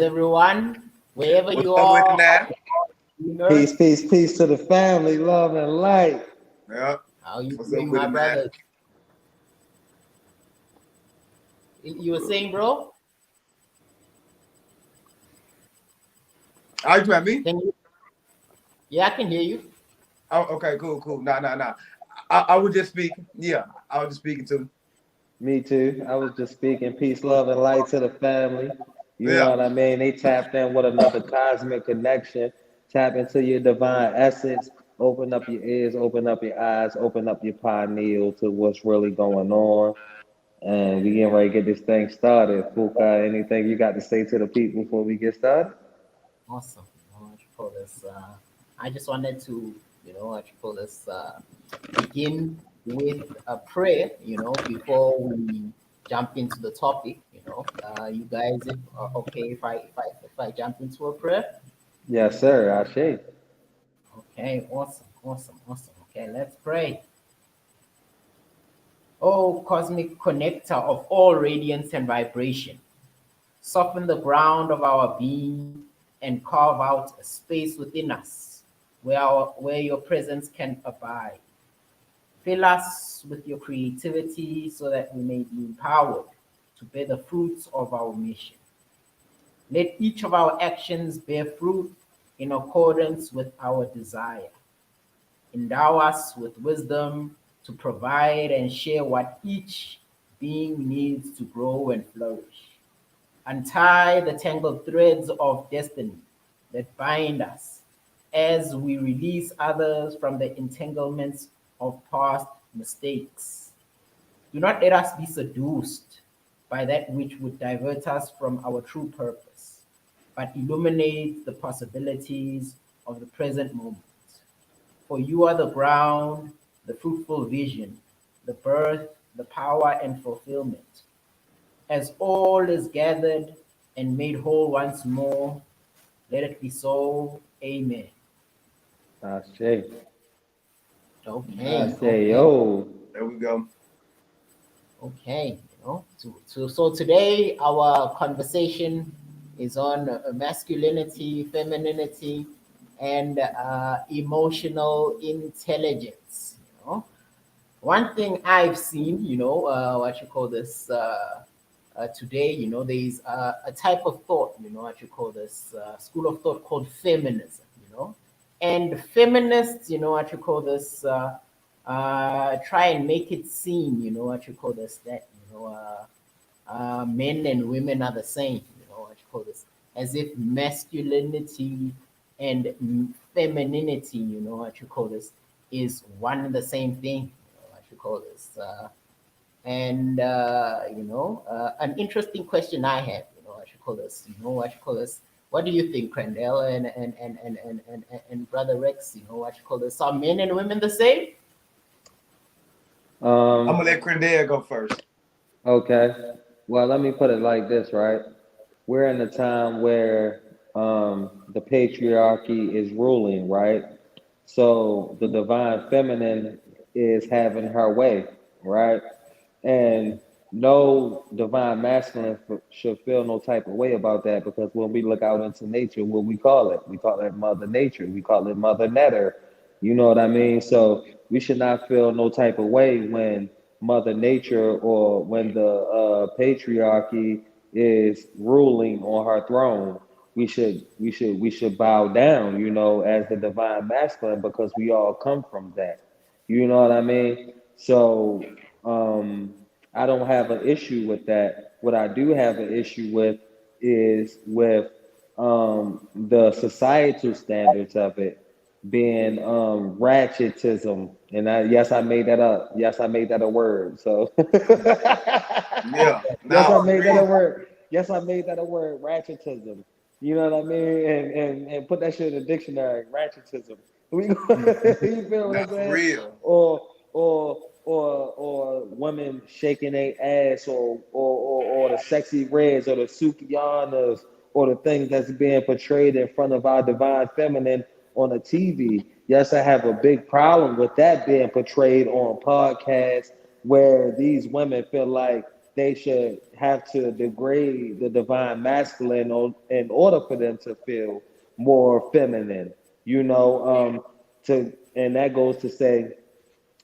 everyone? Wherever What's you up with are, that? Peace, peace, peace to the family, love and light. Yeah. how you What's up doing, with my it, man? brother? You were saying, bro? Are you at me? Can you? Yeah, I can hear you. Oh, okay, cool. Nah. I was just speaking. Yeah, I was just speaking to. Me too. I was just speaking peace, love, and light to the family. You know Yeah. what I mean? They tapped in with another cosmic connection. Tap into your divine essence. Open up your ears, open up your eyes, open up your pineal to what's really going on. And we getting ready to get this thing started. Fuka, anything you got to say to the people before we get started? Awesome. What you call this? I just wanted to, what you call this? Begin with a prayer, before we jump into the topic. You guys, if okay, if I jump into a prayer. Yes, sir. Ashe. Okay, awesome. Okay, let's pray. Oh, cosmic connector of all radiance and vibration, soften the ground of our being and carve out a space within us where your presence can abide. Fill us with your creativity so that we may be empowered to bear the fruits of our mission. Let each of our actions bear fruit in accordance with our desire. Endow us with wisdom to provide and share what each being needs to grow and flourish. Untie the tangled threads of destiny that bind us as we release others from the entanglements of past mistakes. Do not let us be seduced by that which would divert us from our true purpose, but illuminate the possibilities of the present moment. For you are the ground, the fruitful vision, the birth, the power, and fulfillment. As all is gathered and made whole once more, let it be so. Amen. Ashe. Okay, Ashe. okay, Yo. There we go. okay. So today our conversation is on masculinity, femininity, and emotional intelligence. One thing I've seen, what you call this today, there is a type of thought, what you call this school of thought called feminism, and feminists, what you call this, try and make it seem, what you call this, that, men and women are the same, what you call this, as if masculinity and femininity, what you call this, is one and the same thing, what you call this. And an interesting question I have, what you call this, what you call this. What do you think, Crandell and Brother Rex? What you call this? Are men and women the same? I'm gonna Um, let Crendale go first. okay. Well, let me put it like this, right? We're in a time where the patriarchy is ruling, right? So the divine feminine is having her way, right? And no divine masculine should feel no type of way about that because when we look out into nature, what we call it? We call it Mother Nature. We call it Mother Netter. You know what I mean? So we should not feel no type of way when Mother Nature or when the patriarchy is ruling on her throne. We should bow down, as the divine masculine because we all come from that. You know what I mean? So um, I don't have an issue with that. What I do have an issue with is with the societal standards of it being ratchetism. And yes, I made that up. Yes, I made that a word. So Yeah. yes, Now I for made that a real. word. Yes, I made that a word. Ratchetism. You know what I mean? And put that shit in the dictionary. Ratchetism. You feel what Now I'm for saying? real. Or women shaking their ass, or the sexy reds, or the Sukianas, or the things that's being portrayed in front of our divine feminine on the TV. Yes, I have a big problem with that being portrayed on podcasts where these women feel like they should have to degrade the divine masculine in order for them to feel more feminine. You know, to and that goes to say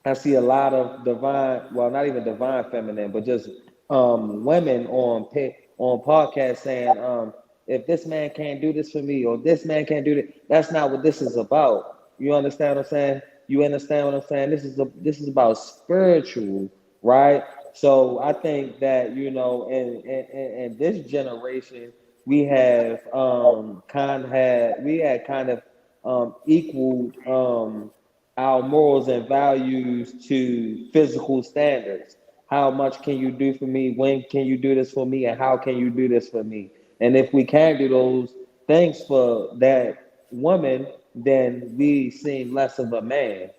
I see a lot of divine, well, not even divine feminine, but just women on podcasts saying, if this man can't do this for me, or this man can't do this, that's not what this is about. You understand what I'm saying? You understand what I'm saying? This is about spiritual, right? So I think that in this generation we have kind of equal our morals and values to physical standards. How much can you do for me? When can you do this for me? And how can you do this for me? And if we can't do those things for that woman, then we seem less of a man,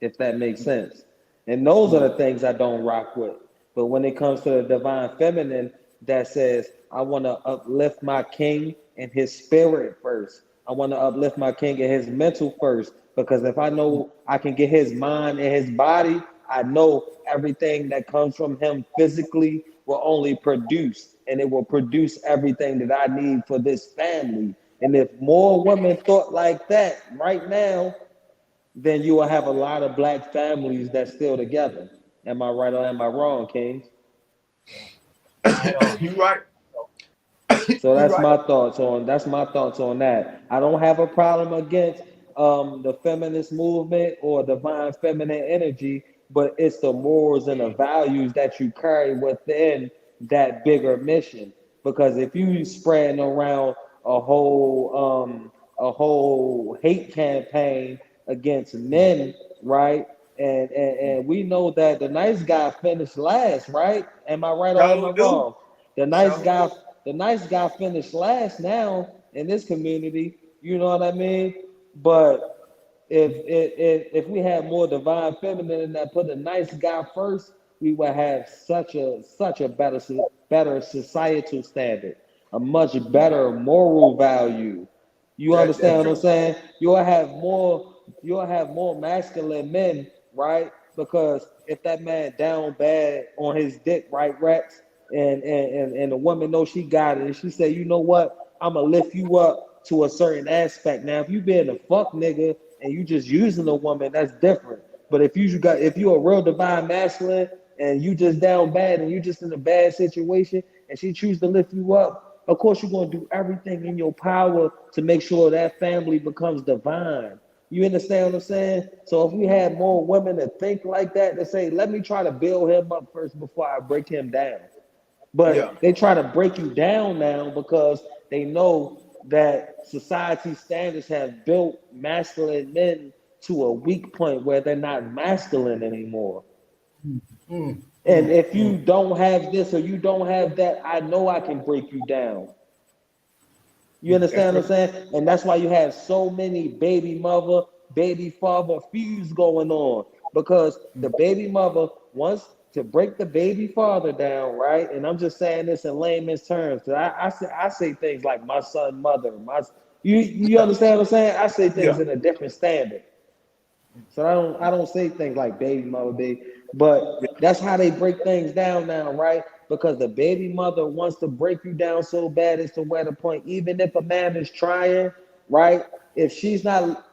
if that makes sense. And those are the things I don't rock with. But when it comes to the divine feminine that says, I want to uplift my king and his spirit first. I want to uplift my king and his mental first. Because if I know I can get his mind and his body, I know everything that comes from him physically will only produce. And it will produce everything that I need for this family. And if more women thought like that right now, then you will have a lot of black families that's still together. Am I right or am I wrong, Kings? Right on. You right. So You right. that's my thoughts on that. I don't have a problem against the feminist movement or divine feminine energy, but it's the morals and the values that you carry within that bigger mission. Because if you spreading around a whole hate campaign against men, right? And we know that the nice guy finished last, right? Am I right or am I Shall do. wrong? The nice Shall guy, do. the nice guy finished last now in this community. You know what I mean? But if we had more divine feminine that put the nice guy first, we would have such a better societal standard, a much better moral value. You That's understand what I'm true. saying? You'll have more masculine men, right? Because if that man down bad on his dick, right, Rex, and the woman knows she got it, and she say, you know what, I'ma lift you up to a certain aspect. Now, if you being a fuck nigga and you just using a woman, that's different. But if you a real divine masculine and you just down bad and you just in a bad situation and she choose to lift you up, of course you're gonna do everything in your power to make sure that family becomes divine. You understand what I'm saying? So if we had more women that think like that, that say, let me try to build him up first before I break him down. Yeah. But they try to break you down now because they know that society standards have built masculine men to a weak point where they're not masculine anymore. Mm, And mm, if you mm. don't have this or you don't have that, I know I can break you down. You That's understand what I'm true. saying? And that's why you have so many baby mother, baby father feuds going on because the baby mother wants to break the baby father down, right? And I'm just saying this in layman's terms. I say things like my son, mother, you Yeah. understand what I'm saying? I say things Yeah. in a different standard. So I don't say things like baby mother, baby, but Yeah. that's how they break things down now, right? Because the baby mother wants to break you down so bad as to where the point, even if a man is trying, right? If he's not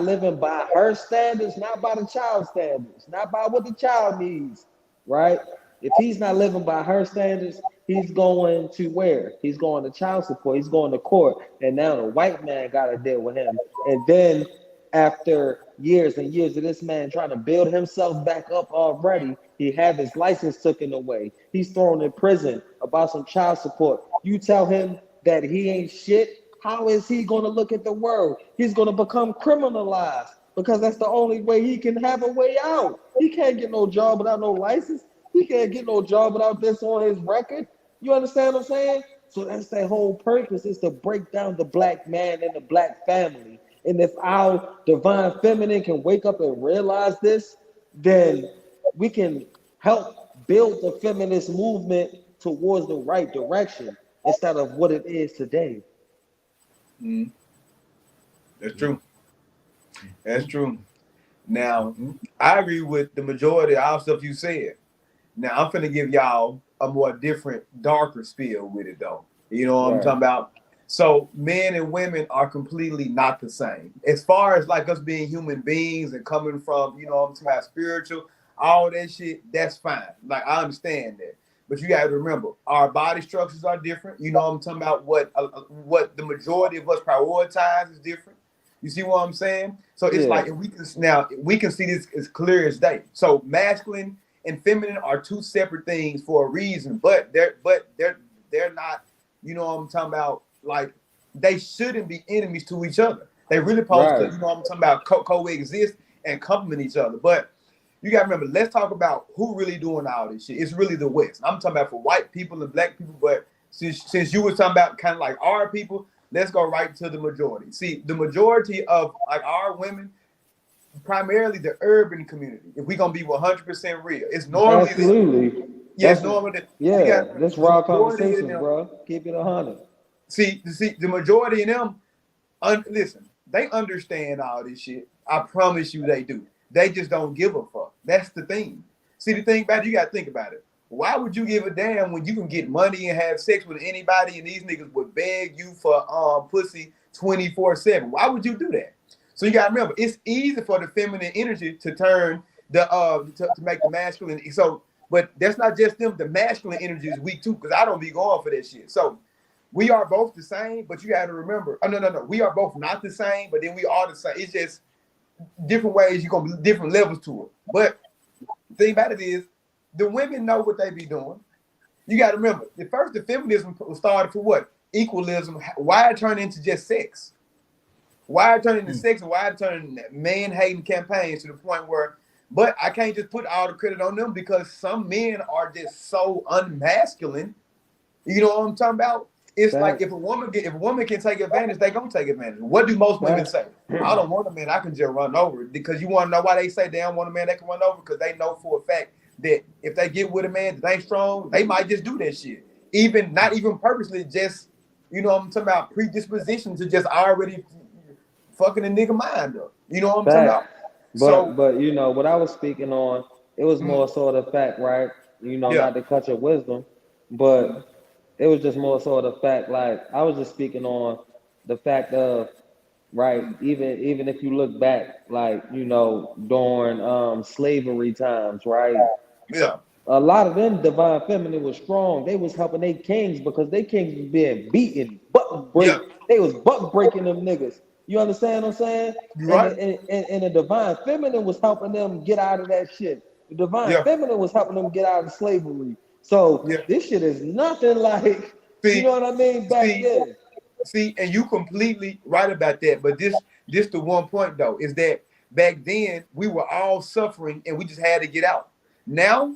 living by her standards, not by the child's standards, not by what the child needs, right? If he's not living by her standards, he's going to where? He's going to child support. He's going to court, and now the white man got to deal with him. And then after years and years of this man trying to build himself back up already, he had his license taken away. He's thrown in prison about some child support. You tell him that he ain't shit. How is he going to look at the world? He's going to become criminalized because that's the only way he can have a way out. He can't get no job without no license. He can't get no job without this on his record. You understand what I'm saying? So that's their whole purpose is to break down the black man and the black family. And if our divine feminine can wake up and realize this, then we can help build the feminist movement towards the right direction instead of what it is today. Mm, that's true. That's true. Now, I agree with the majority of all stuff you said. Now, I'm finna give y'all a more different, darker feel with it though. You know what I'm Right. talking about? So men and women are completely not the same. As far as like us being human beings and coming from, you know what I'm talking about, spiritual, all that shit, that's fine. Like I understand that. But you got to remember, our body structures are different. You know what I'm talking about? What the majority of us prioritize is different. You see what I'm saying? So it's Yeah. like if we can now we can see this as clear as day. So masculine and feminine are two separate things for a reason, but they're not. You know what I'm talking about? Like they shouldn't be enemies to each other. They really supposed to. Right. You know what I'm talking about? Coexist and complement each other. But you got to remember, let's talk about who really doing all this shit. It's really the West. I'm talking about for white people and black people, but since you were talking about kind of like our people, let's go right to the majority. See, the majority of like our women, primarily the urban community, if we're going to be 100% real, it's normally this. Absolutely. Yeah, it's That's normally that you yeah. got This the raw majority of conversations, them. bro. Keep it 100. See, the majority of them, listen, they understand all this shit. I promise you they do. They just don't give a fuck. That's the thing. See, the thing about it, you got to think about it. Why would you give a damn when you can get money and have sex with anybody and these niggas would beg you for pussy 24/7? Why would you do that? So you got to remember, it's easy for the feminine energy to turn the to make the masculine. So, but that's not just them. The masculine energy is weak too, because I don't be going for that shit. So we are both the same, but you got to remember, oh, no. We are both not the same, but then we are the same. It's just different ways you're going to be different levels to it. But the thing about it is, the women know what they be doing. You got to remember, the feminism started for what? Equalism. Why it turned into just sex? Why it turned into sex and why it turned into man-hating campaigns to the point where, but I can't just put all the credit on them because some men are just so unmasculine. You know what I'm talking about? It's like Facts. if a woman can take advantage, they gonna take advantage. What do most women Facts. say? I don't want a man I can just run over. Because you want to know why they say they don't want a man they can run over? Because they know for a fact that if they get with a man that ain't strong, they might just do that shit. Even not even purposely, just you know what I'm talking about, predisposition to just already fucking a nigga mind up. You know what I'm talking about? Fact. So But you know what I was speaking on, it was mm, more so the fact, right? You know, yeah, not to cut your wisdom, but it was just more so the fact, like I was just speaking on the fact of right, even if you look back, like, you know, during slavery times, right? yeah, A lot of them divine feminine was strong. They was helping their kings because they kings was being beaten, butt break. yeah. They was butt breaking them niggas. You understand what I'm saying? You And right? the divine feminine was helping them get out of that shit. The divine Yeah, feminine was helping them get out of slavery. So yeah. this shit is nothing like, you See, know what I mean, back see. then. See, and you completely right about that. But this the one point though is that back then we were all suffering and we just had to get out. Now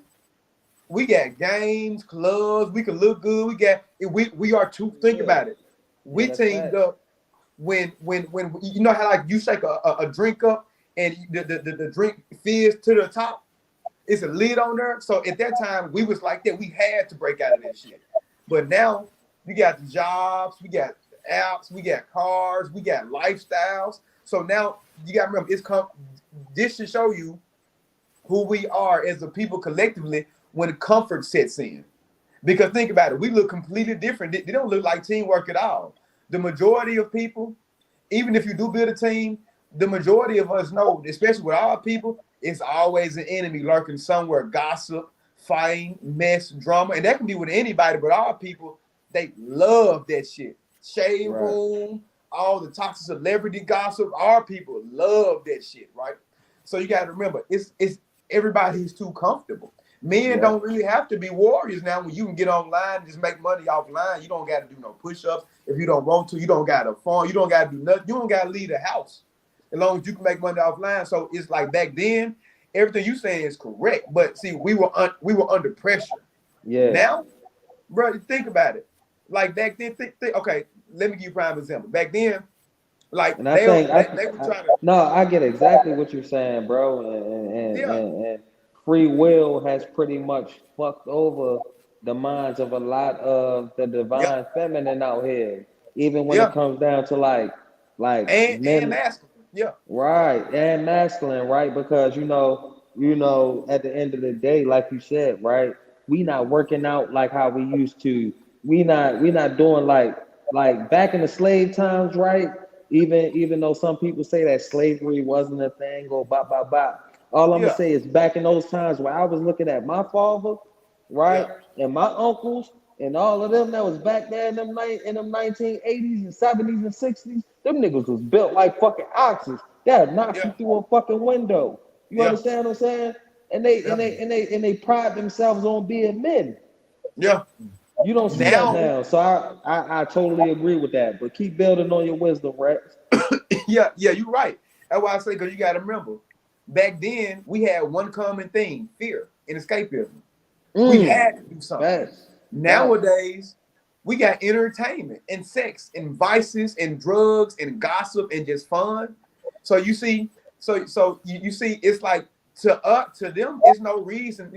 we got games, clubs, we can look good. We are too. Think Yeah, about it. yeah, We that's teamed facts. up when you know how like you shake a drink up and the drink fills to the top. It's a lid on there. So at that time, we was like that. We had to break out of that shit. But now we got the jobs, we got apps, we got cars, we got lifestyles. So now you got to remember, this should show you who we are as a people collectively when comfort sets in. Because think about it, we look completely different. They don't look like teamwork at all. The majority of people, even if you do build a team, the majority of us know, especially with our people, it's always an enemy lurking somewhere. Gossip, fighting, mess, drama. And that can be with anybody, but our people, they love that shit. Shade Right. room, all the toxic celebrity gossip. Our people love that shit, right? So you got to remember, it's everybody's too comfortable. Men Yep. don't really have to be warriors now. When you can get online and just make money offline, you don't got to do no push-ups. If you don't want to, you don't got to farm. You don't got to do nothing. You don't got to leave the house as long as you can make money offline. So it's like back then, everything you saying is correct. But see, we were under pressure. Yeah. Now, bro, think about it. Like back then, okay, let me give you a prime example. Back then, like And I they think they were I trying to, no, I get exactly what you're saying, bro. yeah, And free will has pretty much fucked over the minds of a lot of the yeah, divine feminine out here. Even when it yeah, comes down to like and men, masculine, yeah, right, and masculine, right? Because you know, at the end of the day, like you said, right? We not working out like how we used to. We not doing like back in the slave times, right? Even though some people say that slavery wasn't a thing or blah blah blah. All I'm gonna Yeah, say is back in those times where I was looking at my father, right, yeah, and my uncles and all of them that was back there in them 1980s and 70s and 60s, them niggas was built like fucking oxes. They'll knock you yeah, through a fucking window. You yeah, understand what I'm saying? And they pride themselves on being men. yeah. You don't see that Now, now. So I totally agree with that. But keep building on your wisdom, Rex. yeah, yeah, you're right. That's why I say, because you got to remember, back then we had one common thing: fear and escapism. We had to do something. Facts. Facts. Nowadays, we got entertainment and sex and vices and drugs and gossip and just fun. So you see, you see, it's like to them, it's no reason.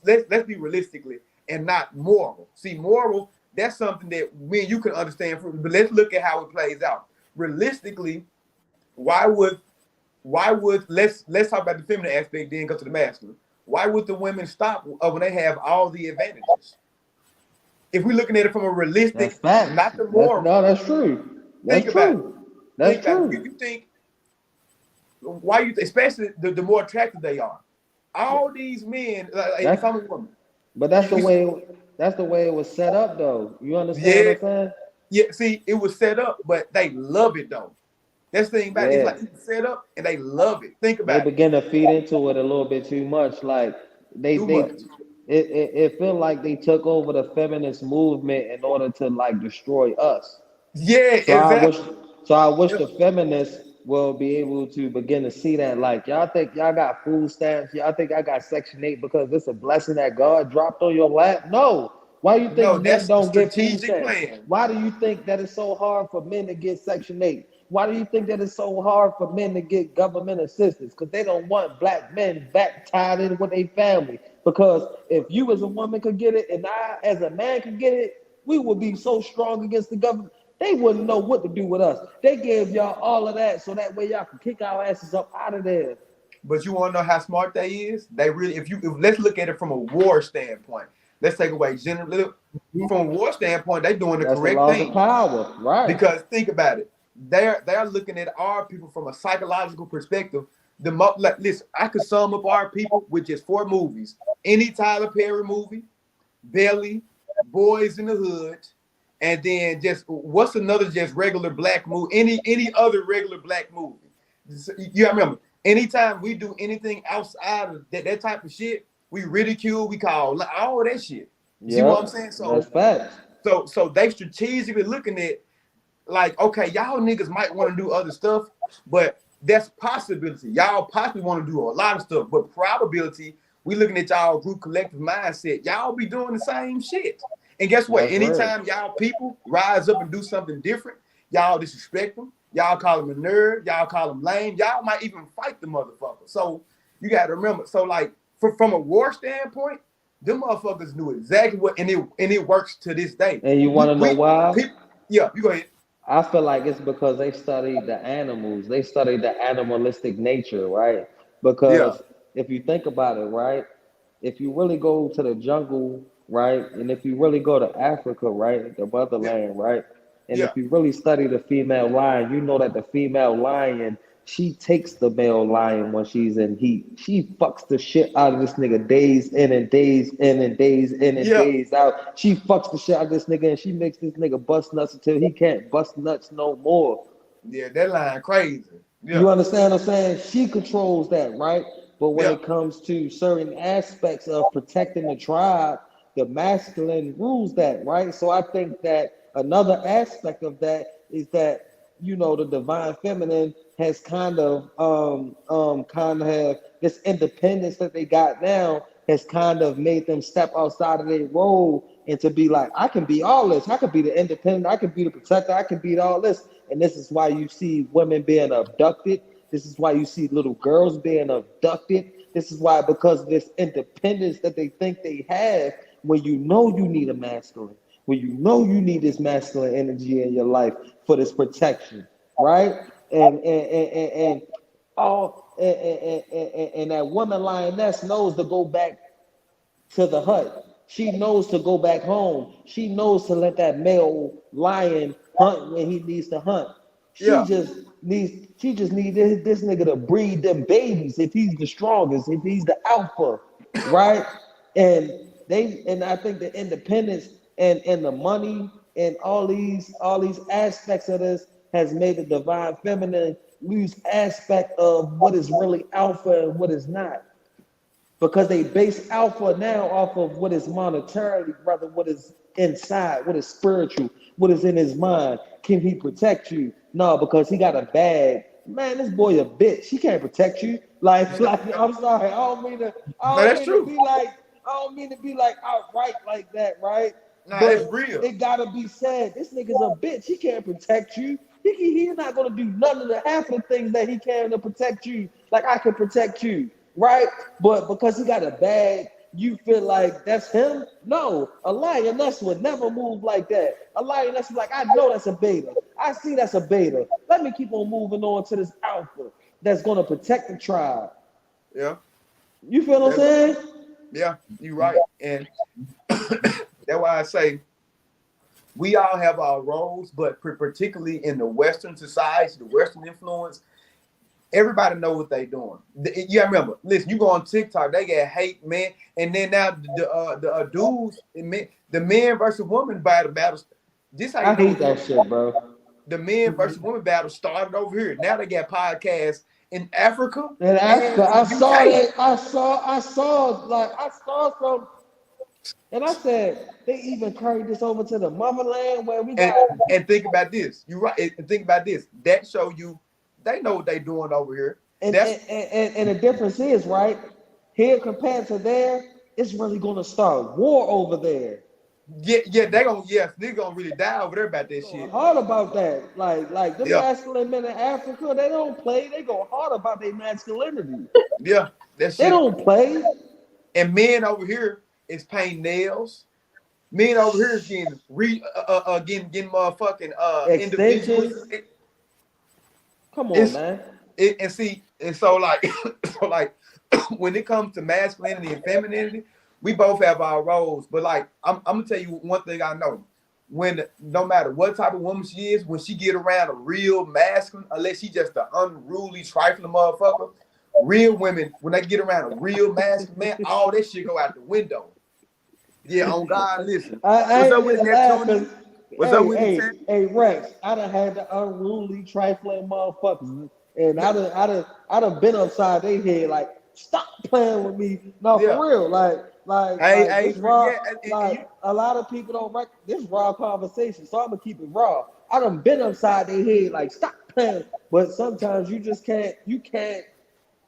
Let's be realistically and not moral. See, moral, that's something that me and you can understand. But let's look at how it plays out. Realistically, why would let's talk about the feminine aspect, then go to the masculine. Why would the women stop when they have all the advantages? If we're looking at it from a That's realistic, facts. not the moral, That's true. think That's about it. true. That's Think about it. true. You think why you, especially the more attractive they are. All these men, like, if That's I'm a woman, but that's the we, way that's the way it was set up though. You understand yeah, what I'm saying? yeah. See, it was set up, but they love it though. That's the thing about it. It's Yeah. like it's set up and they love it. Think They about it. begin to feed into it a little bit too much. Like Too much. it feel like they took over the feminist movement in order to like destroy us. Yeah, So I wish exactly. so I wish Yeah. the feminists will be able to begin to see that like y'all think y'all got food stamps, y'all think I got Section 8 because it's a blessing that God dropped on your lap? No. Why do you think No, men that's the don't get food strategic stamps? plan. Why do you think that it's so hard for men to get Section 8? Why do you think that it's so hard for men to get government assistance? Because they don't want black men back tied in with a family. Because if you as a woman could get it and I as a man could get it, we would be so strong against the government. They wouldn't know what to do with us. They gave y'all all of that so that way y'all can kick our asses up out of there. But you want to know how smart they is? They really, if let's look at it from a war standpoint. Let's take away general. From a war standpoint, they're doing the That's the correct laws of thing. power, right? Because think about it, they're looking at our people from a psychological perspective. Like, listen, I could sum up our people with just 4 movies: any Tyler Perry movie, Belly, Boys in the Hood, and then just what's another just regular black movie? Any other regular black movie? You gotta remember, anytime we do anything outside of that type of shit, we ridicule, we call all that shit. You see what I'm Yep, saying? that's facts. So they strategically looking at like, okay, y'all niggas might want to do other stuff, but that's possibility. Y'all possibly want to do a lot of stuff, but probability, we looking at y'all group collective mindset. Y'all be doing the same shit. And guess what? That's real. Anytime y'all people rise up and do something different, y'all disrespect them. Y'all call them a nerd. Y'all call them lame. Y'all might even fight the motherfucker. So you got to remember. So like from a war standpoint, them motherfuckers knew exactly what, and it works to this day. And you want to know We why? people, yeah, you go ahead. I feel like it's because they studied the animals. They studied the animalistic nature, right? Yeah, Because if you think about it, right, if you really go to the jungle, right, and if you really go to Africa, right, the yeah, motherland, right, and yeah, if you really study the female lion, you know that the female lion, she takes the male lion when she's in heat. She fucks the shit out of this nigga days in and days in and days in and yeah, days out. She fucks the shit out of this nigga and she makes this nigga bust nuts until he can't bust nuts no more. yeah. That line crazy. Yeah, You understand what I'm saying? She controls that, right? But when yeah, it comes to certain aspects of protecting the tribe, the masculine rules that, right? So I think that another aspect of that is that, you know, the divine feminine has kind of have this independence that they got now has kind of made them step outside of their role and to be like, I can be all this. I could be the independent. I could be the protector. I could be all this. And this is why you see women being abducted. This is why you see little girls being abducted. This is why, because of this independence that they think they have, when you know you need a masculine, when you know you need this masculine energy in your life for this protection, right? And all and that woman lioness knows to go back to the hut. She knows to go back home. She knows to let that male lion hunt when he needs to hunt. She Yeah. just needs this nigga to breed them babies if he's the strongest, if he's the alpha, right? And I think the independence and the money and all these aspects of this has made the divine feminine lose aspect of what is really alpha and what is not, because they base alpha now off of what is monetarily, rather what is inside, what is spiritual, what is in his mind. Can he protect you? No, because he got a bag. Man, this boy a bitch. He can't protect you. Like I'm sorry. I No, don't that's mean to true. be like, I don't mean to be like outright like that, right? Nah, it's But real. it gotta be said. This nigga's a bitch. He can't protect you. He's not gonna do none of the half of the things that he can to protect you, like I can protect you, right? But because he got a bag, you feel like that's him? No, a lioness would never move like that. A lioness is like, I know that's a beta. I see that's a beta. Let me keep on moving on to this alpha that's gonna protect the tribe. Yeah. You feel what I'm That's, saying? yeah, you're right. And that's why I say we all have our roles, but particularly in the Western society, the Western influence, everybody know what they doing. Yeah, remember. Listen, you go on TikTok, they get hate, man, and then now the dudes, the men versus women battle. This how you I know hate that shit, bro. the men versus women battle started over here. Now they got podcasts in Africa In and Africa, in I the saw UK. that. I saw some, and I said they even carried this over to the motherland where we And got. and think about this. You're right. And think about this. That show you they know what they doing over here. And That's the difference is, right, here compared to there, it's really gonna start war over there. yeah, they gonna really die over there about that Going shit. hard about that. Like the Yeah, masculine men in Africa, they don't play. They go hard about their masculinity. yeah, that They shit. don't play. And men over here is painting nails. Men over here is getting motherfucking individuals. Extensions. Come on, It's man. and see, and so like so like when it comes to masculinity and femininity, we both have our roles. But like I'm gonna tell you one thing I know. When no matter what type of woman she is, when she get around a real masculine, unless she just an unruly, trifling motherfucker, real women, when they get around a real masculine man, all that shit go out the window. Yeah, on God, listen. I What's ain't up with gonna it, laugh Neptune? because, What's up with it, hey, Tam? hey, Rex, I done had the unruly, trifling motherfuckers, and I done been upside their head, like, stop playing with me. No, Yeah. for real, like this raw, Yeah, like a lot of people don't this raw conversation, so I'm gonna keep it raw. I done been upside their head, like, stop playing, but sometimes you just you can't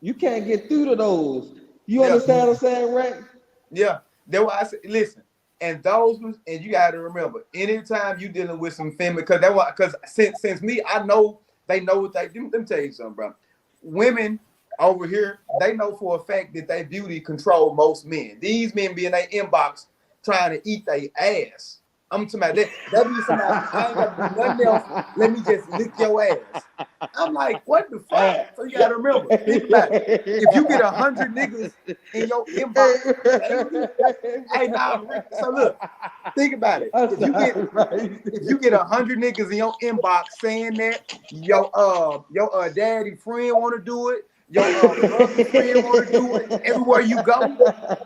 get through to those. You yeah, understand what I'm saying, Rex? yeah. That's why I said, listen, and those ones, and you gotta remember, anytime you dealing with some feminine, because that why, because since me, I know they know what they do. Let me tell you something, bro. Women over here, they know for a fact that they beauty control most men. These men be in their inbox trying to eat their ass. I'm talking about that. That be somebody, I ain't gotta do nothing else. Let me just lick your ass. I'm like, what the fuck? So you gotta remember, think about it. If you get 100 niggas in your inbox daily, hey, nah, so look, think about it. I'm If you get sorry, right? if you get 100 niggas in your inbox saying that your daddy friend want to do it, your brother friend want to do it, everywhere you go,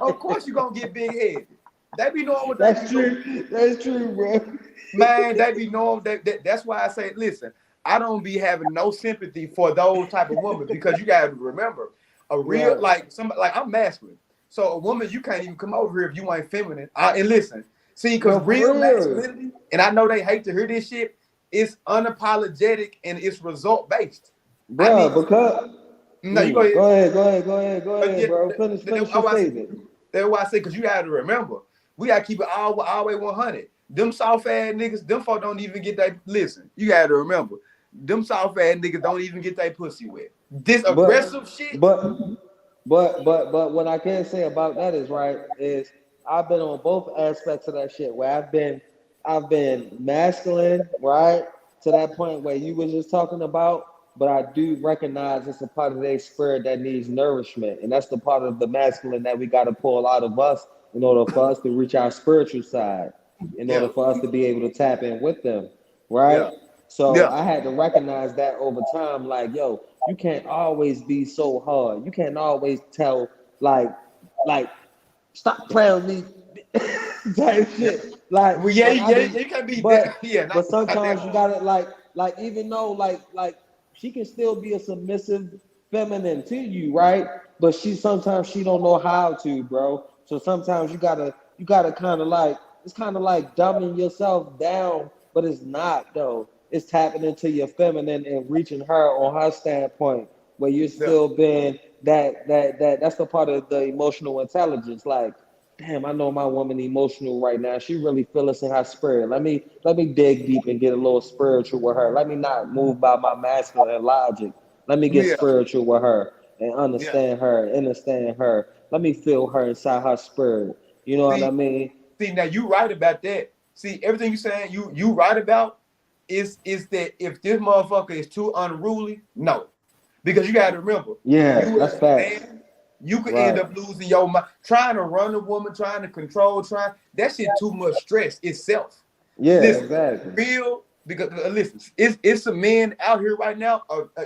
of course you gonna get big head. They be knowing what they be That's doing. true. That's true, bro. Man, they be knowing that's why I say, listen, I don't be having no sympathy for those type of women because you gotta remember a real Right. like somebody like I'm masculine. So a woman, you can't even come over here if you ain't feminine. And listen, see, because No, for real real. masculinity, and I know they hate to hear this shit, it's unapologetic and it's result based. I Bro, need because no, you go ahead. go ahead, Yeah, bro. Finish your statement. that's why I say, because you got to remember, we got to keep it all the way 100. Them soft ass niggas, them folk don't even get that. Listen, you got to remember, them soft ass niggas don't even get that pussy wet. This But aggressive shit, but but what I can say about that is right is I've been on both aspects of that shit where I've been masculine, right? To that point where you were just talking about, but I do recognize it's a part of their spirit that needs nourishment. And that's the part of the masculine that we gotta pull out of us in order for us to reach our spiritual side, in order Yeah. for us to be able to tap in with them, right? Yeah. So Yeah. I had to recognize that over time, like, yo, you can't always be so hard. You can't always tell, like, like, stop playing with me, type Yeah. shit. Like, Well, yeah, like I yeah, be, you can't be that. but Yeah, but not that sometimes you hard. gotta like even though like she can still be a submissive feminine to you, right? But she sometimes she don't know how to, bro. So sometimes you gotta kind of like it's kind of like dumbing yourself down, but it's not though. It's tapping into your feminine and reaching her on her standpoint, where you're Yeah. still being that's the part of the emotional intelligence. Like, damn, I know my woman emotional right now. She really feel us in her spirit. Let me dig deep and get a little spiritual with her. Let me not move by my masculine logic. Let me get Yeah. spiritual with her and Yeah. understand her. Let me feel her inside her spirit. You know what I See, mean? see, now you right about that. See, everything you saying, you right about is that if this motherfucker is too unruly, no. Because you gotta remember, Yeah, you that's as a facts. man, you could end Right. up losing your mind. Trying to run a woman, trying to control, that shit too much stress itself. Yeah, Listen, exactly. real because listen, it's some men out here right now.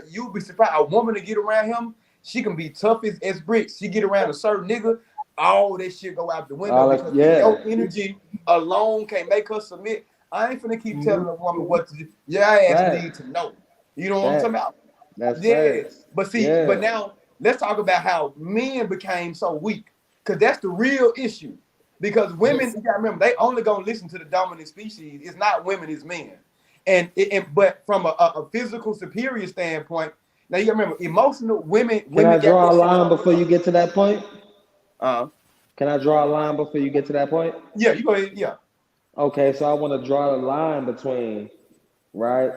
You'll be surprised. A woman to get around him, she can be tough as bricks. She get around a certain nigga, all that shit go out the window All that, because if yeah. your energy alone can't make her submit, I ain't finna keep telling a woman what to do. Your ass need Facts. to know. You know what I'm talking Facts. about? That's Yeah, facts. but see, but Yeah. now let's talk about how men became so weak because that's the real issue. Because women, you gotta remember, they only gonna listen to the dominant species. It's not women, it's men. But from a physical superior standpoint, now you gotta remember, emotional Can women I got draw a this shit line so before you get to that point? uh Can I draw a line before you get to that point? yeah, you go ahead, yeah. Okay, so I want to draw the line between, right?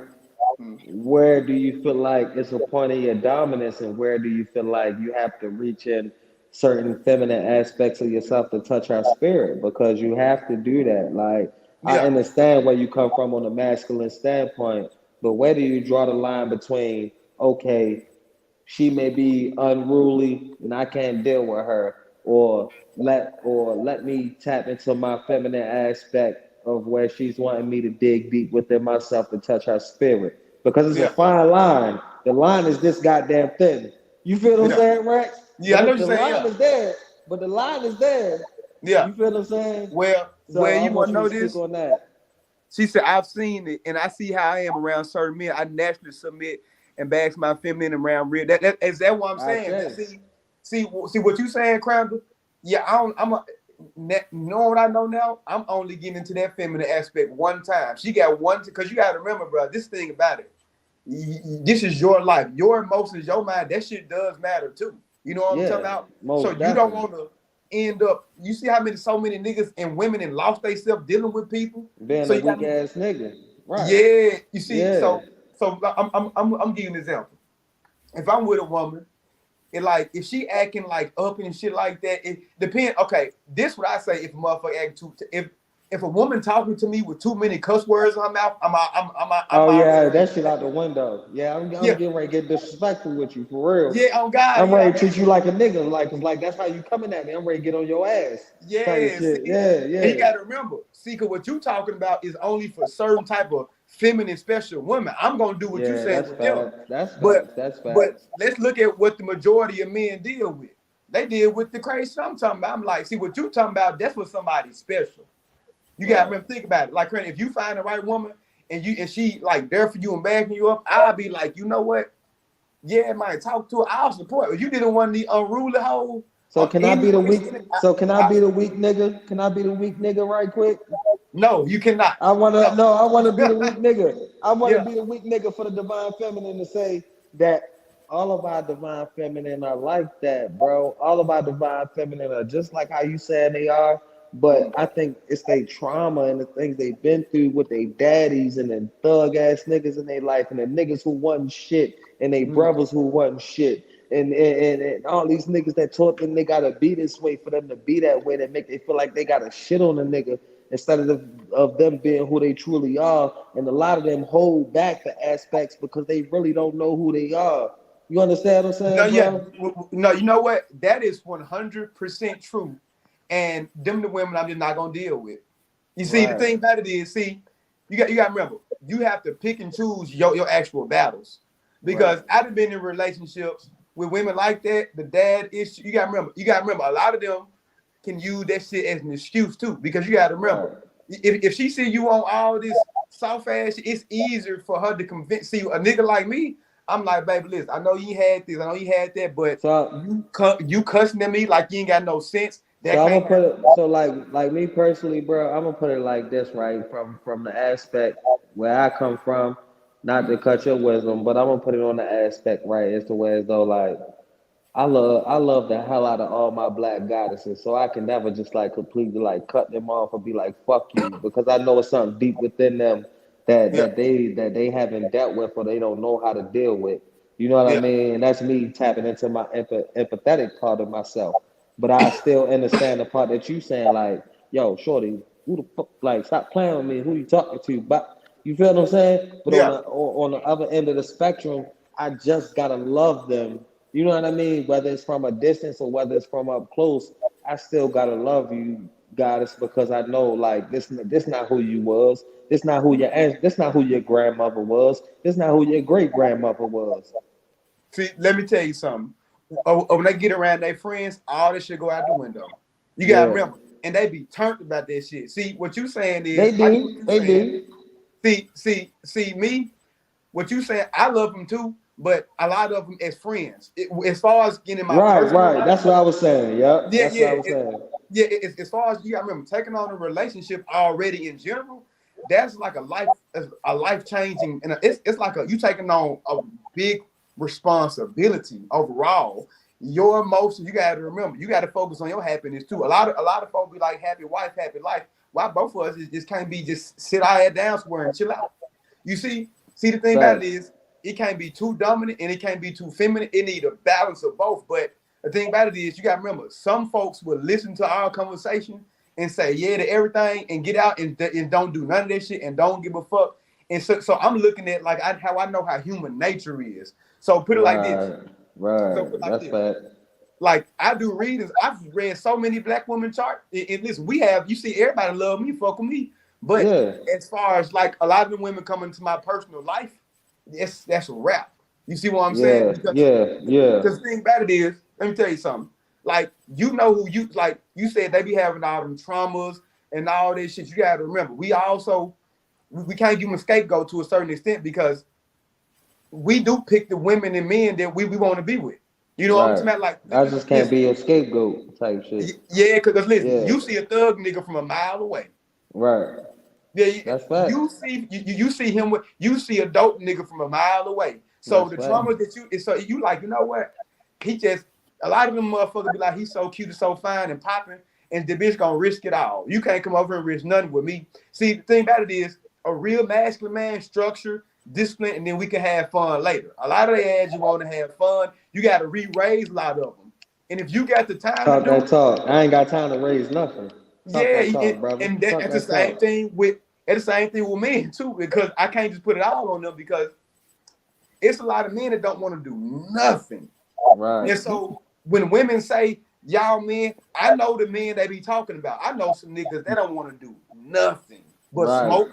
Mm. Where do you feel like it's a point of your dominance, and where do you feel like you have to reach in certain feminine aspects of yourself to touch our spirit? Because you have to do that. Like, I Yeah, understand where you come from on a masculine standpoint, but where do you draw the line between, okay, she may be unruly and I can't deal with her, or let me tap into my feminine aspect of where she's wanting me to dig deep within myself to touch her spirit. Because it's a yeah, fine line. The line is this goddamn thin. You feel what I'm yeah. saying, Rex? Yeah, But I know what the you're saying, line yeah. is there. But the line is there. Yeah. You feel what I'm saying? Well, So I you want wanna you to know speak this? on that. She said, I've seen it and I see how I am around certain men. I naturally submit and bags my feminine around real. That is that what I'm I saying? say. See what you saying, Crandall? Yeah, knowing what I know now, I'm only getting into that feminine aspect one time. She got one because you gotta remember, bro, this thing about it. This is your life, your emotions, your mind. That shit does matter too. You know what I'm talking Yeah, about? So most you don't definitely. want to end up. You see how so many niggas and women and lost themselves dealing with people. Being So a you got weak me. ass nigga. Right. Yeah, you see, Yeah. so I'm giving an example. If I'm with a woman, and like if she acting like up and shit like that, it depends. Okay, this what I say if a motherfucker act too. If a woman talking to me with too many cuss words in her mouth, I'm Oh already yeah, ready that to shit back out the up. window. Yeah, I'm Yeah, getting ready to get disrespectful with you for real. yeah, on God, I'm yeah, ready to treat you like a nigga, like that's how you coming at me. I'm ready to get on your ass, type yeah. shit. See, Yeah, and you yeah, got to remember, see, cause what you talking about is only for certain type of feminine special women. I'm gonna do what you yeah. saying That's with them, facts. That's but facts. That's but facts. let's look at what the majority of men deal with. They deal with the crazy shit I'm talking about. I'm like, see, what you talking about? That's for somebody special. You gotta Right. remember, think about it. Like, if you find the right woman and she like there for you and backing you up, I'll be like, you know what? Yeah, man, talk to her. I'll support. If you didn't want the unruly hoe So or can I any be the way, weak? So can I be the weak nigga? Can I be the weak nigga right quick? no, you cannot. I wanna No. no, I wanna be the weak nigga. I wanna Yeah. be the weak nigga for the divine feminine to say that all of our divine feminine are like that, bro. All of our divine feminine are just like how you said they are. But I think it's their trauma and the things they've been through with their daddies and the thug ass niggas in their life and the niggas who wasn't shit and they Mm. brothers who wasn't shit. And all these niggas that taught them they gotta be this way for them to be that way that make they feel like they gotta shit on a nigga instead of them being who they truly are. And a lot of them hold back the aspects because they really don't know who they are. You understand what I'm No, saying, yeah. bro? No, you know what? That is 100% true. and them the women I'm just not gonna deal with. You see, the Right. thing about it is, see, you got to remember, you have to pick and choose your actual battles. Because Right. I've been in relationships with women like that, the dad issue. You gotta remember, a lot of them can use that shit as an excuse too. Because you gotta remember, Right. if she see you on all this soft ass shit, it's easier for her to convince. See, a nigga like me, I'm like, baby, listen, I know you had this, I know you had that, but So you cussing at me like you ain't got no sense. So That I'm can't gonna put happen. it so like me personally, bro. I'm gonna put it like this, right? From the aspect where I come from, not to cut your wisdom, but I'm gonna put it on the aspect right as to where as though like I love the hell out of all my black goddesses, so I can never just like completely like cut them off or be like fuck you because I know it's something deep within them that Yeah, that they haven't dealt with or they don't know how to deal with. You know what I yeah, mean? And that's me tapping into my empathetic part of myself. But I still understand the part that you saying like, yo, shorty, who the fuck like stop playing with me? Who you talking to? But you feel what I'm saying? But yeah. on the other end of the spectrum, I just gotta love them. You know what I mean? Whether it's from a distance or whether it's from up close, I still gotta love you, goddess, because I know like this not who you was. This not who your grandmother was. This not who your great grandmother was. See, let me tell you something. When they get around their friends, all this shit go out the window. You gotta Yeah, remember, and they be turned about that shit. See, what you saying is, they I get what do. you They saying. do. See me. What you saying? I love them too, but a lot of them as friends. As far as getting in my Right, personal right. life, That's what I was saying. Yep, yeah, that's what I yeah, was saying. as far as you gotta remember, taking on a relationship already in general, that's like a life changing, and it's like you taking on a big responsibility overall. Your emotions, you got to remember, you got to focus on your happiness too. A lot of folks be like happy wife, happy life. Why both of us is just can't be just sit our head down somewhere and chill out. You see the thing about it Facts. is it can't be too dominant and it can't be too feminine. It need a balance of both. But the thing about it is you got to remember, some folks will listen to our conversation and say yeah to everything and get out and don't do none of that shit and don't give a fuck. And so I'm looking at like how I know how human nature is. So put it like this. Right, So right. put it like That's this. fact. Like I do readings. I've read so many black women chart. And listen, you see everybody love me, fuck with me. But Yeah, as far as like a lot of the women come into my personal life, that's a wrap. You see what I'm saying? yeah, yeah, yeah. Because the thing about it is, let me tell you something. Like you know who you like. You said they be having all them traumas and all this shit. You got to remember, we can't give them a scapegoat to a certain extent because we do pick the women and men that we want to be with. You know what I'm Right. talking about? Like, I just can't listen, be a scapegoat type shit. yeah, because listen, Yeah, you see a thug nigga from a mile away. right. Yeah, That's fact. you see him with you see a dope nigga from a mile away. So That's the fact. trauma that you like, you know what? He just a lot of them motherfuckers be like, he's so cute and so fine and popping, and the bitch gonna risk it all. You can't come over and risk nothing with me. See, the thing about it is a real masculine man, structure, discipline, and then we can have fun later. A lot of the ads you want to have fun, you got to re-raise a lot of them. And if you got the time to Talk do that it, talk. I ain't got time to raise nothing. Talk yeah, that talk, brother. and Talk that's the that same talk. thing with men too, because I can't just put it all on them because it's a lot of men that don't want to do nothing. Right. And so when women say y'all men, I know the men they be talking about. I know some niggas that don't want to do nothing but Right. smoke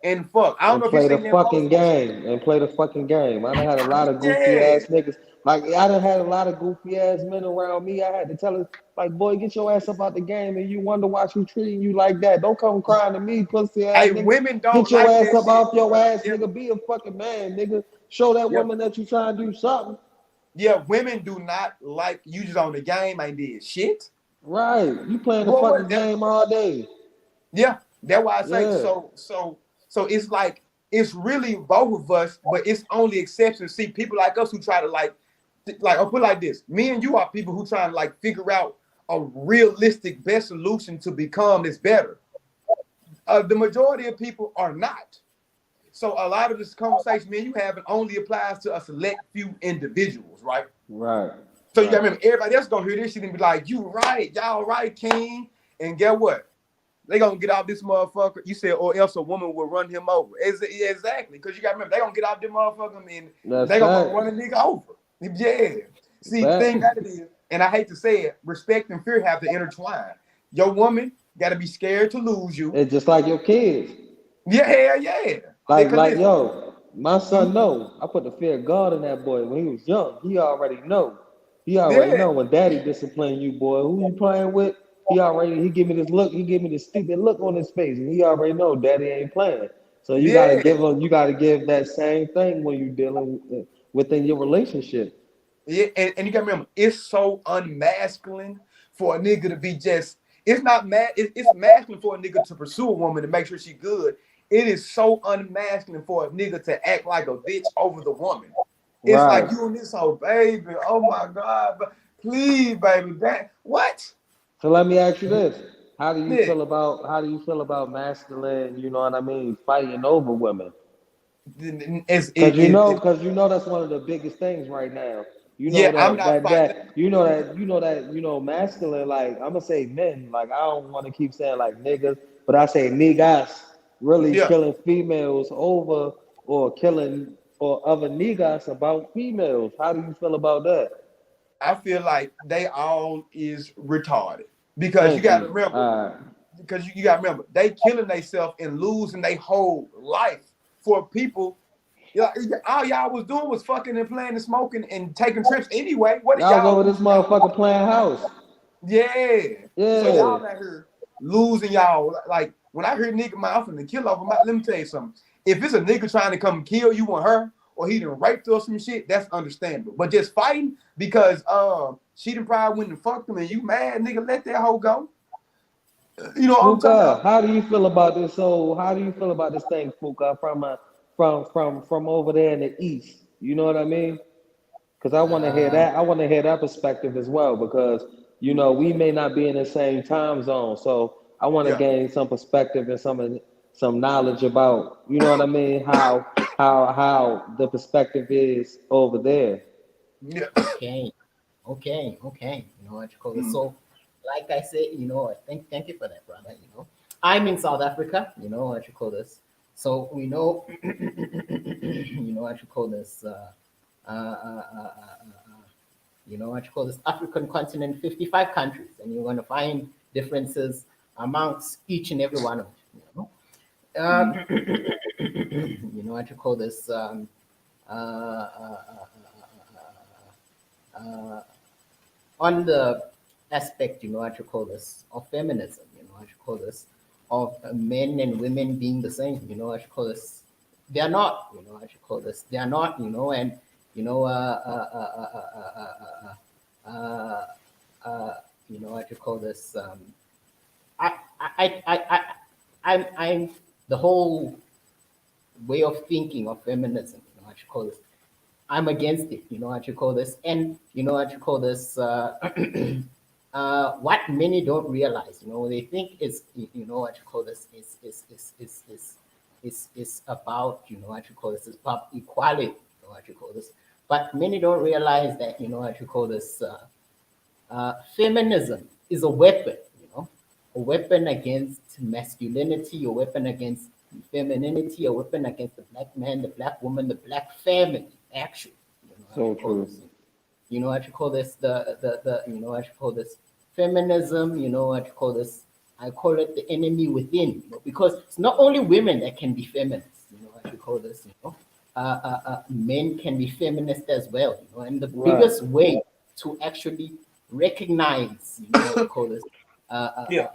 and fuck. I don't And know if you play the seen that fucking post. game. And play the fucking game. I done had a lot of goofy Yeah. ass niggas. Like I done had a lot of goofy ass men around me. I had to tell her, like, boy, get your ass up out the game and you wonder why she treating you like that. Don't come crying to me, pussy ass Hey, nigga. women don't Get your like ass that up shit. off your ass, Yeah, nigga. Be a fucking man, nigga. Show that yeah, woman that you trying to do something. yeah. Women do not like you just on the game ain't did shit. Right. You playing the Boy, fucking what? game all day. Yeah, that's why I say Yeah. so. It's like it's really both of us, but it's only exceptions. See, people like us who try to I'll put it like this: me and you are people who try to like figure out a realistic best solution to become this better. The majority of people are not. So a lot of this conversation, man, you having only applies to a select few individuals, right? Right. So you gotta Right. remember, everybody else gonna hear this shit and be like, "You right, y'all right, King." And get what? They gonna get out this motherfucker. You said, or else a woman will run him over. Yeah, exactly, because you gotta remember, they gonna get out this motherfucker and That's they gonna fact. run a nigga over. Yeah. See, the Fact. thing about it is, and I hate to say it, respect and fear have to intertwine. Your woman got to be scared to lose you. It's just like your kids. Yeah, hell yeah. Because Like listen, yo, my son know. I put the fear of God in that boy when he was young. He already know. He already yeah, know when daddy discipline you, boy. Who you playing with? He give me this look. He give me this stupid look on his face, and he already know daddy ain't playing. So you gotta yeah, give him. You gotta give that same thing when you dealing within your relationship. yeah. And you got to remember, it's so unmasculine for a nigga to be just. It's not mad. It's masculine for a nigga to pursue a woman to make sure she good. It is so unmasculine for a nigga to act like a bitch over the woman. It's like Right. you and this whole baby. Oh my God, please, baby. That what? So let me ask you this: Yeah. how do you feel about masculine? You know what I mean? Fighting over women. It's, it, it, Cause you know that's one of the biggest things right now. You yeah, know I'm not fighting. masculine. Like I'm gonna say men. Like I don't want to keep saying like niggas, but I say niggas really Yeah, killing females over or killing or other niggas about females. How do you feel about that? I feel like they all is retarded because you Thank got to you. remember. Because you got to remember, they killing themselves and losing their whole life for people. Yeah, all y'all was doing was fucking and playing and smoking and taking trips anyway. What are Y'all was y'all over this losing y'all? motherfucker playing house. Yeah. So Yeah. y'all out here losing y'all. Like when I hear nigga mouth and the kill over my, let me tell you something. If it's a nigga trying to come kill you and her, or he done raped her or some shit, that's understandable. But just fighting because she done probably went and fucked him and you mad, nigga, let that hoe go. You know what I'm talking Fuka, about? how do you feel about this? So, how do you feel about this thing, Fuka, from over there in the east? You know what I mean? Because I want to hear Um, that. I want to hear that perspective as well. Because we may not be in the same time zone, so I want to Yeah. gain some perspective and some knowledge about what I mean. How the perspective is over there. Yeah. okay, okay. You know what you call it. Mm. So, like I said, thank you for that, brother. I'm in South Africa. You know what you call this. So we know, you know what you call this. Uh, uh, uh, uh, you know what you call this African continent, 55 countries, and you're going to find differences amongst each and every one of them. Uh, Mm. you know what you call this uh, uh, uh, on the aspect, you know what you call this, of feminism, you know what you call this, of men and women being the same, you know what you call this. They are not, you know what you call this. They are not, and you know, uh, you know what you call this. I, I'm the whole way of thinking of feminism, you know what you call this. I'm against it, you know what you call this. And you know what you call this, what many don't realize, they think is, you know what you call this, is about, you know what you call this, is about equality, you know what you call this. But many don't realize that, you know what you call this, feminism is a weapon, a weapon against masculinity, a weapon against femininity, a weapon against the black man, the black woman, the black family, actually. You know what you So call true. this? You know what you call this? The you know what you call this? Feminism, you know what you call this? I call it the enemy within, because it's not only women that can be feminists, you know what you call this, men can be feminist as well, and the Right. biggest way to actually recognize, you know what you call this, Yeah.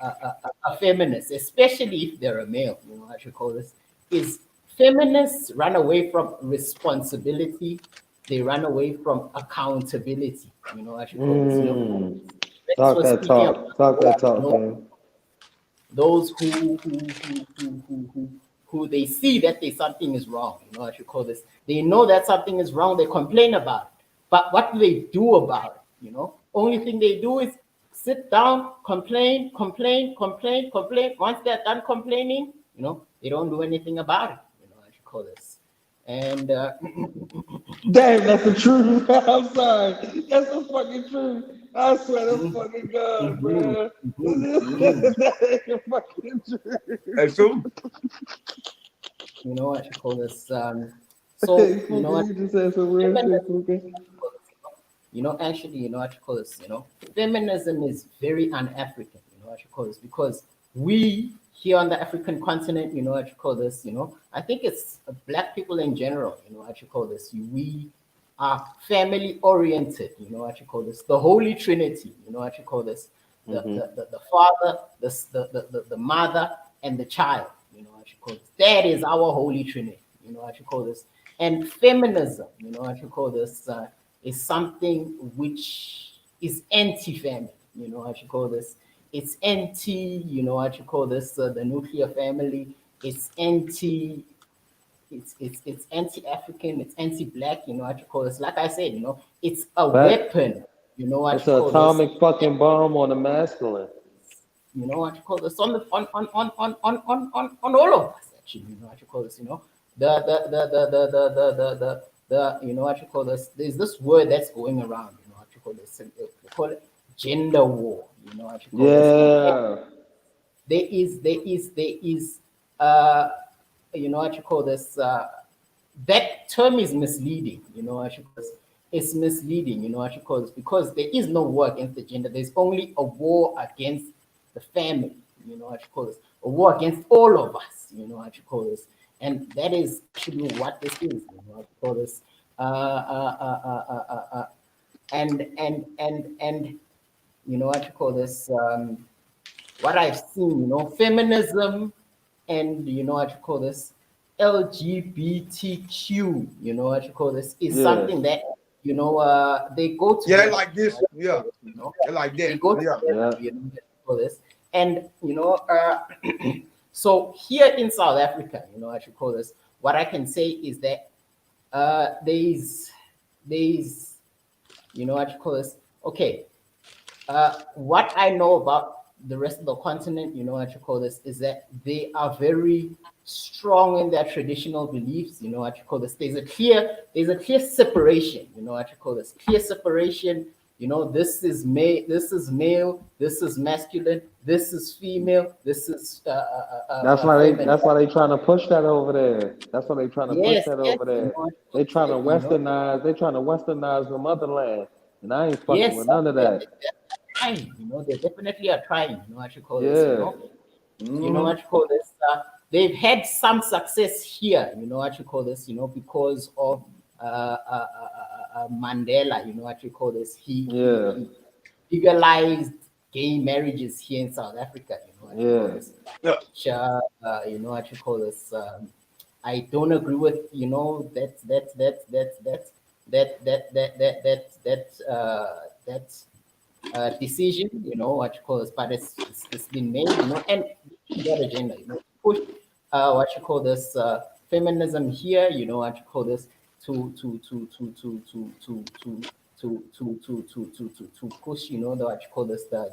a feminist, especially if they're a male, you know what you call this, is feminists run away from responsibility, they run away from accountability, you know what you call this, Mm. Rex Talk was that speaking talk. Talk that about, talk, man. those who they see that they something is wrong, you know what you call this. They know that something is wrong, they complain about it. But what do they do about it? Only thing they do is sit down, complain, complain, complain, complain. Once they're done complaining, they don't do anything about it, you know what you call this. And Damn, that's the truth. I'm sorry. That's the fucking truth. I swear to Mhm, fucking God, mhm, bro. mhm, mhm. That ain't fucking true. That's true. You know what you call this. Hey, So you know Fuka, what you just said some real shit, feminism, Fuka. actually, you know what you call this. Feminism is very un-African. know what you call this, because we here on the African continent, you know what you call this, you know, I think it's black people in general, you know what you call this, we are family oriented, you know what you call this, the Holy Trinity, you know what you call this, the father, the mother, and the child, you know what you call this. That is our Holy Trinity, you know what you call this. And feminism, you know what you call this, is something which is anti-family, you know what you call this. It's anti, you know what you call this, the nuclear family. It's anti, it's anti-African, it's anti-black, you know what you call this. Like I said, you know, it's a Fact. weapon, you know what It's you an call this. atomic fucking bomb on the masculine. You know what you call this, on the on all of us actually, you know what you call this, you know. The you know what you call this, there's this word that's going around, you know what you call this, they call it gender war, you know what you call this. Yeah. There is uh you know what you call this, that term is misleading, you know what you call this. It's misleading, you know what you call this, because there is no war against the gender. There's only a war against the family, you know what you call this. A war against all of us, you know what you call this. And that is actually what this is, you know what you call this. Uh, uh, uh, uh, uh, uh, uh, and you know what you call this. What I've seen, you know, feminism and you know what you call this, LGBTQ, you know what you call this, is Yeah. something that, you know, they go Yeah, they together, like you know this. what you Yeah, call this, you know, they like they that. go Yeah. together, Yeah. you know what you call this, and you know, so here in South Africa, you know what you call this, what I can say is that there's you know what you call this, okay, what I know about the rest of the continent, you know what you call this, is that they are very strong in their traditional beliefs. You know what you call this. There's a clear separation. You know what you call this. Clear separation. You know, this is male. This is male. This is masculine. This is female. This is feminine. That's why they trying to push that over there. That's why they trying to push Yes, that yes. over You know there. what you call They this. trying to You know. westernized the motherland. And I ain't fucking Yes, with none of that. they're trying. You know, they definitely are trying. You know what you call this. Yeah. You know Hmm. what you call this, they've had some success here, you know what you call this, you know, because of Mandela, you know what you call this, Yeah. he legalized gay marriages here in South Africa, you know what you call Yeah. this, Yeah. which, you know what you call this, I don't agree with, you know, that decision, you know, what you call this, but it's been made, you know, and that agenda, you know, push what you call this, feminism here, you know, what you call this, to push, you know, the what you call this, the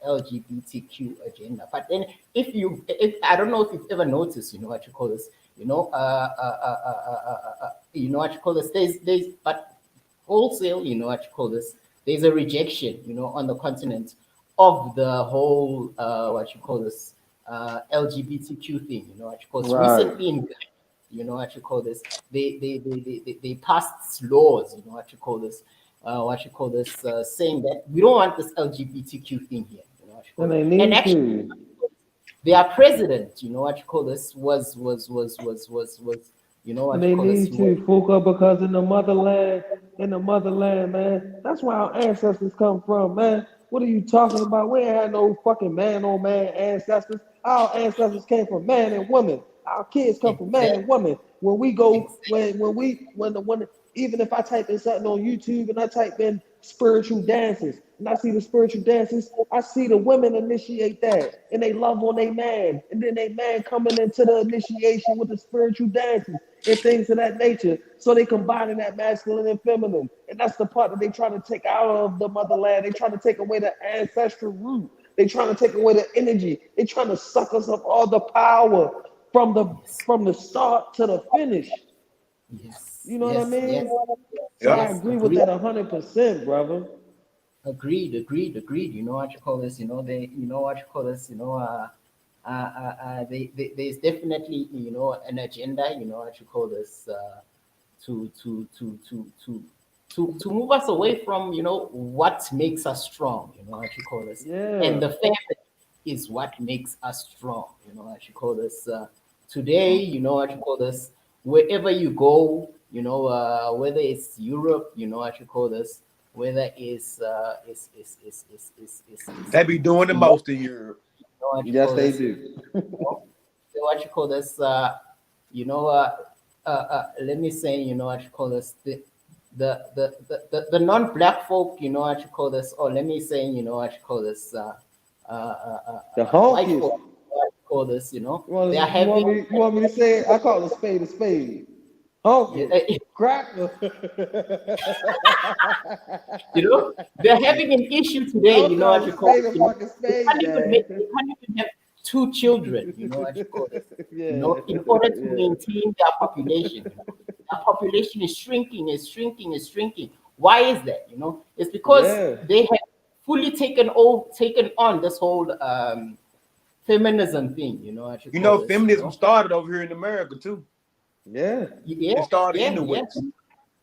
LGBTQ agenda. But then if I don't know if you've ever noticed, you know, what you call this, you know, you know what you call this, there's but wholesale, you know what you call this, there's a rejection, you know, on the continent of the whole what you call this, LGBTQ thing, you know what you call this. Right. Recently in Ghana, you know what you call this, they passed laws, you know what you call this, saying that we don't want this LGBTQ thing here, you know what you call And this. they And need actually to. their president, you know what you call this, was you know And what you they call this, need he was, to, Fuka, because in the motherland, man, that's where our ancestors come from, man. What are you talking about? We ain't had no fucking man on man ancestors. Our ancestors came from man and woman. Our kids come from man exactly, and woman. When we go, exactly. when even if I type in something on YouTube and I type in spiritual dances and I see the spiritual dances, I see the women initiate that and they love on their man, and then they man coming into the initiation with the spiritual dances and things of that nature. So they combining that masculine and feminine, and that's the part that they trying to take out of the motherland. They trying to take away the ancestral root. They trying to take away the energy. They trying to suck us up all the power from the Yes, from the start to the finish. yes, You know what I yes, yes, mean? So Yeah. I yes. agree with Agreed, that 100%, brother. agreed. You know what you call this? You know you know what you call this? You know, there's definitely, you know, an agenda. You know what you call this? To to to to to to move us away from, you know, what makes us strong. You know what you call this? Yeah. And the family is what makes us strong. What you call this today. What you call this. Wherever you go, whether it's Europe, what you call this, whether it's They be doing the America, most in Europe. what you Yes, call they this, do. what you call this, let me say, what you call this, the non-black folk, what you call this, or let me say, what you call this, The white honkiest. folk, what you call this, they are You want having, me? You want me to say it? I call a spade a spade. Honky, yeah, cracker. they're having an issue today, I'll what call a you call spade it, a fucking they spade, can't even make, man. they can't even have two children, what you call this, Yeah, in order to yeah, maintain their population. Their population is shrinking, is shrinking, is shrinking. Why is that? It's because yeah, they have fully taken on this whole feminism thing, what you call this, Feminism started over here in America too. yeah. It Yeah, started in yeah, the yeah. West.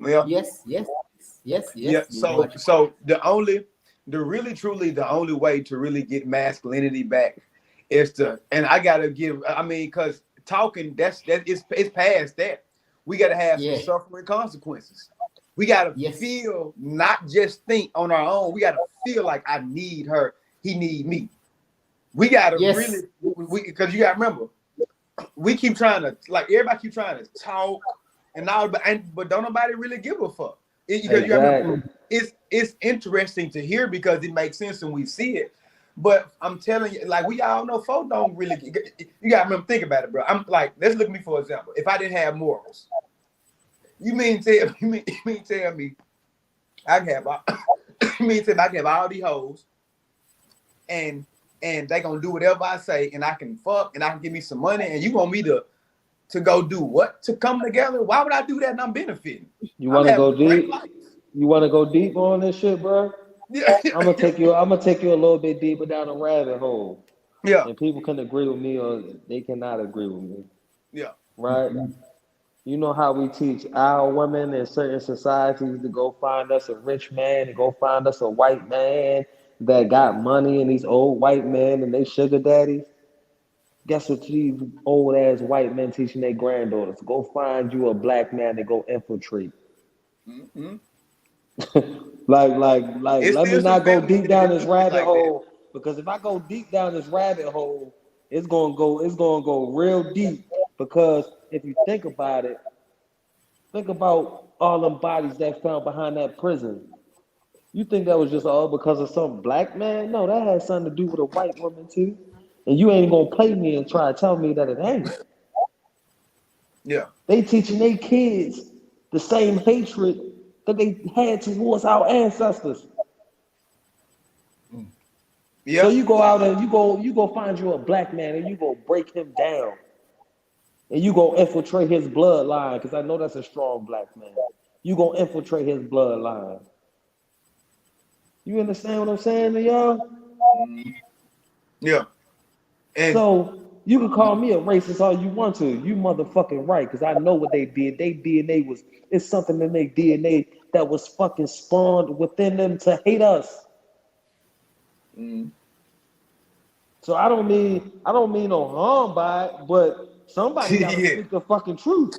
Yeah. Yes, yes, yes, Yeah. yes. So What you call so the really truly the only way to really get masculinity back is to, and I gotta give, I mean, because talking, it's past that. We gotta have some yeah, suffering consequences. We gotta yes, feel, not just think on our own. We gotta feel like I need her, he need me. We gotta really, yes, because you gotta remember, we keep trying to, like, everybody keep trying to talk and all, but don't nobody really give a fuck. Because you gotta remember, Exactly. it's interesting to hear because it makes sense when we see it. But I'm telling you, like, we all know folks don't really. You gotta remember, think about it, bro. I'm like, let's look at me for example. If I didn't have morals, you mean tell you mean tell me I can have all, you mean tell me I can have all these hoes and they gonna do whatever I say and I can fuck and I can give me some money and you want me to go do what? To come together? Why would I do that and I'm benefiting? You I'm want to having go a great deep? life. You want to go deep on this shit, bro? Yeah, I'm gonna take you. I'm gonna take you a little bit deeper down the rabbit hole, yeah, and people can agree with me or they cannot agree with me, yeah. right? You know how we teach our women in certain societies to go find us a rich man and go find us a white man that got money and these old white men and they sugar daddies. Guess what these old ass white men teaching their granddaughters? Go find you a black man to go infiltrate. Mm-hmm. Like, It's let me still some not go families deep that down do this shit rabbit like that. hole because if I go deep down this rabbit hole, it's gonna go real deep. Because if you think about all them bodies that found behind that prison. You think that was just all because of some black man? No, that had something to do with a white woman too. And you ain't gonna play me and try to tell me that it ain't. Yeah, They teaching their kids the same hatred that they had towards our ancestors. So yeah. you go out and you go find you a black man and you go break him down and you go infiltrate his bloodline because I know that's a strong black man. You go infiltrate his bloodline. You understand what I'm saying to y'all? Mm-hmm. Yeah. And So you can call me a racist all you want to. You motherfucking right, because I know what they did. They DNA was it's something in their DNA that was fucking spawned within them to hate us. mm, So I don't mean no harm by it, but somebody gotta yeah, speak the fucking truth.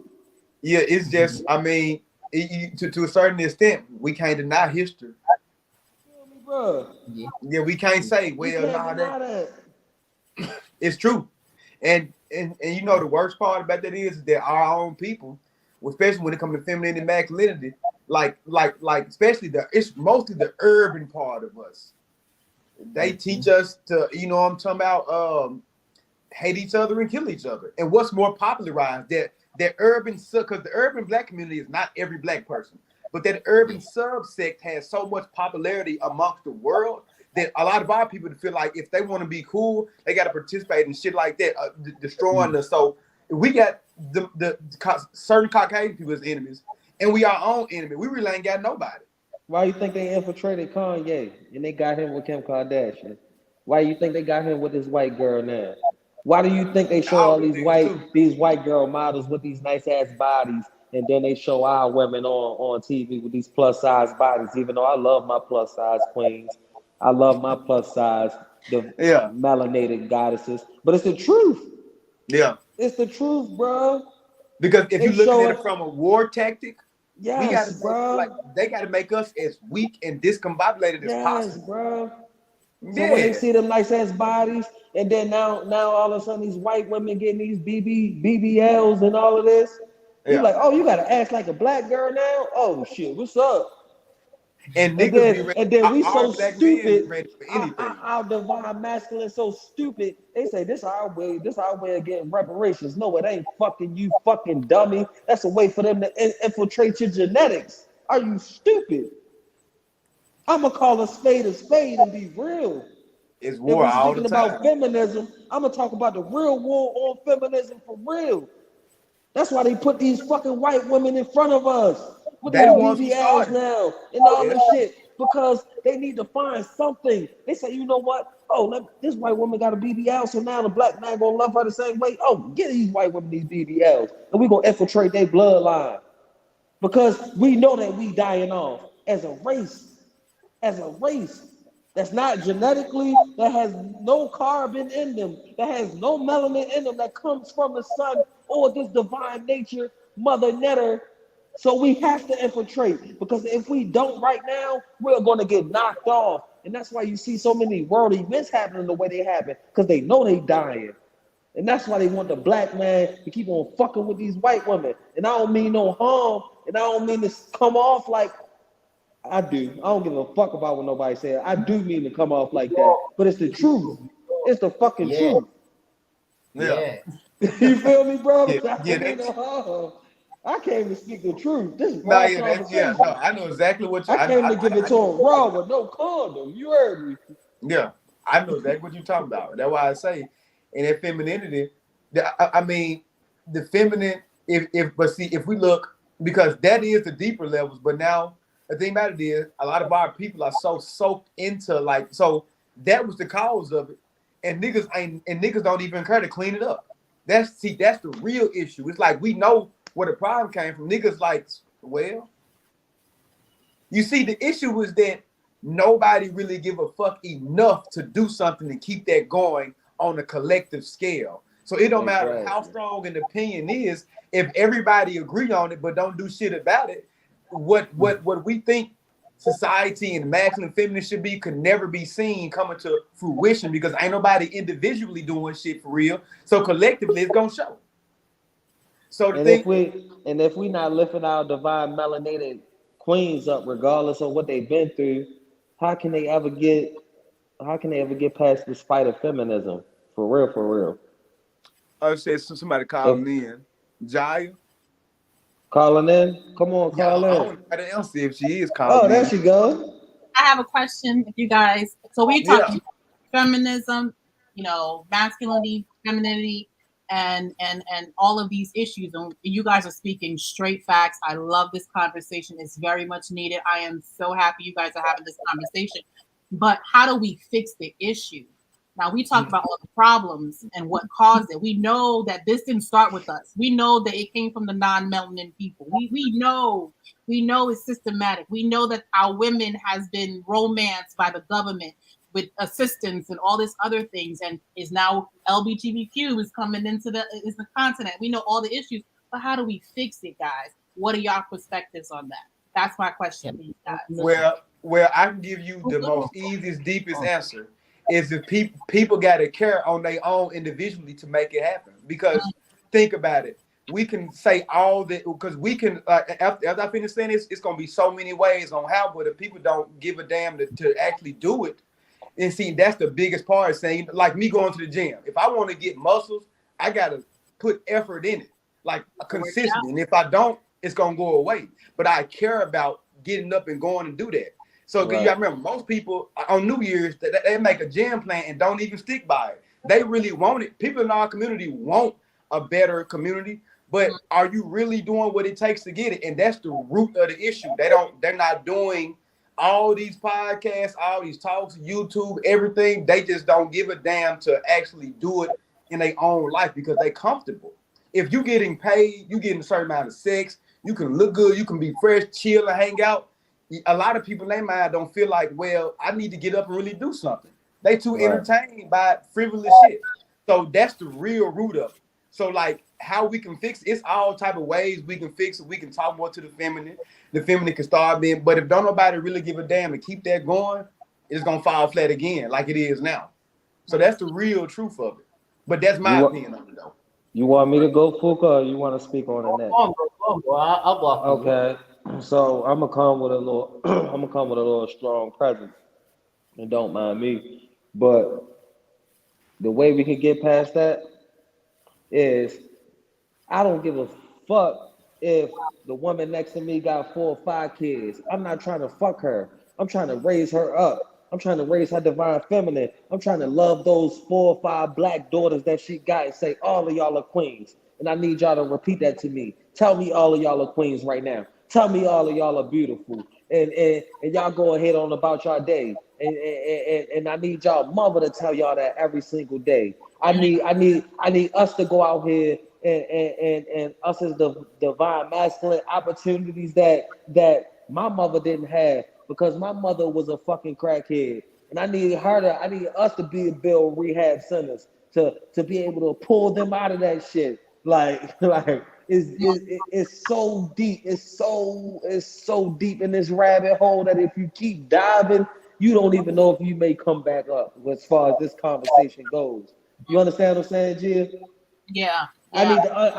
yeah. It's just, I mean, to a certain extent, we can't deny history. You feel me, bro? yeah, Yeah, we can't say, We well, can't nah, that deny that. it's true. And you know the worst part about that is that our own people, especially when it comes to femininity and masculinity, like especially it's mostly the urban part of us. They teach us to, I'm talking about, hate each other and kill each other. And what's more popularized that urban, because the urban black community is not every black person, but that urban yeah, subsect has so much popularity amongst the world that a lot of our people feel like if they want to be cool, they got to participate in shit like that, destroying us. So we got certain Caucasian people as enemies, and we our own enemy. We really ain't got nobody. Why you think they infiltrated Kanye and they got him with Kim Kardashian? Why you think they got him with this white girl now? Why do you think they show All all them these niggas white too. these white girl models with these nice ass bodies and then they show our women on TV with these plus size bodies? Even though I love my plus size queens, I love my plus size the Yeah. melanated goddesses, but it's the truth. Yeah. It's the truth, bro. Because if They you're looking show at it. it from a war tactic, we got to Yes, make like bro. they got to make us as weak and discombobulated as Yes, possible. bro. So when they Yeah. see them nice ass bodies, and then now all of a sudden these white women getting these BBLs and all of this, you Yeah. like, oh, you gotta act like a black girl now? Oh shit, what's up? And And niggas then be ready. and then we Our so black men be stupid, ready for anything. our divine masculine so stupid. They say this our way of getting reparations. No, it ain't fucking you, fucking dummy. That's a way for them to infiltrate your genetics. Are you stupid? I'ma call a spade and be real. It's If war we're all the speaking about time. feminism, I'm gonna talk about the real war on feminism for real. That's why they put these fucking white women in front of us with They these the ones who BBLs started. now and all Yeah. this shit because they need to find something. They say, you know what? Oh, this white woman got a BBL, so now the black man gonna love her the same way. Oh, get these white women these BBLs, and we gonna infiltrate their bloodline because we know that we dying off as a race, as a race that's not genetically, that has no carbon in them, that has no melanin in them, that comes from the sun or this divine nature, Mother Netter. So we have to infiltrate because if we don't right now, we're going to get knocked off. And that's why you see so many world events happening the way they happen because they know they dying. And that's why they want the black man to keep on fucking with these white women. And I don't mean no harm. And I don't mean to come off like I do. I don't give a fuck about what nobody said. I do mean to come off like that. But it's the truth. It's the fucking Yeah, truth. Yeah. yeah, You feel me, bro? Yeah. I Yeah. ain't no harm. I came to speak the truth. This is No, raw yeah, yeah, conversation. no, I know exactly what you I came to give it to him raw with no condom. You heard me. yeah, I know exactly what you're talking about. That's why I say in that femininity, I mean the feminine, if but see if we look because that is the deeper levels, but now the thing about it is a lot of our people are so soaked into like so that was the cause of it. And niggas don't even care to clean it up. That's the real issue. It's like we know where the problem came from. Niggas like, well, you see, the issue was that nobody really give a fuck enough to do something and keep that going on a collective scale. So it don't matter how Exactly. strong an opinion is, if everybody agree on it but don't do shit about it, what we think society and masculine and feminine should be could never be seen coming to fruition because ain't nobody individually doing shit for real. So collectively it's gonna show. So the And thing, if we not lifting our divine melanated queens up, regardless of what they've been through, how can they ever get past the spite of feminism? For real, for real. I said somebody If calling in, Jaya. calling in, come on, Yeah, call I in. don't know else if she is Oh, calling there in. she go. I have a question. If you guys, so we're Yeah. talking feminism, masculinity, femininity, and all of these issues, and you guys are speaking straight facts. I love this conversation. It's very much needed. I am so happy you guys are having this conversation. But how do we fix the issue? Now we talk about all the problems and what caused it. We know that this didn't start with us. We know that it came from the non-melanin people. We know it's systematic. We know that our women has been romanced by the government with assistance and all this other things, and is now LGBTQ is coming into the continent. We know all the issues, but how do we fix it, guys? What are y'all perspectives on that? That's my question for you guys. Well, I can give you the most easiest, deepest answer is if people got to care on their own individually to make it happen. Because think about it, we can say all that because we can. After I finish saying this, it's gonna be so many ways on how, but if people don't give a damn to actually do it, and see that's the biggest part. Of saying like me going to the gym, if I want to get muscles, I gotta put effort in it, like consistently. And if I don't, it's gonna go away. But I care about getting up and going and do that. So because you remember most people on New Year's they make a gym plan and don't even stick by it. They really want it. People in our community want a better community, but are you really doing what it takes to get it? And that's the root of the issue. They're not doing all these podcasts, all these talks, YouTube, everything. They just don't give a damn to actually do it in their own life because they comfortable. If you getting paid, you getting a certain amount of sex, you can look good, you can be fresh, chill, and hang out. A lot of people in their mind don't feel like, well, I need to get up and really do something. They too Right. entertained by frivolous shit. So that's the real root of it. So like how we can fix it, it's all type of ways we can fix it. We can talk more to the feminine. The feminine can start being, but if don't nobody really give a damn and keep that going, it's gonna fall flat again like it is now. So that's the real truth of it. But that's You my wa- opinion on it though. you want me to go, Fuka, or you want to speak on it Go next? on, bro. Go on, bro. I'll go after you. Okay, so I'm gonna come with a little, I'm gonna come with a little strong presence, and don't mind me. But the way we can get past that is I don't give a fuck if the woman next to me got 4 or 5 kids. I'm not trying to fuck her. I'm trying to raise her up. I'm trying to raise her divine feminine. I'm trying to love those 4 or 5 black daughters that she got and say, all of y'all are queens. And I need y'all to repeat that to me. Tell me all of y'all are queens right now. Tell me all of y'all are beautiful. And y'all go ahead on about y'all day. And I need y'all mother to tell y'all that every single day. I need us to go out here and us as the divine masculine opportunities that my mother didn't have because my mother was a fucking crackhead. And I need us to build rehab centers to be able to pull them out of that shit. Like it's so deep. It's so deep in this rabbit hole that if you keep diving, you don't even know if you may come back up as far as this conversation goes. You understand what I'm saying, Gia? Yeah. I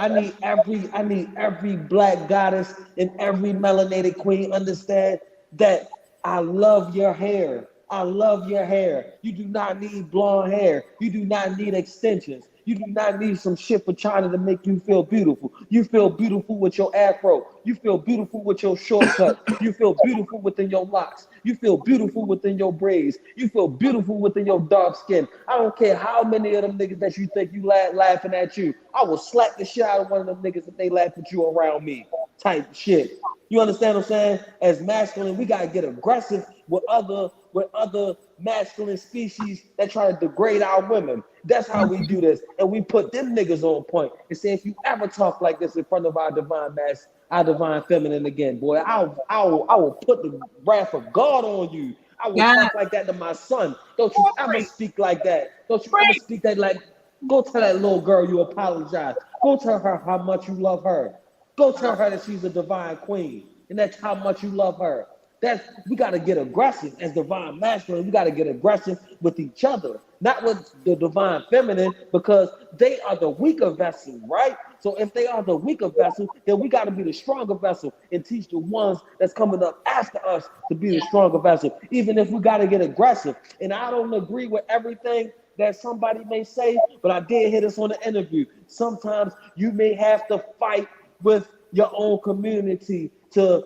need every black goddess and every melanated queen understand that I love your hair. I love your hair. You do not need blonde hair. You do not need extensions. You do not need some shit for China to make you feel beautiful. You feel beautiful with your afro. You feel beautiful with your shortcut. You feel beautiful within your locks. You feel beautiful within your braids. You feel beautiful within your dark skin. I don't care how many of them niggas that you think you laughing at you. I will slap the shit out of one of them niggas if they laugh at you around me. Type shit. You understand what I'm saying? As masculine, we gotta get aggressive with other masculine species that try to degrade our women. That's how we do this. And we put them niggas on point and say, if you ever talk like this in front of our divine feminine again, boy, I will put the wrath of God on you. I will Yeah. talk like that to my son. Don't you ever speak like that. Don't you ever speak that like, go tell that little girl you apologize. Go tell her how much you love her. Go tell her that she's a divine queen and that's how much you love her. We got to get aggressive as divine masculine. We got to get aggressive with each other, not with the divine feminine, because they are the weaker vessel, right? So if they are the weaker vessel, then we got to be the stronger vessel and teach the ones that's coming up after us to be the stronger vessel, even if we got to get aggressive. And I don't agree with everything that somebody may say, but I did hear this on the interview. Sometimes you may have to fight with your own community to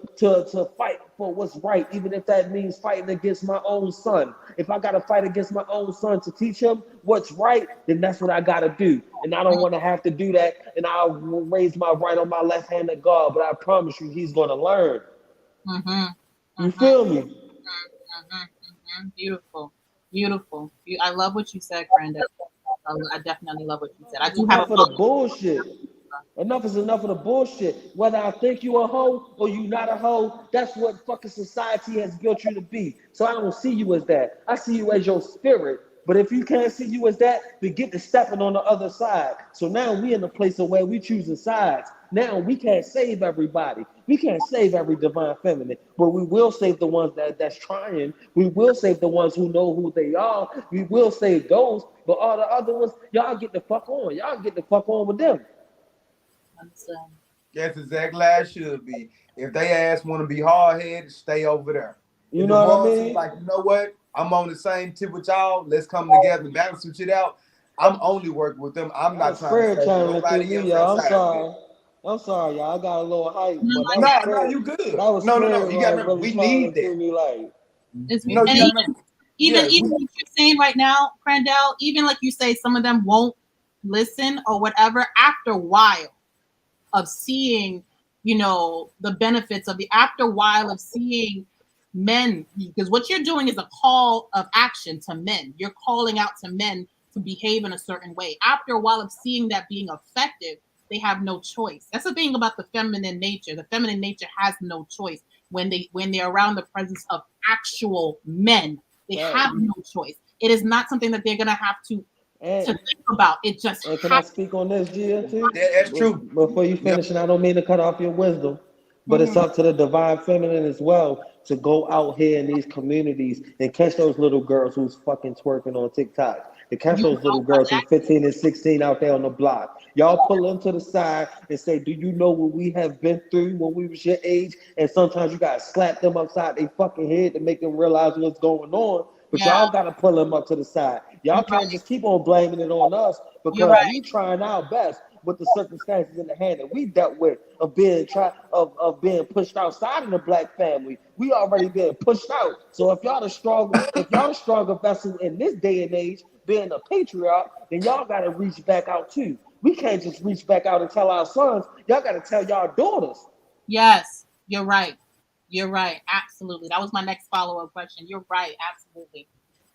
fight for what's right, even if that means fighting against my own son. If I gotta fight against my own son to teach him what's right, then that's what I gotta do. And I don't want to have to do that. And I'll raise my right on my left hand at God, but I promise you, he's gonna learn. You feel me? Beautiful. Beautiful. I love what you said, Brenda. I definitely love what you said. I do have Enough of the bullshit. Enough is enough of the bullshit. Whether I think you a hoe or you not a hoe, that's what fucking society has built you to be. So I don't see you as that. I see you as your spirit. But if you can't see you as that, then get to stepping on the other side. So now we in a place of where we choosing sides. Now we can't save everybody. We can't save every divine feminine, but we will save the ones that's trying. We will save the ones who know who they are. We will save those. But all the other ones, y'all get the fuck on. Y'all get the fuck on with them. That's exactly how it should be. If they ass want to be hard headed, stay over there. You If the know what I ones who mean? like, you know what, I'm on the same tip with y'all. Let's come together and balance some shit out. I'm only working with them. I'm That not was trying to spirit save channeling through nobody me, else y'all. I'm outside of sorry. I'm sorry, y'all. I got a little hype, but that was No, spirit. you good. That was No. spirit You gotta like remember, really we channeling need that. through me, like. It's, No, and you gotta remember. even Yeah, what you're saying right now, Crandell, even like you say, some of them won't listen or whatever. After a while of seeing, the benefits of after a while of seeing men, because what you're doing is a call of action to men. You're calling out to men to behave in a certain way. After a while of seeing that being effective, they have no choice. That's the thing about the feminine nature. The feminine nature has no choice when they're around the presence of actual men. They have no choice. It is not something that they're gonna have to And, think about. It just and can I happens. speak on this, Gia, too? Yeah, that's true. Before you Yeah. finish, and I don't mean to cut off your wisdom, but it's up to the divine feminine as well to go out here in these communities and catch those little girls who's fucking twerking on TikTok. To catch You those little know girls who's 15 and 16 out there on the block. Y'all pull them to the side and say, do you know what we have been through when we was your age? And sometimes you gotta slap them upside their fucking head to make them realize what's going on. But Yeah, y'all gotta pull them up to the side. Y'all you're can't just keep on blaming it on us you're because right. we trying our best with the circumstances in the hand that we dealt with of being pushed outside of the black family. We already been pushed out. So if y'all the stronger vessel in this day and age, being a patriarch, then y'all gotta reach back out too. We can't just reach back out and tell our sons, y'all gotta tell y'all daughters. Yes, you're right. You're right. Absolutely. That was my next follow-up question. You're right. Absolutely.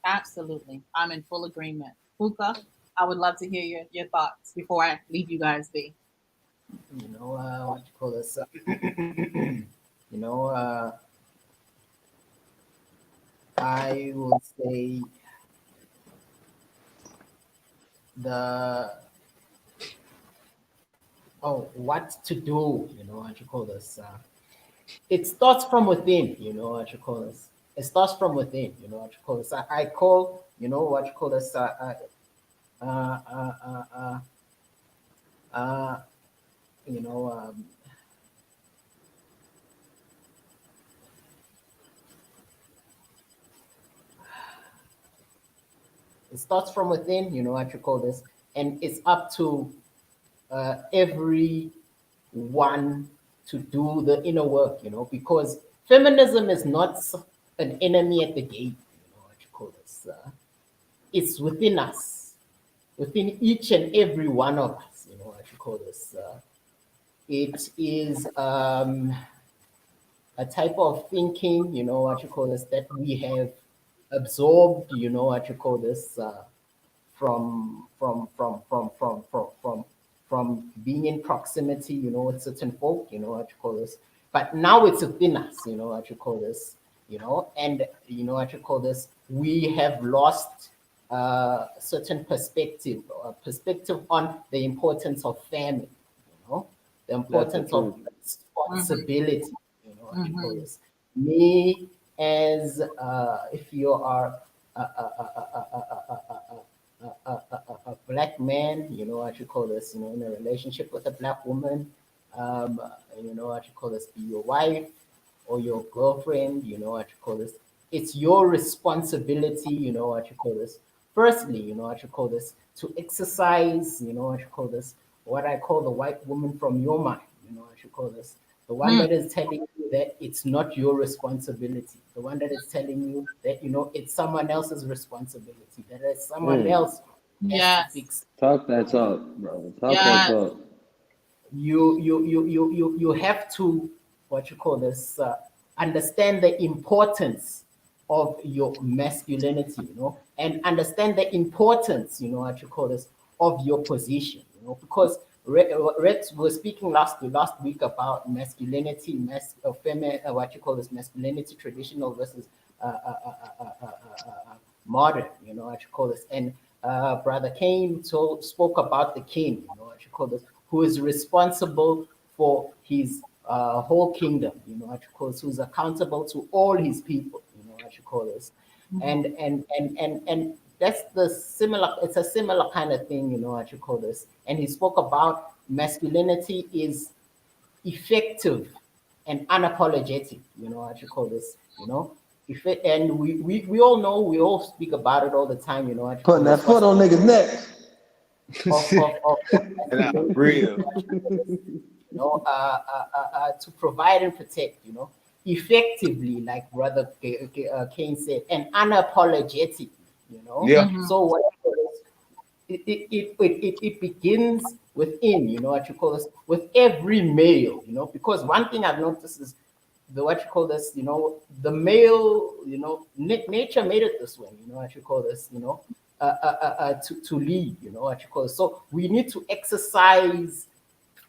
Absolutely. I'm in full agreement. Fuka, I would love to hear your thoughts before I leave you guys be. You know, what you call this? You know, I would say the what to do. You know, what you call this? It starts from within. You know, what you call this? It starts from within. You know, what you call this? I call. You know, what you call this? Uh, uh, uh, uh, uh, you know. It starts from within. You know, what you call this? And it's up to every one to do the inner work, you know, because feminism is not an enemy at the gate, you know, what you call this. It's within us, within each and every one of us, you know, what you call this. It is a type of thinking, you know, what you call this, that we have absorbed, you know, what you call this, from being in proximity, you know, with certain folk, you know what you call this. But now it's within us, you know what you call this, you know, and you know what you call this. We have lost certain perspective on the importance of family, you know, the That's the importance of truth. responsibility, you know what you call Mm-hmm. this. Me as if you are a black man, you know what you call this, you know, in a relationship with a black woman, um, you know what you call this, be your wife or your girlfriend, you know what you call this. It's your responsibility, you know what you call this. Firstly, you know what you call this, to exercise, you know what you call this, what I call the white woman from your mind, you know what you call this. The one that is telling you that it's not your responsibility. The one that is telling you that, you know, it's someone else's responsibility. That is someone Mm. else has to Yes. fix. Talk that talk, bro. Talk that Yes. talk. You have to, what you call this, understand the importance of your masculinity, you know, and understand the importance, you know, what you call this, of your position, you know, because Rex was speaking last week about masculinity, what you call this, masculinity, traditional versus modern, you know, what you call this. And Brother Kane spoke about the king, you know, what you call this, who is responsible for his whole kingdom, you know, what you call this, who's accountable to all his people, you know, what you call this. And that's the similar, it's a similar kind of thing, you know, what you call this. And he spoke about masculinity is effective and unapologetic, you know what you call this, you know. If it, and we all know, we all speak about it all the time, you know what you call Putting that this, foot what's on niggas' neck. of Nah, masculinity, real. you know, to provide and protect, you know, effectively, like Brother Kane said, and unapologetic, you know. Yeah. Mm-hmm. So what it begins within, you know what you call this, with every male, you know, because one thing I've noticed is the what you call this, you know, the male, you know, nature made it this way, you know what you call this, you know, to lead, you know what you call it. So we need to exercise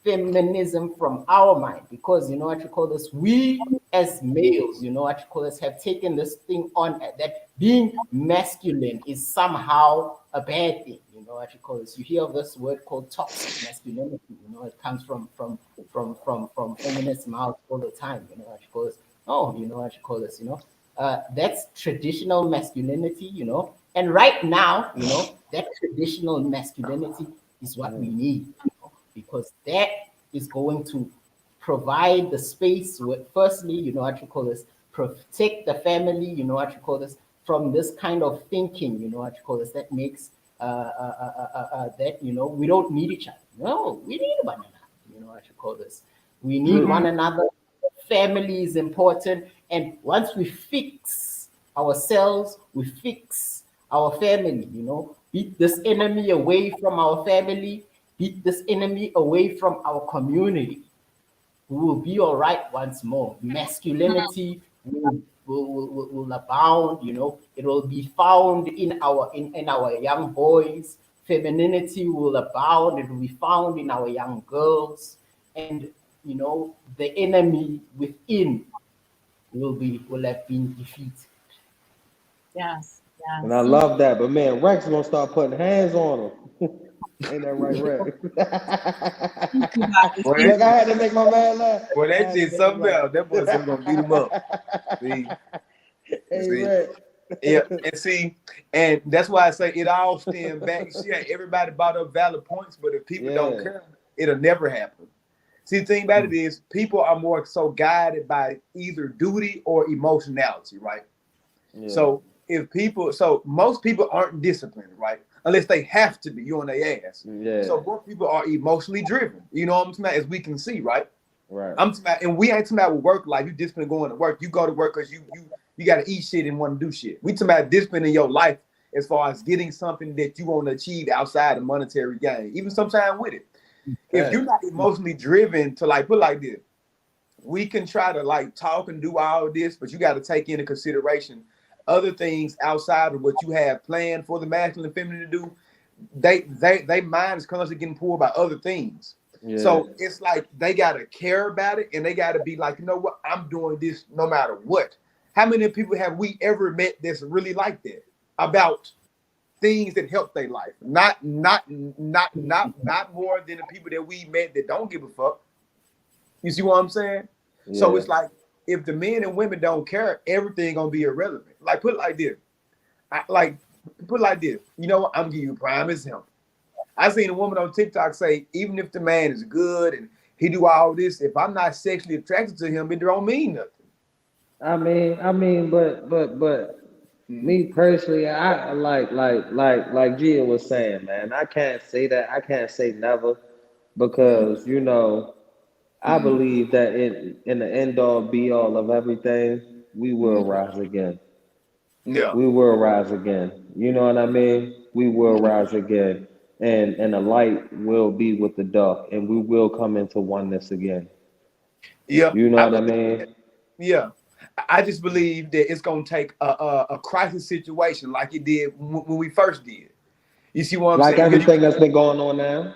feminism from our mind, because you know what you call this, we as males, you know what you call this, have taken this thing on that being masculine is somehow a bad thing. You know what you call this, you hear of this word called toxic masculinity. You know, it comes from feminist mouths all the time. You know what you call this, oh, you know what you call this, you know, that's traditional masculinity, you know. And right now, you know, that traditional masculinity is what we need, you know, because that is going to provide the space with, firstly, you know what you call this, protect the family, you know what you call this, from this kind of thinking, you know what you call this, that makes that, you know, we don't need each other. No, we need one another, you know what you call this. We need one another. Family is important. And once we fix ourselves, we fix our family, you know, beat this enemy away from our family, beat this enemy away from our community, we will be all right once more. Masculinity will abound, you know, it will be found in our young boys. Femininity will abound, it will be found in our young girls. And you know, the enemy within will have been defeated. Yes, And I yes. love that. But man, Rex gonna start putting hands on him. Ain't that right, Rex? Thank you, Dr. Well, Look, Steve. I had to make my man laugh. well, I that had to shit make him something laugh. else. That boy said we're gonna beat him up. See, Hey, see, Rex. yeah, and see, and that's why I say it all stems back. See, everybody brought up valid points, but if people don't Yeah. care, it'll never happen. See, the thing about it is, people are more so guided by either duty or emotionality, right? Yeah. So if people, so most people aren't disciplined, right? Unless they have to be, you on their ass. Yeah. So more people are emotionally driven. You know what I'm saying? As we can see, right? Right. I'm talking about, and we ain't talking about with work life. You discipline going to work. You go to work because you got to eat shit and want to do shit. We talking about discipline in your life as far as getting something that you want to achieve outside of monetary gain, even sometime with it. If you're not emotionally driven to like put like this, we can try to like talk and do all this, but you got to take into consideration other things outside of what you have planned for the masculine and feminine to do. They mind is constantly getting pulled by other things. Yeah. So it's like they gotta care about it and they gotta be like, you know what, I'm doing this no matter what. How many people have we ever met that's really like that about things that help their life? Not more than the people that we met that don't give a fuck. You see what I'm saying? Yeah. So it's like if the men and women don't care, everything gonna be irrelevant. Like put it like this. Put it like this. You know what? I'm giving you a prime example. I seen a woman on TikTok say, even if the man is good and he do all this, if I'm not sexually attracted to him, it don't mean nothing. but me personally, I like Gia was saying, man. I can't say that. I can't say never because you know I believe that in the end all be all of everything, we will rise again. Yeah. We will rise again. You know what I mean? We will rise again. And the light will be with the dark and we will come into oneness again. Yeah. You know I what I believe, mean? yeah. I just believe that it's gonna take a crisis situation like it did when we first did. You see what I'm Like saying? Because everything that's been going on now.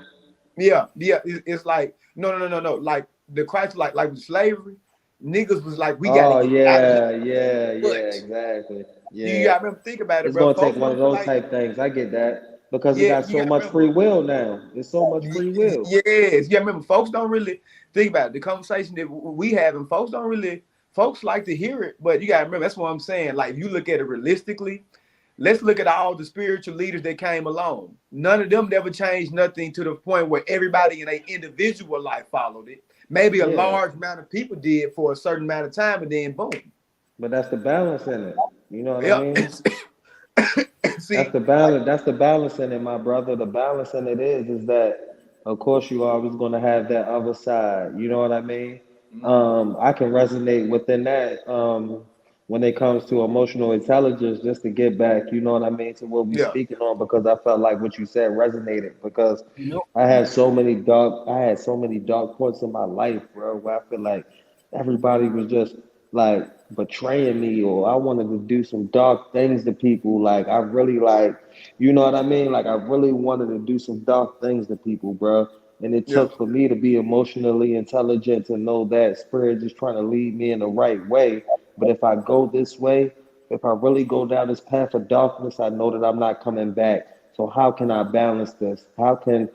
yeah. It's like no. Like the crisis, like with slavery, niggas was like, we gotta Oh get out of here. yeah, But exactly. you Yeah. gotta remember, think about it, It's bro. gonna take Folks one of don't feel those like type things. I get that. Because we yeah. got You so gotta much remember. free will now. There's so much free will. Yes, yeah. Remember, folks don't really think about it. The conversation that we have, and folks don't really. Folks like to hear it, but you gotta remember that's what I'm saying. Like, if you look at it realistically, let's look at all the spiritual leaders that came along. None of them never changed nothing to the point where everybody in their individual life followed it. Maybe a Yeah. large amount of people did for a certain amount of time, and then boom. But that's the balance in it. You know what I Yeah. mean? That's See, the like, balance. That's the balance in it, my brother. The balance in it is that, of course, you always going to have that other side. You know what I mean? I can resonate within that. When it comes to emotional intelligence, just to get back, you know what I mean, to what we yeah, speaking on, because I felt like what you said resonated. Because You know, I had so many dark points in my life, bro, where I feel like everybody was just like betraying me, or I wanted to do some dark things to people. Like I really like, you know what I mean? Like I really wanted to do some dark things to people, bro. And it took for me to be emotionally intelligent to know that spirit is trying to lead me in the right way. But if I go this way, if I really go down this path of darkness, I know that I'm not coming back. So how can I balance this? How can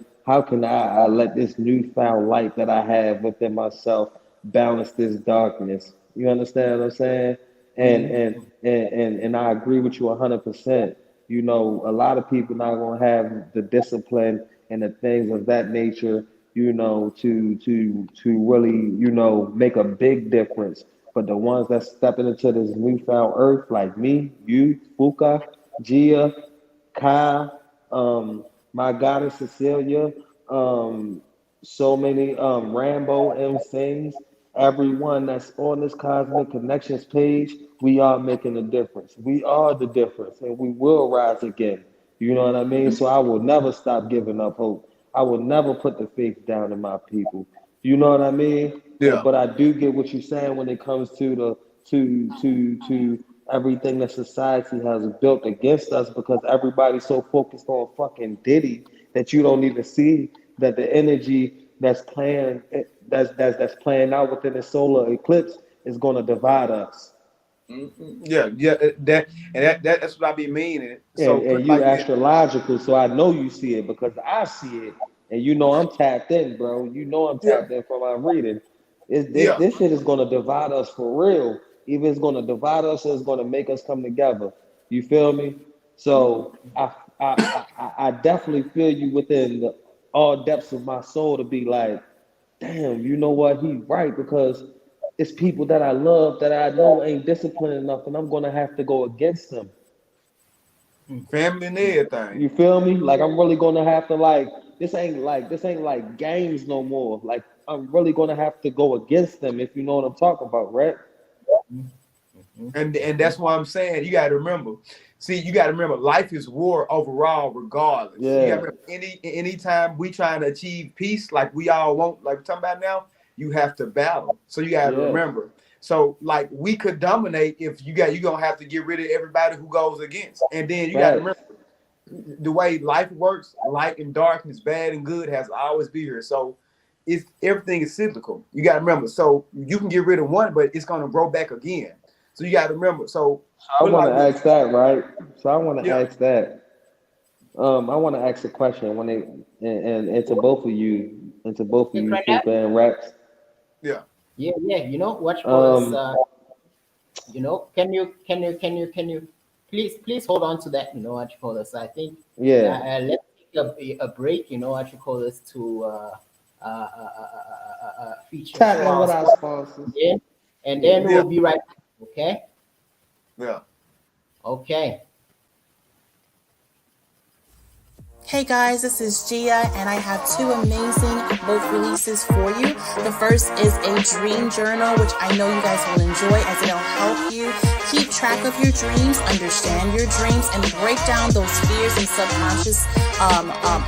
I let this newfound light that I have within myself balance this darkness? You understand what I'm saying? And I agree with you 100%. You know, a lot of people not gonna have the discipline and the things of that nature, you know, to really, you know, make a big difference. But the ones that's stepping into this newfound earth, like me, you, Fuka, Gia, Kyle, my goddess Cecilia, so many Rambo M things. Everyone that's on this Cosmic Connections page, we are making a difference. We are the difference, and we will rise again. You know what I mean? So I will never stop giving up hope. I will never put the faith down in my people. You know what I mean? Yeah. But I do get what you're saying when it comes to the to everything that society has built against us, because everybody's so focused on fucking Diddy that you don't even see that the energy that's playing playing out within the solar eclipse is going to divide us. Yeah, that's what I be meaning. So And you astrological, so I know you see it because I see it, and you know I'm tapped in, bro. You know I'm tapped in from my reading. This shit is gonna divide us for real. Either it's gonna divide us or it's gonna make us come together. You feel me? So I definitely feel you within all depths of my soul to be like, damn, you know what? He's right, because it's people that I love that I know ain't disciplined enough, and I'm gonna have to go against them. Family and everything. You feel me? Like I'm really gonna have to like this ain't like games no more. Like I'm really gonna have to go against them, if you know what I'm talking about, right? And that's why I'm saying you gotta remember. See, you gotta remember, life is war overall, regardless. Yeah. You gotta remember, anytime we trying to achieve peace, like we all want, like we're talking about now, you have to battle. So you gotta remember. So like we could dominate if you're gonna have to get rid of everybody who goes against. And then you gotta remember the way life works, light and darkness, bad and good has to always be here. So everything is cyclical. You gotta remember. So you can get rid of one, but it's gonna grow back again. So you gotta remember. So I want to ask that, right? So I want to ask that. I want to ask a question when and to both of you, Fuka and Rex. Yeah. You know what? You know, can you please hold on to that? You know what you call this? I think. Let's take a break. You know what you call this to feature. Tap in with our sponsors. And then we'll be right back. Okay. Yeah. Okay. Hey guys, this is Gia, and I have two amazing book releases for you. The first is a dream journal, which I know you guys will enjoy, as it'll help you keep track of your dreams, understand your dreams, and break down those fears and subconscious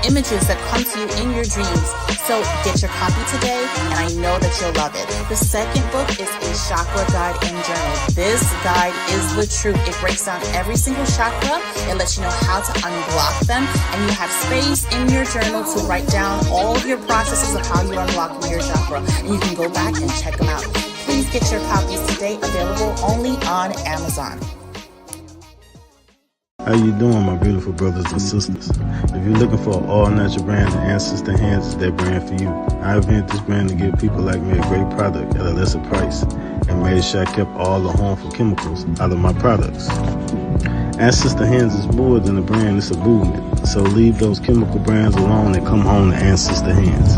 images that come to you in your dreams. So get your copy today, and I know that you'll love it. The second book is a chakra guide and journal. This guide is the truth. It breaks down every single chakra. It lets you know how to unblock them, and you have space in your journal to write down all of your processes of how you're unblocking your chakra, and you can go back and check them out. Please get your copies today, available only on Amazon. How you doing, my beautiful brothers and sisters? If you're looking for an all-natural brand, the Ancestor Hands is that brand for you. I invented this brand to give people like me a great product at a lesser price, and made sure I kept all the harmful chemicals out of my products. Ancestor Hands is more than a brand, it's a movement. So leave those chemical brands alone and come home to Ancestor Hands.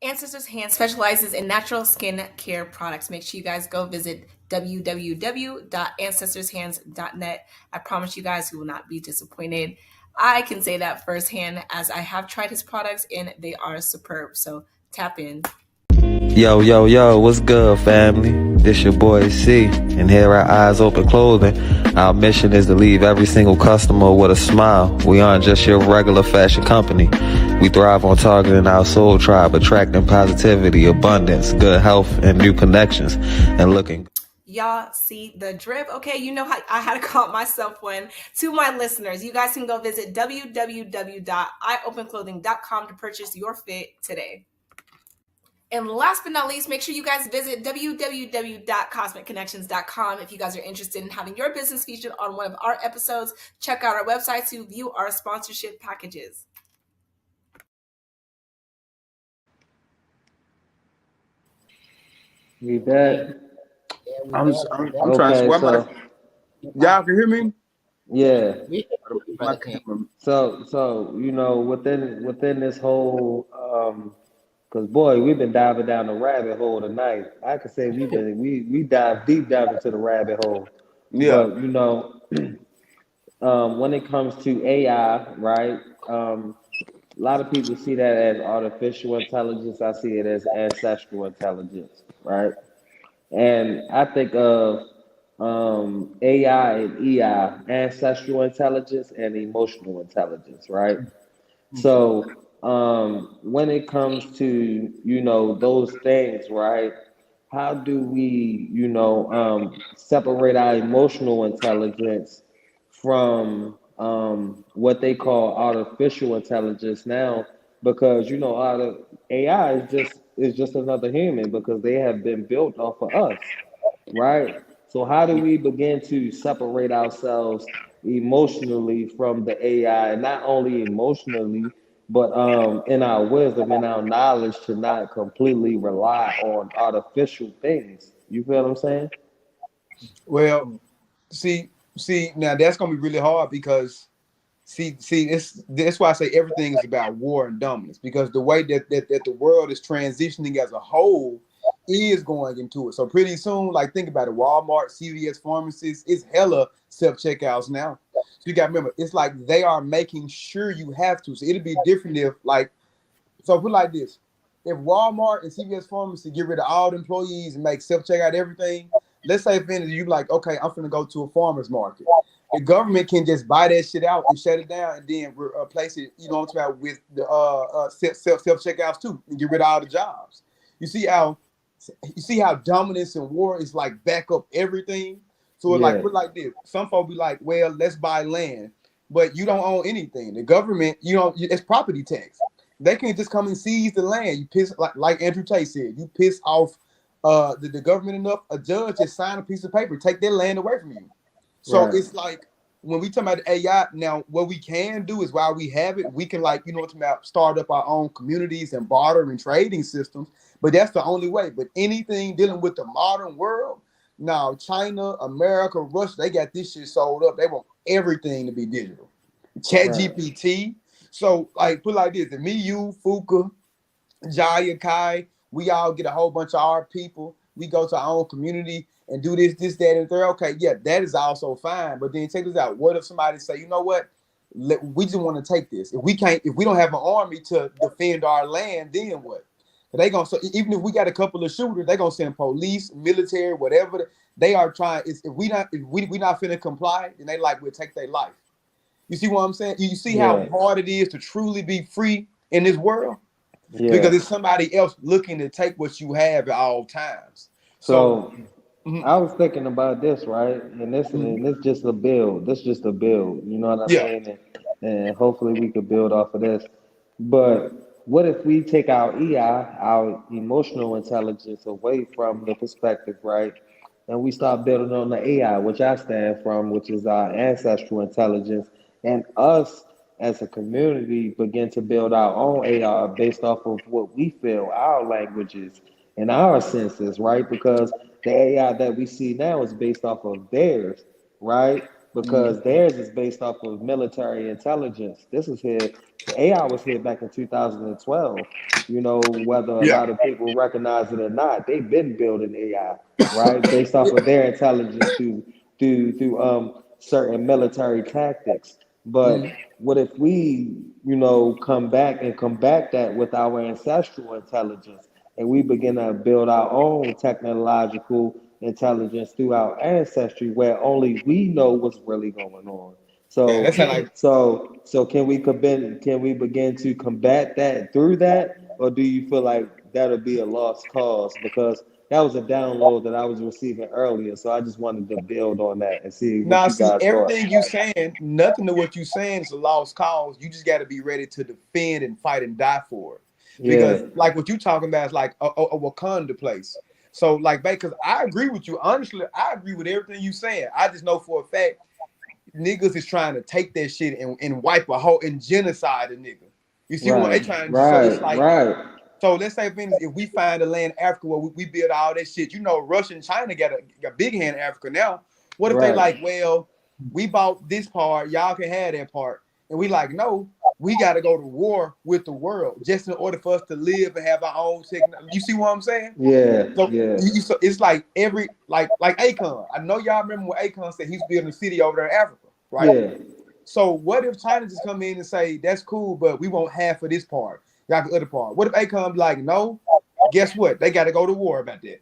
Ancestors Hands specializes in natural skin care products. Make sure you guys go visit www.ancestorshands.net. I promise you guys you will not be disappointed. I can say that firsthand, as I have tried his products and they are superb. So tap in. Yo, what's good, family? This your boy C, and here at Eyes Open Clothing, our mission is to leave every single customer with a smile. We aren't just your regular fashion company. We thrive on targeting our soul tribe, attracting positivity, abundance, good health, and new connections, and looking. Y'all see the drip? Okay, you know how I had to call myself one. To my listeners, you guys can go visit www.iopenclothing.com to purchase your fit today. And last but not least, make sure you guys visit www.cosmicconnections.com if you guys are interested in having your business featured on one of our episodes. Check out our website to view our sponsorship packages. We back. I'm trying to Okay, swear. so Y'all can hear me? yeah. We My brother King. camera. So within this whole because boy, we've been diving down the rabbit hole tonight. I could say we dive deep down into the rabbit hole. Yeah. But when it comes to AI, right? A lot of people see that as artificial intelligence. I see it as ancestral intelligence, right? And I think of AI and EI, ancestral intelligence and emotional intelligence, right? So when it comes to those things, right? How do we separate our emotional intelligence from what they call artificial intelligence now? Because AI is just another human because they have been built off of us, right? So how do we begin to separate ourselves emotionally from the AI, and not only emotionally, but in our wisdom, in our knowledge, to not completely rely on artificial things? You feel what I'm saying? Well, see, now that's gonna be really hard because that's why I say everything is about war and dominance, because the way that the world is transitioning as a whole is going into it. So pretty soon, like think about it, Walmart, CVS pharmacies, it's hella self-checkouts now. So you gotta remember, it's like they are making sure you have to. So it'll be different if like, so put it like this. If Walmart and CVS Pharmacy get rid of all the employees and make self-checkout everything, let's say if you like, okay, I'm gonna go to a farmer's market. The government can just buy that shit out and shut it down and then replace it, you know what I'm talking about, with the self-checkouts too, and get rid of all the jobs. You see how dominance and war is like back up everything. So it's like Yeah, put it like this. Some folks be like, well, let's buy land, but you don't own anything. The government, it's property tax. They can just come and seize the land. You piss like Andrew Tate said, you piss off the government enough, a judge just sign a piece of paper, take their land away from you. So right, it's like when we talk about AI now, what we can do is while we have it, we can like, what about start up our own communities and barter and trading systems. But that's the only way. But anything dealing with the modern world, now China, America, Russia, they got this shit sold up. They want everything to be digital. Chat right, GPT. So like put it like this: if me, you, Fuka, Jaya, Kai, we all get a whole bunch of our people. We go to our own community and do this, that, and third. Okay, yeah, that is also fine. But then check this out. What if somebody say, you know what? We just want to take this. If we don't have an army to defend our land, then what? They gonna, so even if we got a couple of shooters, they gonna send police, military, whatever they are trying. If we not finna comply, then they like will take their life. You see what I'm saying? You see how yeah, hard it is to truly be free in this world, yeah. because it's somebody else looking to take what you have at all times. So, So mhm, I was thinking about this, right? And this mhm, and this just a build. This just a build. You know what I yeah, mean? And hopefully we could build off of this. But what if we take our EI, our emotional intelligence, away from the perspective, right? And we start building on the AI, which I stand from, which is our ancestral intelligence, and us as a community begin to build our own AI based off of what we feel, our languages and our senses, right? Because the AI that we see now is based off of theirs, right? Because mhm, theirs is based off of military intelligence. This is here, the AI was here back in 2012. Whether a yeah, lot of people recognize it or not, they've been building AI, right? Based off of their intelligence through certain military tactics. mhm. But what if we, come back and combat that with our ancestral intelligence, and we begin to build our own technological intelligence through our ancestry, where only we know what's really going on? Yeah, that's So, like so can we begin to combat that through that, or do you feel like that'll be a lost cause? Because that was a download that I was receiving earlier. So I just wanted to build on that and see what Now, you see, guys thought. everything you saying, nothing of what you saying is a lost cause. You just got to be ready to defend and fight and die for it. Yeah, Because, like, what you talking about is like a Wakanda place. So, like, because I agree with you. Honestly, I agree with everything you saying. I just know for a fact niggas is trying to take that shit and wipe a whole and genocide a nigga. You see what they right, trying to? So it's right, like, right. so let's say, for instance, if we find a land in Africa where we build all that shit, you know, Russia and China got a big hand in Africa now. What if they Right. like, well, we bought this part, y'all can have that part, and we like, no, we got to go to war with the world just in order for us to live and have our own technology. You see what I'm saying? Yeah, So, yeah, so it's like every like Akon. I know y'all remember when Akon said he's building a city over there in Africa, right? yeah. So what if China just come in and say that's cool, but we want half of this part, y'all the other part? What if Akon be like, no? Guess what? They got to go to war about that.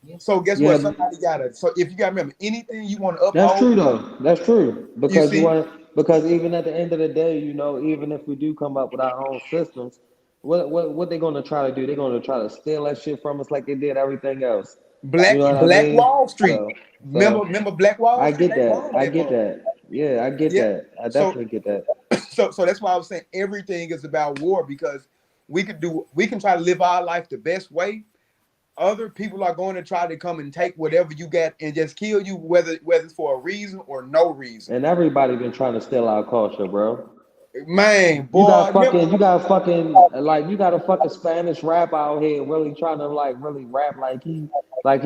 Yeah. So guess Yeah, what? Somebody got to. So if you got to remember anything you want to that's uphold, true though. That's true. you Because you see, want because even at the end of the day, you know, even if we do come up with our own systems, what they're gonna try to do? They're gonna try to steal that shit from us like they did everything else. You Black know what I Black mean? Wall Street. So Remember Black Wall I Street? get They that. bombed I that get motherfucker. that. Yeah, I get Yeah. that. I So definitely get that. so that's why I was saying everything is about war because we can try to live our life the best way. Other people are going to try to come and take whatever you got and just kill you, whether it's for a reason or no reason. And everybody been trying to steal our culture, bro. Man, You boy, got remember, fucking, you got a fucking Spanish rap out here really trying to like really rap like he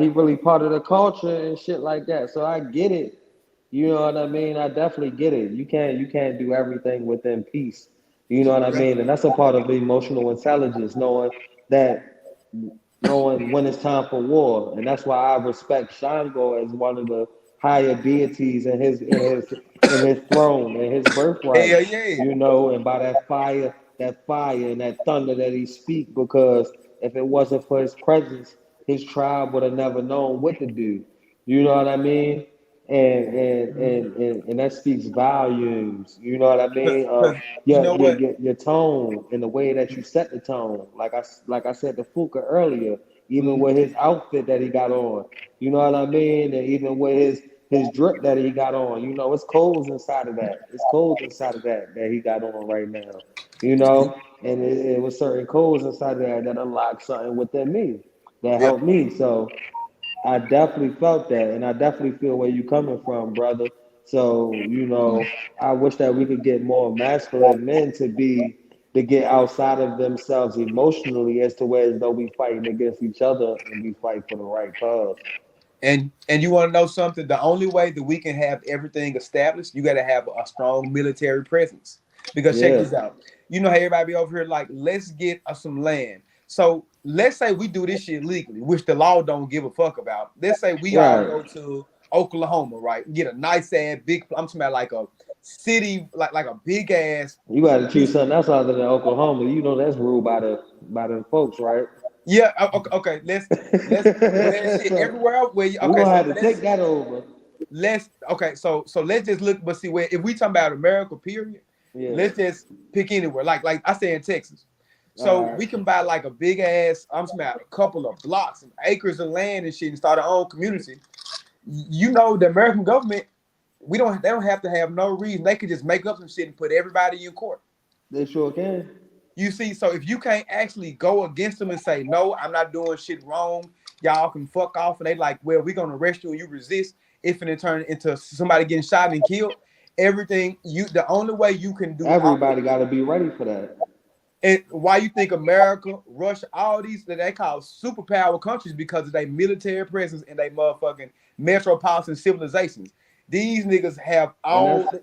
really part of the culture and shit like that. So I get it. You know what I mean? I definitely get it. You can't do everything within peace. You know what I mean? And that's a part of the emotional intelligence, that knowing when it's time for war. And that's why I respect Shango as one of the higher deities in his throne and his birthright, hell yeah. you know, and by that fire and that thunder that he speak, because if it wasn't for his presence, his tribe would have never known what to do. You know what I mean? And that speaks volumes. You know what I mean? Because you Your, know your what? your your tone and the way that you set the tone. Like I said to Fuka earlier, even Mhm. with his outfit that he got on. You know what I mean? And even with his drip that he got on. You know, it's codes inside of that. It's codes inside of that he got on right now. You know, and it was certain codes inside of that unlocked something within me that Yeah. helped me. So I definitely felt that, and I definitely feel where you coming from, brother. So, I wish that we could get more masculine men to get outside of themselves emotionally, as to where as though we fighting against each other and we fight for the right cause. And you want to know something? The only way that we can have everything established, you got to have a strong military presence. Because check Yeah, this out. You know how everybody be over here like, let's get us some land. So let's say we do this shit legally, which the law don't give a fuck about. Let's say we all right. go to Oklahoma, right? Get a nice ass big. I'm talking about like a city, like a big ass You got to choose piece. something else other than Oklahoma. You know that's ruled by the folks, right? Yeah. Okay. Let's well shit So everywhere else. Where you, we're okay. gonna So have to take let's that over. let's okay, so let's just look, but see where if we talking about America, period, Yeah. let's just pick anywhere. Like I say in Texas. All So right. we can buy like a big ass, I'm talking about a couple of blocks and acres of land and shit and start our own community. You know, the American government, they don't have to have no reason. They could just make up some shit and put everybody in court. They sure can. You see, so if you can't actually go against them and say, no, I'm not doing shit wrong, y'all can fuck off. And they like, well, we're gonna arrest you and you resist. If it turn into somebody getting shot and killed, everything the only way you can do all Everybody got to be ready for that. and why you think America, Russia, all these that they call superpower countries because of their military presence and their motherfucking metropolitan civilizations. These niggas have And that's all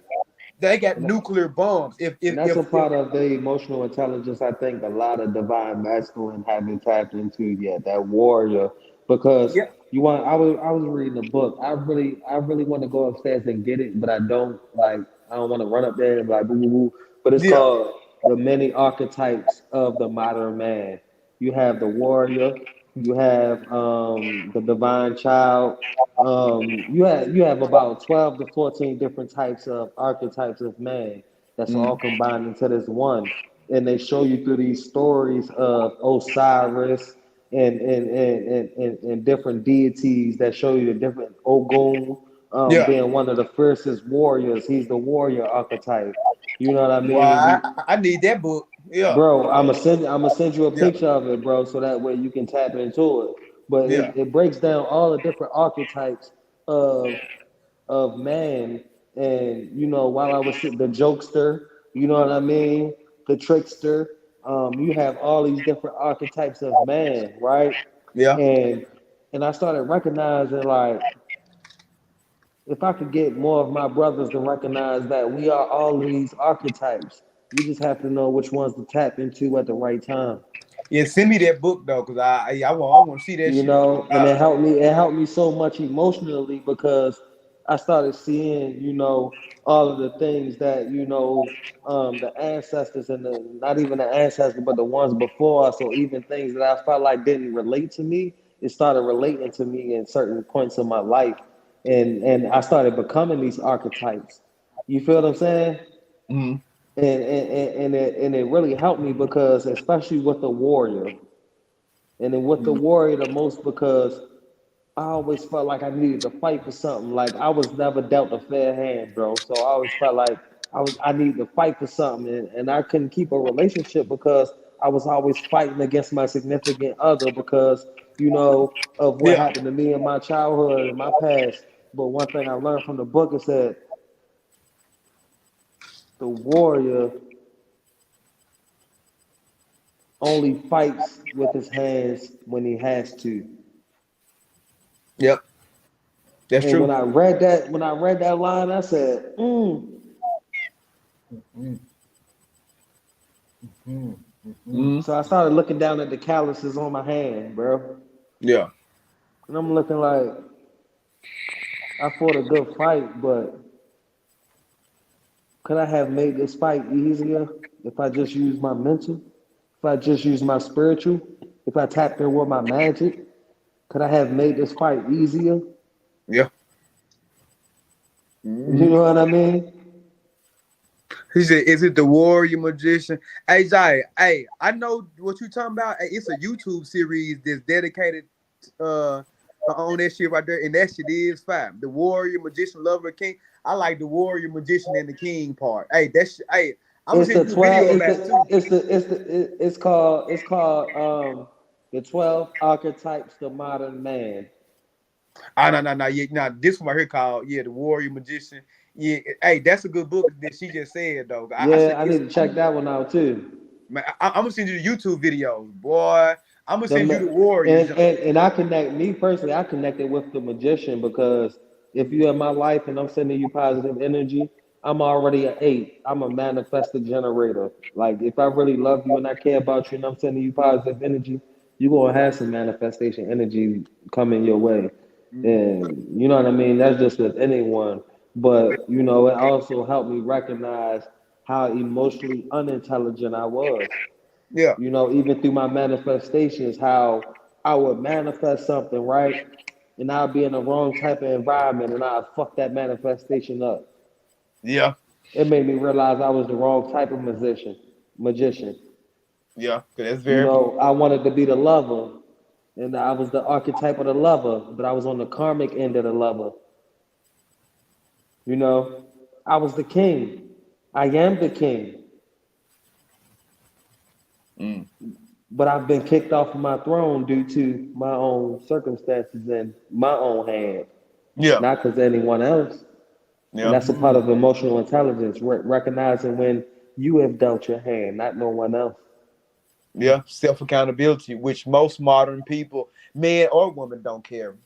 they got and, nuclear bombs. If and if that's if, a if part of the emotional intelligence. I think a lot of divine masculine haven't tapped into yet. That warrior, because yeah, I was reading a book. I really want to go upstairs and get it, but I don't like. I don't want to run up there and be like boo boo boo. But it's yeah. called The Many Archetypes of the Modern Man. You have the warrior. You have the divine child. You have about 12 to 14 different types of archetypes of man that's all Mm. combined into this one. And they show you through these stories of Osiris and different deities that show you the different Ogun Yeah. being one of the fiercest warriors. He's the warrior archetype. You know what I Well, mean? I need that book. Yeah. Bro, I'm gonna send you a Yeah. picture of it, bro, so that way you can tap into it. But Yeah. it breaks down all the different archetypes of man. And while I was sitting, the jokester, you know what I mean, the trickster, you have all these different archetypes of man, right? Yeah. And I started recognizing, like, if I could get more of my brothers to recognize that we are all of these archetypes, we just have to know which ones to tap into at the right time. Yeah. Send me that book though, cause I want to see that shit. And it helped me so much emotionally because I started seeing, all of the things that, the ancestors and not even the ancestors, but the ones before us, or even things that I felt like didn't relate to me, it started relating to me in certain points of my life. And I started becoming these archetypes. You feel what I'm saying? Mhm. And it really helped me because, especially with the warrior, and then with the warrior the most, because I always felt like I needed to fight for something. Like, I was never dealt a fair hand, bro. So I always felt like I needed to fight for something, and I couldn't keep a relationship because I was always fighting against my significant other because of what Yeah. happened to me in my childhood and my past. But one thing I learned from the book is that the warrior only fights with his hands when he has to. Yep. That's And true. when I read that line, I said, Mm, mm, mm, Mhm. So I started looking down at the calluses on my hand, bro. Yeah. And I'm looking like, I fought a good fight, but could I have made this fight easier if I just used my mental? If I just used my spiritual? If I tapped in with my magic? Could I have made this fight easier? Yeah. You Mhm. know what I mean? He said, "Is it the warrior magician?" Hey, Jai. Hey, I know what you talking about. Hey, it's a YouTube series that's dedicated uh on that shit right there, and that shit is fire. The warrior magician, lover, king. I like the warrior magician and the king part. Hey, that's hey. I'm gonna It's the send you a 12, video about it too. it's called the 12 archetypes of modern man. Ah, no, no, no, yeah, no. This one right here called the warrior magician. Yeah, hey, that's a good book that she just said though. I Yeah, said I need to check that one out too. man, I'm gonna send you the YouTube videos, boy. I'm gonna The send ma- you the warrior and, jump. and and I connect me personally. I connected with the magician because if you're in my life and I'm sending you positive energy, I'm already an 8. I'm a manifested generator. Like, if I really love you and I care about you and I'm sending you positive energy, you're gonna have some manifestation energy coming your way. And you know what I mean? That's just with anyone. But it also helped me recognize how emotionally unintelligent I was. Yeah, Even through my manifestations, how I would manifest something, right? And I'll be in the wrong type of environment and I'll fuck that manifestation up. yeah, It made me realize I was the wrong type of magician. yeah. 'Cause that's very important. I wanted to be the lover, and I was the archetype of the lover, but I was on the karmic end of the lover. You know, I was the king. I am the king, Mm. but I've been kicked off of my throne due to my own circumstances and my own hand, Yeah, not because of anyone else. And yeah, that's a part of emotional intelligence, recognizing when you have dealt your hand, not no one else. yeah. Self accountability, which most modern people, men or women, don't carry.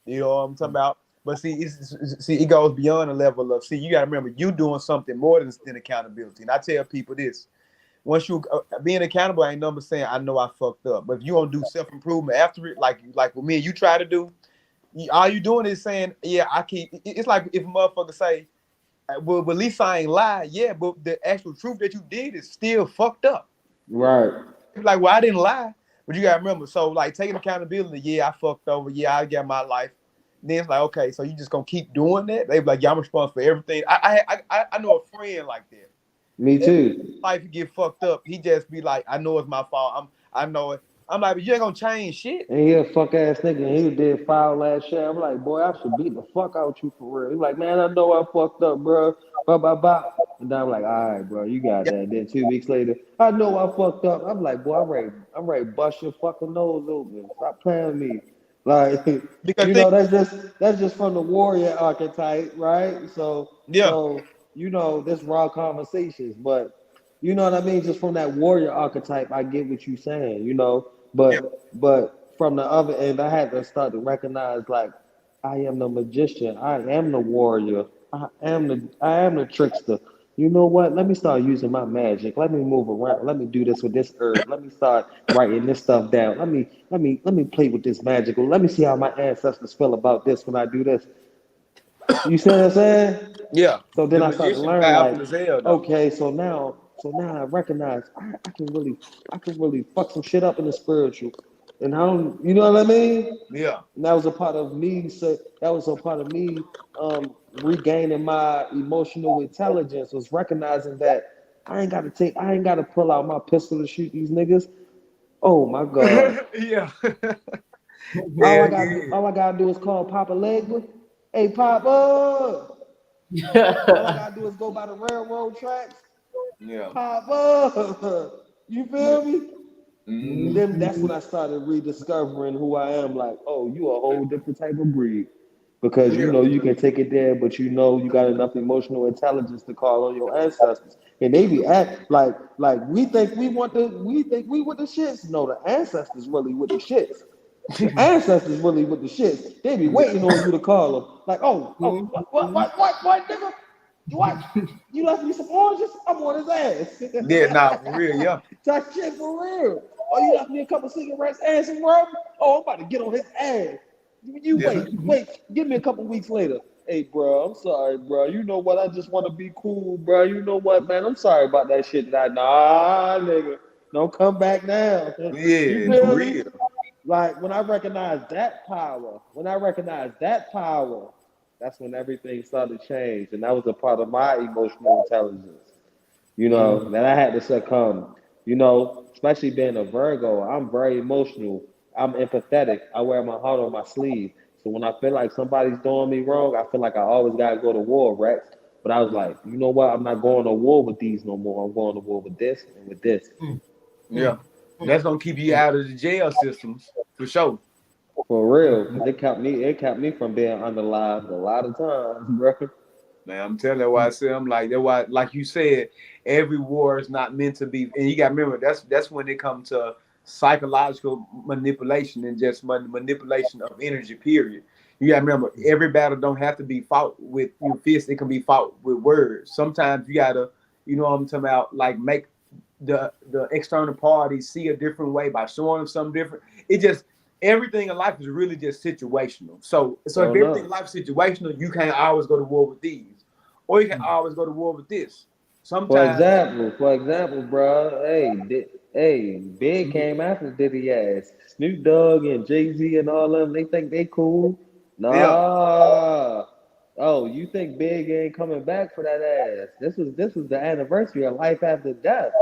You know what I'm talking about? But see, it goes beyond the level of see. You got to remember, you doing something more than accountability. And I tell people this: once you being accountable, ain't number saying I know I fucked up. But if you don't do self improvement after it, like with me, you try to do, all you doing is saying, yeah, I keep. It's like if a motherfucker say, well, at least I ain't lie. Yeah, but the actual truth that you did is still fucked up. Right. Like, well, I didn't lie, but you gotta remember. So, like, taking accountability. Yeah, I fucked over. Yeah, I got my life. Then it's like, okay, so you just gonna keep doing that? They be like, yeah, I'm responsible for everything. I know a friend like that. Me Every too. life he get fucked up, he just be like, I know it's my fault. I know it. I'm like, but you ain't gonna change shit. And he a fuck ass nigga, and he did foul ass shit. I'm like, boy, I should beat the fuck out you for real. He's like, man, I know I fucked up, bro. Blah blah blah. And then I'm like, all right, bro, you got Yeah, that. Then 2 weeks later, I know I fucked up. I'm like, boy, I'm ready to bust your fucking nose open. Stop playing with me. Like, because think, that's just from the warrior archetype, right? yeah, This raw conversations, but you know what I mean? Just from that warrior archetype, I get what you're saying, yeah, But from the other end, I had to start to recognize like I am the magician, I am the warrior, I am the trickster. You know what? Let me start using my magic. Let me move around. Let me do this with this herb. Let me start writing this stuff down. Let me play with this magical. Let me see how my ancestors feel about this when I do this. You see what I'm saying? yeah. So then The I started to magician learn like, powerful as hell though. okay, so now I recognize I can really fuck some shit up in the spiritual. And I don't, you know what I mean? Yeah. And that was a part of me. So that was a part of me regaining my emotional intelligence, was recognizing that I ain't gotta pull out my pistol to shoot these niggas. Oh my God. Yeah. All Hell I gotta do, yeah. all I gotta do is call Papa Legba. Hey Papa. All I gotta do is go by the railroad tracks. Yeah. Pop up. You Yeah. feel me? And Mm-hmm. then that's when I started rediscovering who I am. Like, oh, you a whole different type of breed. Because Yeah. you can take it there, but you got enough emotional intelligence to call on your ancestors. And they be act like we think we with the shits. No, the ancestors really with the shits. The ancestors really with the shits. They be Yeah. waiting on you to call them. Like, oh, what, nigga? What? You left me some oranges? I'm on his ass. Yeah, nah, for real, yeah. Type shit for real. Oh, you left me a couple cigarettes and some rum? Oh, I'm about to get on his ass. You Yeah. wait, give me a couple weeks later. Hey, bro, I'm sorry, bro. You know what? I just want to be cool, bro. You know what, man? I'm sorry about that shit. Nah, nigga. Don't come back now. You Yeah, for feel me? real. Like when I recognized that power, that's when everything started to change. And that was a part of my emotional intelligence, that I had to succumb. Especially being a Virgo, I'm very emotional. I'm empathetic. I wear my heart on my sleeve. So when I feel like somebody's doing me wrong, I feel like I always gotta go to war, Rex. But I was like, you know what? I'm not going to war with these no more. I'm going to war with this and with this. Yeah. That's gonna keep you out of the jail systems for sure. For real, because it kept me from being unalive a lot of times, bro. Man, I'm telling you why I say I'm like that. Why, like you said, every war is not meant to be. And you got to remember that's when it comes to psychological manipulation and just manipulation of energy. Period. You got to remember every battle don't have to be fought with your fist. It can be fought with words. Sometimes you gotta, you know what I'm talking about, like make the external party see a different way by showing them something different. It just everything in life is really just situational. So if So everything in no. life is situational, you can't always go to war with these, or you can always go to war with this. For Sometimes, example, bro. Hey, Big came after Diddy ass. Snoop Dogg and Jay-Z and all of them, they think they cool. yeah, Nah. Oh, you think Big ain't coming back for that ass? This was the anniversary of Life After Death.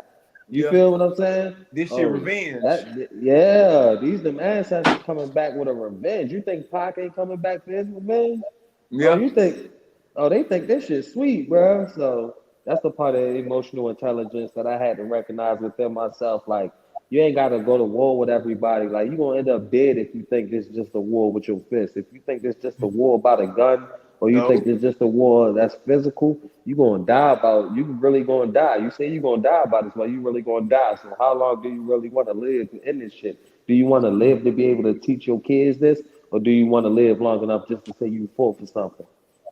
You yeah, feel what I'm saying? this shit Oh, revenge. these them ancestors coming back with a revenge. You think Pac ain't coming back for his revenge? Oh, Yeah, you think? Oh, they think this shit's sweet, bro. So that's the part of emotional intelligence that I had to recognize within myself. Like, you ain't got to go to war with everybody. Like, you gonna end up dead if you think this is just a war with your fist. If you think this is just a war about a gun, or you think no, this is just a war that's physical, you gonna die about. You really gonna die. You say you gonna die about this, but you really gonna die. So how long do you really want to live in this shit? Do you want to live to be able to teach your kids this, or do you want to live long enough just to say you fought for something?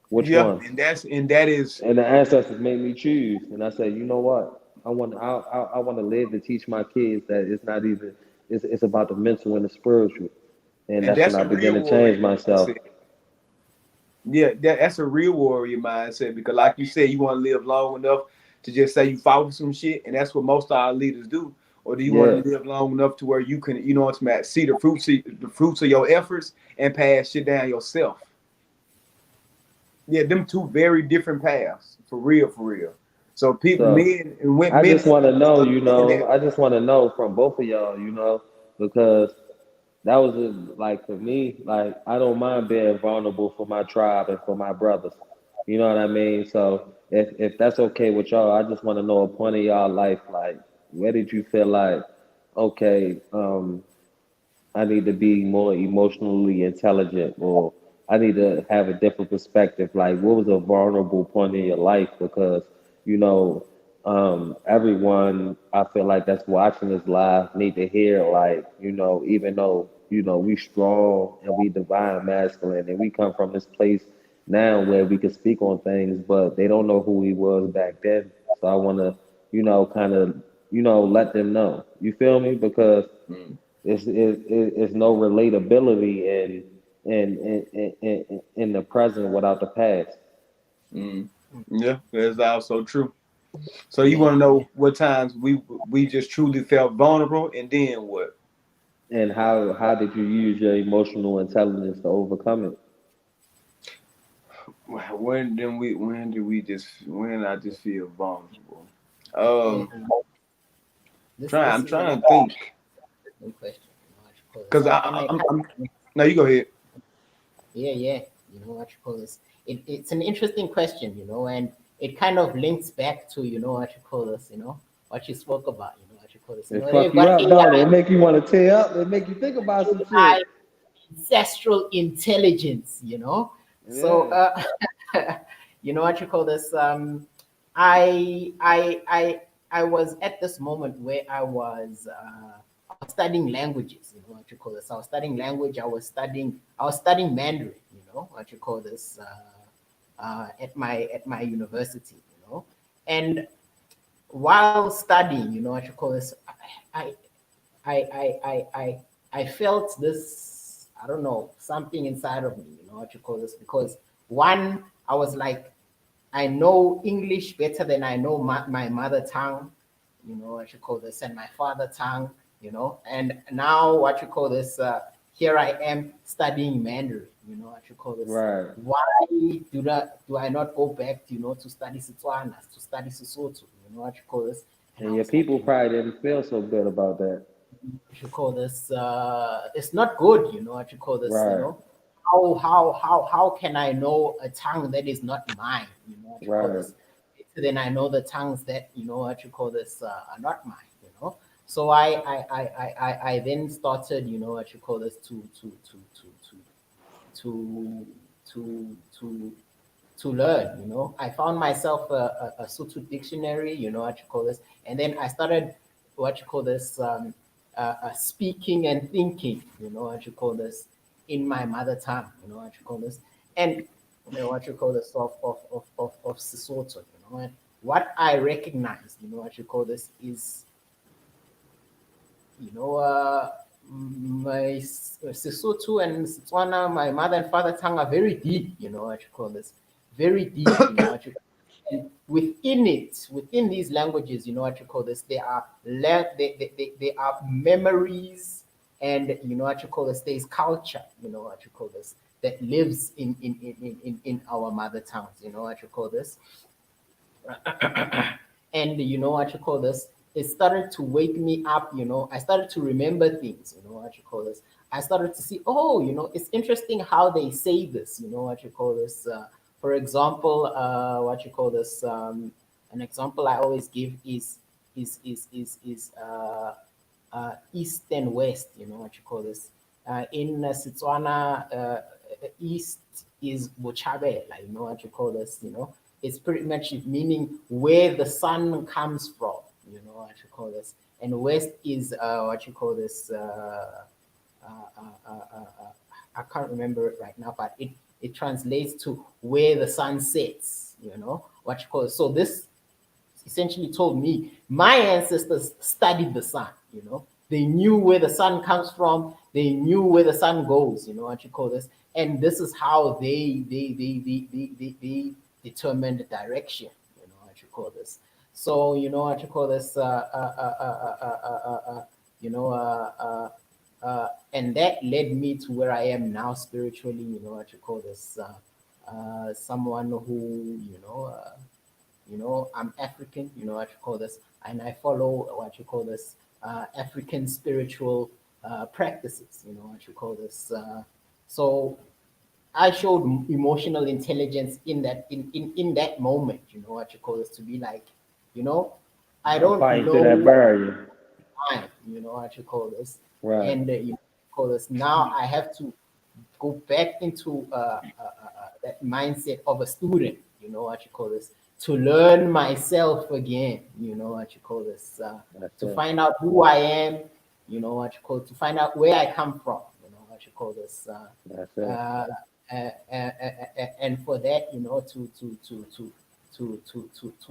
Which yeah, one? and that is And the ancestors made me choose, and I said, you know what? I want to live to teach my kids that it's not even it's about the mental and the spiritual, and and that's when that's I a began real to change warrior myself. mindset. Yeah, that's a real warrior mindset because, like you said, you want to live long enough to just say you fought for some shit, and that's what most of our leaders do. Or do you Yeah. want to live long enough to where you can, you know what's at, see the fruits of your efforts and pass shit down yourself? Yeah, them two very different paths, for real, for real. So people, So men and women, I men just want to know, understand that. I just want to know from both of y'all, because that was like for me, like I don't mind being vulnerable for my tribe and for my brothers. You know what I mean? So if that's okay with y'all, I just want to know a point of y'all life, like where did you feel like, okay, I need to be more emotionally intelligent, or I need to have a different perspective. Like, what was a vulnerable point in your life? Because, you know, everyone I feel like that's watching this live need to hear, like, even though, we strong and we divine masculine and we come from this place now where we can speak on things, but they don't know who he was back then. So I want to, kind of, let them know. You feel me? Because Mm, it's no relatability in the present without the past. mm. Yeah, that's also true. So you Yeah. want to know what times we just truly felt vulnerable, and then what? And how did you use your emotional intelligence to overcome it? When I just feel vulnerable? Yeah. Um, This I'm is a trying to think, good question. You know what you call this? cause And I I'm. kind No, you go ahead. yeah, yeah. You know what you call this? It's an interesting question, and it kind of links back to, what you call this, what you spoke about, what you call this. It They've fuck you got up, don't it? It make you want to tear up. It make you think about some AI, shit. ancestral intelligence, So, Yeah. you know what you call this? I, I, I, I was at this moment where I was studying languages. You know what you call this? I was studying language. I was studying Mandarin. You know what you call this? At my university. And while studying, what you call this? I, I, I, I, I, I felt this, I don't know, something inside of me, what you call this, because one, I was like, I know English better than I know my mother tongue, what you call this, and my father tongue, and now what you call this, here I am studying Mandarin, what you call this. Right. Why do I not go back, to study Setswana, to study Sesotho, what you call this? And And I your was like, people probably didn't feel so good about that. what you call this, it's not good, what you call this, Right. how can I know a tongue that is not mine, what you call Right. this, then I know the tongues that, what you call this, are not mine, so I then started, what you call this, to to to to learn. I found myself a Sutu dictionary, what you call this, and then I started what you call this, speaking and thinking, what you call this, in my mother tongue, what you call this, and what you call this of Sesotho, and what I recognize, what you call this is, you know, my Sesotho and Setswana, my mother and father tongue are very deep, what you call this, very deep, what you and within it, within these languages, what you call this, there are they are memories, and what you call this, there's culture, what you call this, that lives in our mother tongues, what you call this. And what you call this, it started to wake me up. I started to remember things, what you call this, I started to see, oh, it's interesting how they say this, what you call this, for example, what you call this, an example I always give is east and west, what you call this, in Setswana, east is Bochabela, what you call this, it's pretty much meaning where the sun comes from, what you call this, and west is what you call this, uh, uh, uh, uh, uh, I can't remember it right now, but it translates to where the sun sets, what you call it. So this essentially told me my ancestors studied the sun, they knew where the sun comes from, they knew where the sun goes, what you call this, and this is how they determined the direction, what you call this. So what you call this, you know and that led me to where I am now spiritually, what you call this, someone who, I'm African, what you call this, and I follow what you call this, African spiritual practices. You know what you call this. So I showed emotional intelligence in in that moment. You know what you call this, to be like, you know, I don't Fighting through that know barrier. time. You know what you call this, Right. and you call this. Now I have to go back into that mindset of a student. You know what you call this, to learn myself again. You know what you call this, That's to it. find out who I am. You know what you call, to find out where I come from. You know what you call this. That's it. Uh, and for that, you know, to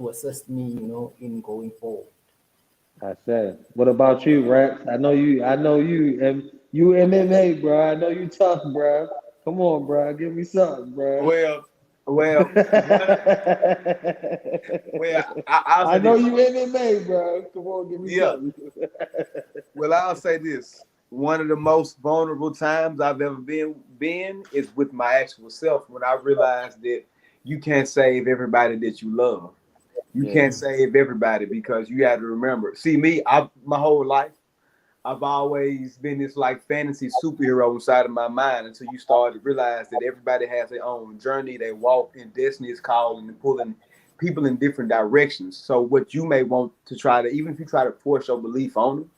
assist me, you know, in going forward. That's it. What about you, Rex? I know you, and you MMA, bro. I know you tough, bro. Come on, bro. Give me something, bro. Well, well, one, well, I'll I say know this. you MMA, bro. Come on, give me Yeah. something. Well, I'll say this. One of the most vulnerable times I've ever been is with my actual self, when I realized that you can't save everybody that you love. You Yeah. can't save everybody, because you got to remember. See, me, I my whole life, I've always been this like fantasy superhero inside of my mind, until you start to realize that everybody has their own journey. They walk in destiny is calling and pulling people in different directions. So what you may want to try to, even if you try to force your belief on them,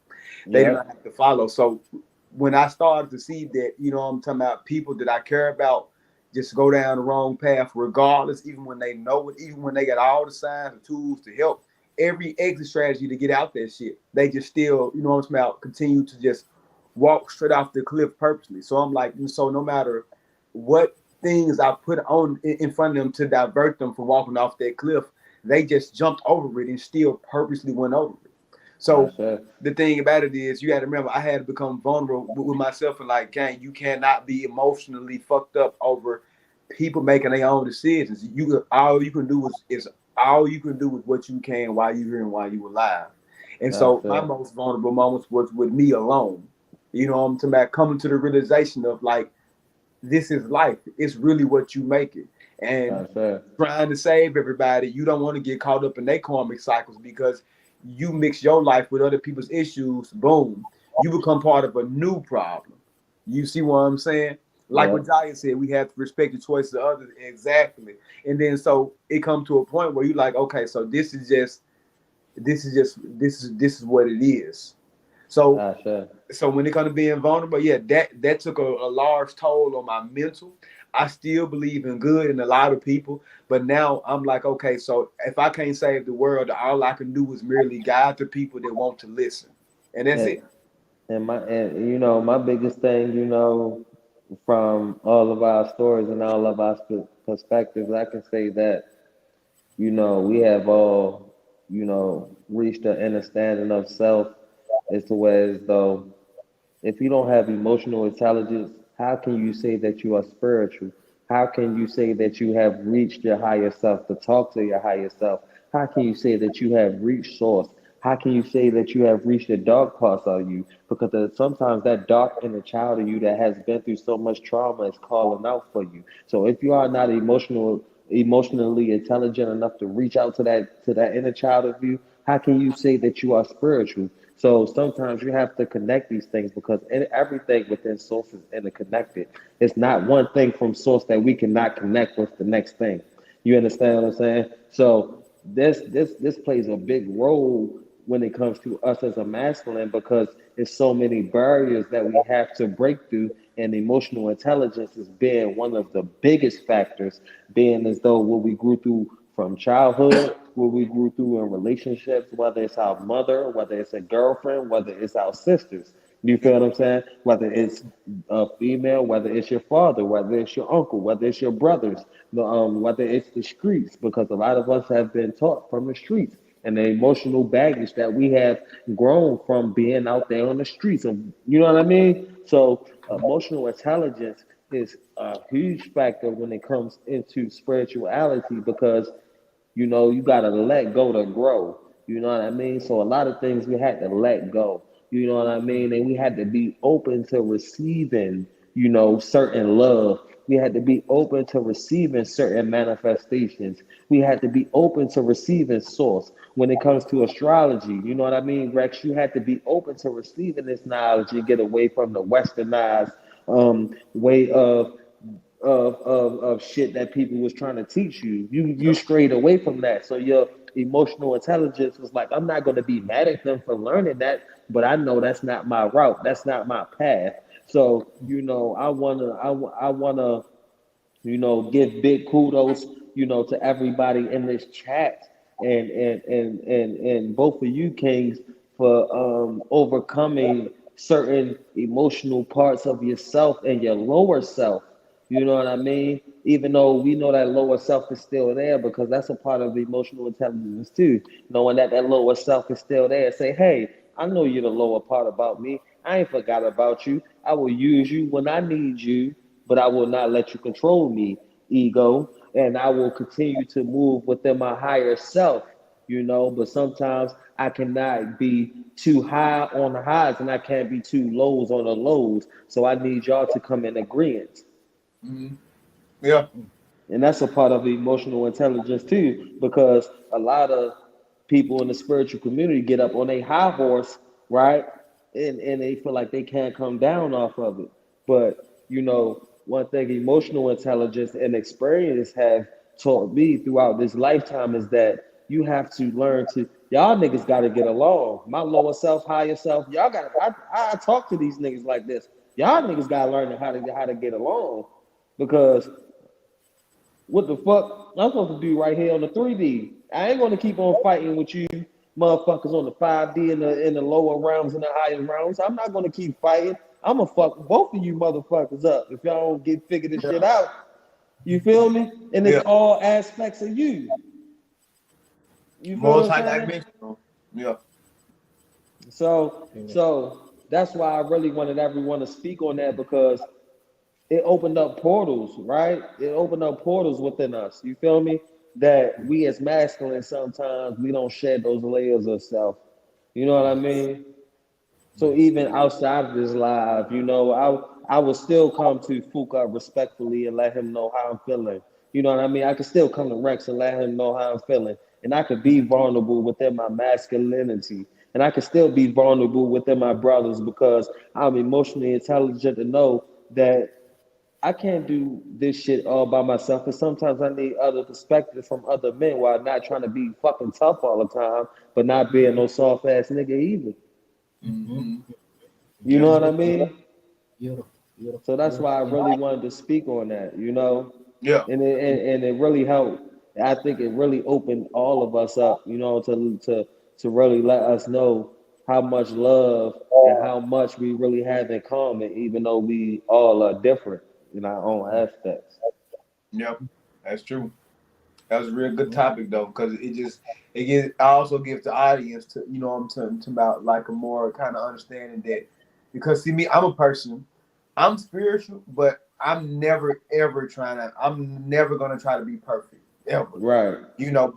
they do not Yep. have to follow. So when I started to see that, I'm talking about people that I care about just go down the wrong path, regardless, even when they know it, even when they got all the signs and tools to help, every exit strategy to get out that shit, they just still, what I'm talking about, continue to just walk straight off the cliff purposely. So I'm like, so no matter what things I put on in front of them to divert them from walking off that cliff, they just jumped over it and still purposely went over it. So That's it. the thing about it is, you got to remember, I had to become vulnerable with myself, and like, gang, you cannot be emotionally fucked up over people making their own decisions. All you can do is all you can do is what you can while you're here and while you're alive. And That's so my it. most vulnerable moments was with me alone. I'm talking about coming to the realization of like, this is life. It's really what you make it. And That's it. trying to save everybody, you don't want to get caught up in their karmic cycles, because you mix your life with other people's issues, boom, you become part of a new problem. You see what I'm saying? Like what Yep. Jaya said, we have to respect the choices of others. Exactly. And then so it comes to a point where you like, okay, so this is what it is. So That's it. when it comes to being vulnerable, yeah, that took a large toll on my mental. I still believe in good in a lot of people, but now I'm like, okay, so if I can't save the world, all I can do is merely guide the people that want to listen, and that's And it. my biggest thing, from all of our stories and all of our perspectives, I can say that we have all, reached an understanding of self as to where as though if you don't have emotional intelligence, how can you say that you are spiritual? How can you say that you have reached your higher self to talk to your higher self? How can you say that you have reached source? How can you say that you have reached the dark parts of you? Because sometimes that dark inner child of you that has been through so much trauma is calling out for you. So if you are not emotionally intelligent enough to reach out to that inner child of you, how can you say that you are spiritual? So sometimes you have to connect these things because everything within source is interconnected. It's not one thing from source that we cannot connect with the next thing. You understand what I'm saying? So this plays a big role when it comes to us as a masculine because there's so many barriers that we have to break through, and emotional intelligence is being one of the biggest factors, being as though what we grew through from childhood, what we grew through in relationships, whether it's our mother, whether it's a girlfriend, whether it's our sisters. You feel what I'm saying? Whether it's a female, whether it's your father, whether it's your uncle, whether it's your brothers, whether it's the streets, because a lot of us have been taught from the streets and the emotional baggage that we have grown from being out there on the streets. And you know what I mean? So emotional intelligence is a huge factor when it comes into spirituality because you got to let go to grow. You know what I mean? So a lot of things we had to let go. You know what I mean? And we had to be open to receiving certain love. We had to be open to receiving certain manifestations. We had to be open to receiving source. When it comes to astrology, you know what I mean, Rex? You had to be open to receiving this knowledge and get away from the westernized way of shit that people was trying to teach you. You strayed away from that. So your emotional intelligence was like, I'm not going to be mad at them for learning that, but I know that's not my route. That's not my path. So I wanna give big kudos, to everybody in this chat and both of you kings for overcoming certain emotional parts of yourself and your lower self. You know what I mean? Even though we know that lower self is still there, because that's a part of emotional intelligence too. Knowing that lower self is still there. Say, hey, I know you're the lower part about me. I ain't forgot about you. I will use you when I need you, but I will not let you control me, ego. And I will continue to move within my higher self, but sometimes I cannot be too high on the highs and I can't be too lows on the lows. So I need y'all to come in agreement. Mm-hmm. Yeah. And that's a part of the emotional intelligence too, because a lot of people in the spiritual community get up on a high horse, right? And they feel like they can't come down off of it. But, one thing emotional intelligence and experience have taught me throughout this lifetime is that you have to learn to, y'all niggas got to get along. My lower self, higher self, y'all got to, I talk to these niggas like this. Y'all niggas got to learn how to get along, because what the fuck I'm supposed to do right here on the 3D? I ain't gonna keep on fighting with you motherfuckers on the 5D in the lower realms and the higher realms. I'm not gonna keep fighting. I'm gonna fuck both of you motherfuckers up if y'all don't figure this shit out. You feel me? And it's all aspects of you. You feel what I'm saying? Yeah. So that's why I really wanted everyone to speak on that, because it opened up portals, right? It opened up portals within us. You feel me? That we as masculine, sometimes we don't shed those layers of self. You know what I mean? So even outside of this live, I would still come to Fuka respectfully and let him know how I'm feeling. You know what I mean? I could still come to Rex and let him know how I'm feeling. And I could be vulnerable within my masculinity. And I could still be vulnerable within my brothers, because I'm emotionally intelligent to know that I can't do this shit all by myself, and sometimes I need other perspectives from other men, while not trying to be fucking tough all the time, but not being no soft ass nigga either. Mm-hmm. You know what I mean? Beautiful. So that's why I really wanted to speak on that, Yeah. and it really helped. I think it really opened all of us up, to really let us know how much love and how much we really have in common, even though we all are different in our own aspects. Yep. That's true. That was a real good topic though, because it also gives the audience to, I'm talking about, like, a more kind of understanding that, because see me, I'm a person, I'm spiritual, but I'm never gonna try to be perfect ever. Right.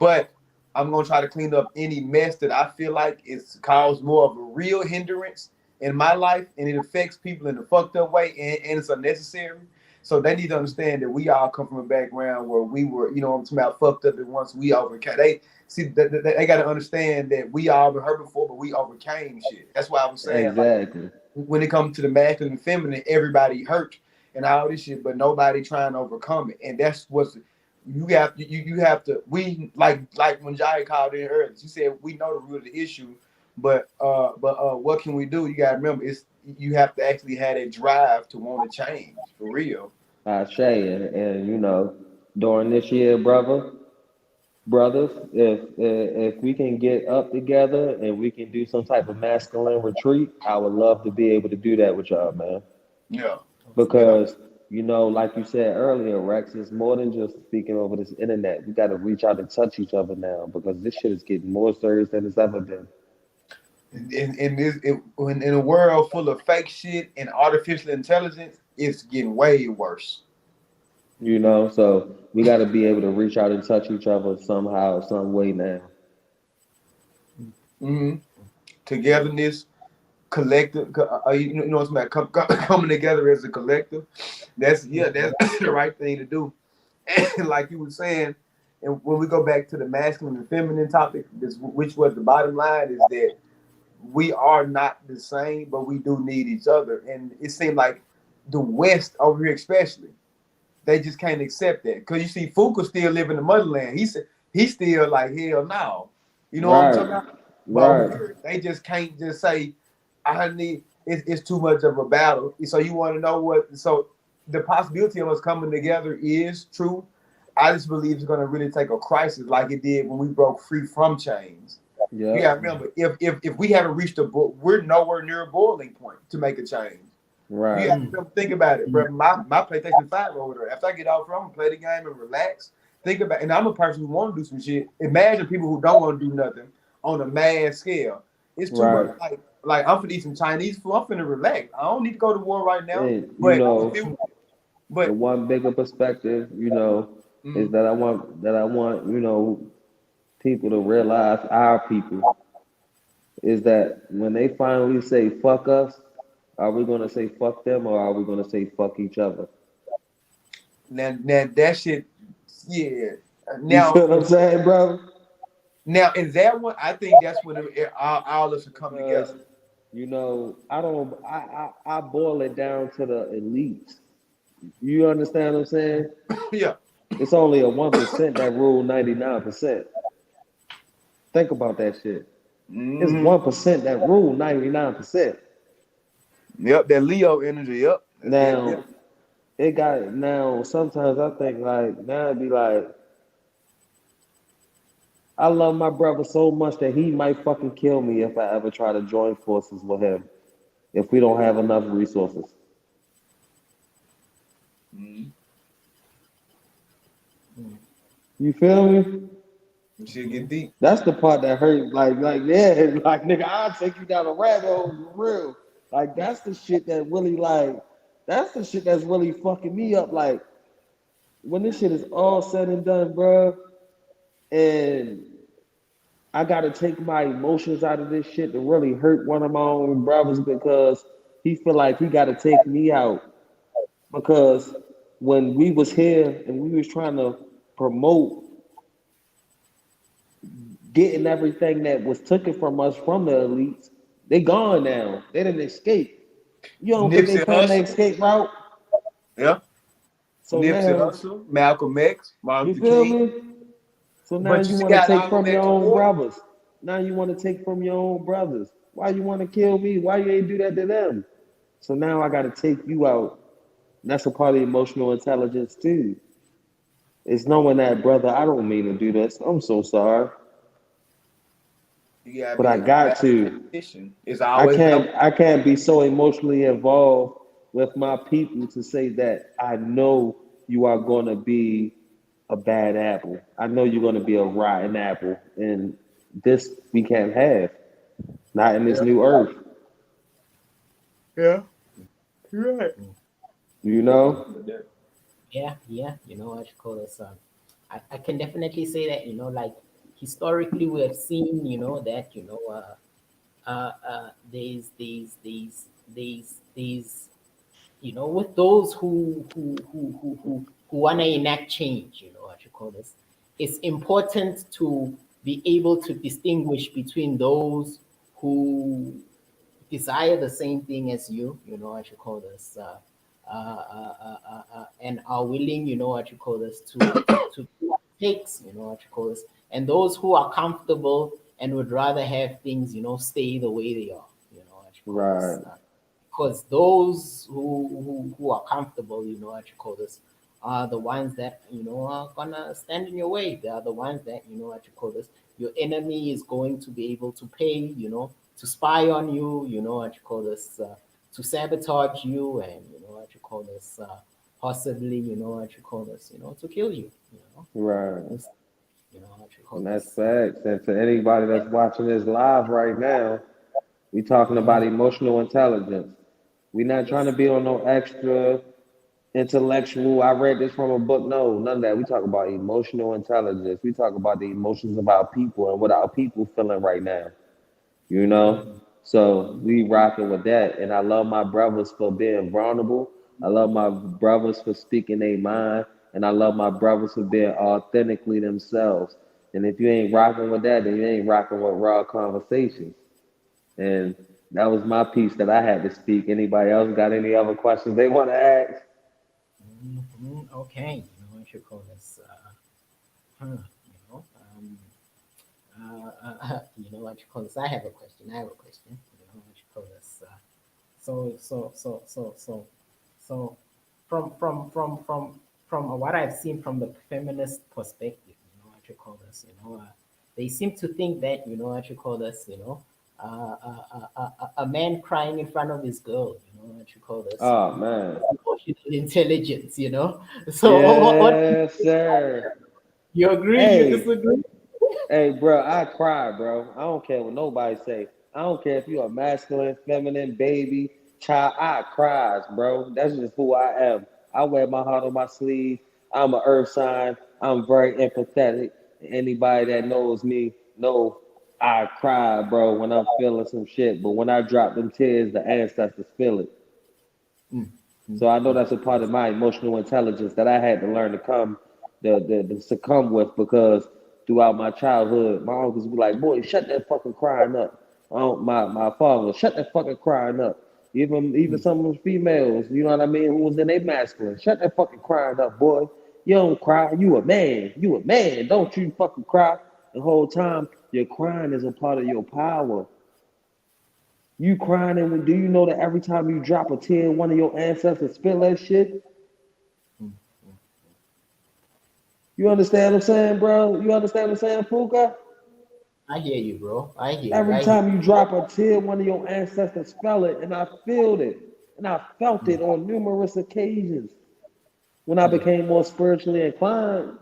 But I'm gonna try to clean up any mess that I feel like it's caused more of a real hindrance in my life, and it affects people in a fucked up way, and it's unnecessary. So they need to understand that we all come from a background where we were, I'm talking about, fucked up, and once we overcame, they got to understand that we all been hurt before, but we overcame shit. That's why I was saying, Exactly. like, when it comes to the masculine and feminine, everybody hurt and all this shit, but nobody trying to overcome it. And that's what's you have to we like when Jai called in earlier, she said we know the root of the issue, but what can we do? You gotta remember, you have to actually have that drive to want to change for real. I say, and during this year, brothers, if we can get up together and we can do some type of masculine retreat, I would love to be able to do that with y'all, man. Yeah. Because like you said earlier, Rex, it's more than just speaking over this internet. We got to reach out and touch each other now, because this shit is getting more serious than it's ever been. In a world full of fake shit and artificial intelligence, it's getting way worse. So we got to be able to reach out and touch each other somehow, some way now. Mm-hmm. Togetherness, collective. You know what's coming together as a collective. That's the right thing to do. And like you were saying, and when we go back to the masculine and feminine topic, which was the bottom line, is that we are not the same, but we do need each other. And it seemed like the West over here, especially, they just can't accept that. Because you see, Fuka still live in the motherland. He's still like, hell no. You know what I'm talking about? But over here, they just can't just say, I need, it's too much of a battle. So you want to know what? So the possibility of us coming together is true. I just believe it's going to really take a crisis like it did when we broke free from chains. Yeah. You got to remember, if we haven't reached we're nowhere near a boiling point to make a change. Right. You have to think about it, bro. My PlayStation 5 over there. After I get off, I'm gonna play the game and relax. Think about, and I'm a person who want to do some shit. Imagine people who don't want to do nothing on a mad scale. It's too much. Like I'm finna eat some Chinese food. I'm finna relax. I don't need to go to war right now. And, but the one bigger perspective, is that I want, people to realize, our people, is that when they finally say fuck us, are we gonna say fuck them or are we gonna say fuck each other? Now that shit, yeah. Now, you feel what I'm saying, bro? Now in that one, I think that's when all of us will come together. I boil it down to the elites. You understand what I'm saying? Yeah. It's only a 1% that rule 99%. Think about that shit. It's 1% that rule 99%. Yep, that Leo energy. Yep. Now, sometimes I think now it'd be like, I love my brother so much that he might fucking kill me if I ever try to join forces with him if we don't have enough resources. You feel me? Shit get deep. That's the part that hurt. Nigga, I'll take you down a rabbit hole for real. Like, that's the shit that really, that's the shit that's really fucking me up. Like, when this shit is all said and done, bro, and I gotta take my emotions out of this shit to really hurt one of my own brothers because he feel like he gotta take me out. Because when we was here and we was trying to promote getting everything that was taken from us from the elites, they gone now. They didn't escape. You don't think they found the escape route? Yeah. So Nipsey Hussle, Malcolm X, Martin Luther King. So now you want to take from your own brothers. Now you want to take from your own brothers. Why you want to kill me? Why you ain't do that to them? So now I got to take you out. That's a part of emotional intelligence too. It's knowing that, brother, I don't mean to do this. I'm so sorry. But I got to. I can't be so emotionally involved with my people to say that I know you are going to be a bad apple. I know you're going to be a rotten apple. And this we can't have. Not in this new earth. Yeah. You're right. You know? Yeah. You know what you call this? I can definitely say that, historically we have seen, that, there's with those who want to enact change, what you call this, it's important to be able to distinguish between those who desire the same thing as you, what you call this, and are willing, what you call this, to takes, what you call this, and those who are comfortable and would rather have things, stay the way they are, what you call this. Because those who are comfortable, what you call this, are the ones that, are gonna stand in your way. They are the ones that, what you call this, your enemy is going to be able to pay, to spy on you, what you call this, to sabotage you, and what you call this, possibly, what you call this, to kill you, Right. What you call and this. that's facts. And to anybody that's watching this live right now, we talking about emotional intelligence. We're not trying to be on no extra intellectual, I read this from a book. No, none of that. We talk about emotional intelligence. We talk about the emotions of our people and what our people feeling right now. So we rocking with that. And I love my brothers for being vulnerable. I love my brothers for speaking their mind. And I love my brothers for being authentically themselves. And if you ain't rocking with that, then you ain't rocking with raw conversations. And that was my piece that I had to speak. Anybody else got any other questions they want to ask? Okay, what you call this? You know, what you call this? I have a question. I have a question. What you call this? So, so, so, so, so, so, from what I've seen from the feminist perspective, what you call this? They seem to think that what you call this. A man crying in front of his girl. What you call this? Oh man. Emotional intelligence. So, what Yes, sir. you agree? You Hey, disagree? hey, bro, I cry, bro. I don't care what nobody say. I don't care if you're a masculine, feminine, baby, child. I cries, bro. That's just who I am. I wear my heart on my sleeve. I'm an earth sign. I'm very empathetic. Anybody that knows me know I cry, bro, when I'm feeling some shit. But when I drop them tears, the ancestors feel it. Mm, mm, So I know mm. that's a part of my emotional intelligence that I had to learn to to succumb with because throughout my childhood, my uncles would be like, "Boy, shut that fucking crying up." My father was shut that fucking crying up. Even some of the females, you know what I mean, who was in their masculine, shut that fucking crying up, boy. You don't cry. You a man. You a man. Don't you fucking cry. The whole time your crying is a part of your power. You crying, and do you know that every time you drop a tear, one of your ancestors feel that shit? You understand what I'm saying, bro? You understand what I'm saying, Fuka? I hear you, bro. I hear you. Every I hear time you drop a tear, one of your ancestors felt it, and I felt it. And I felt it on numerous occasions when I you. became more spiritually inclined.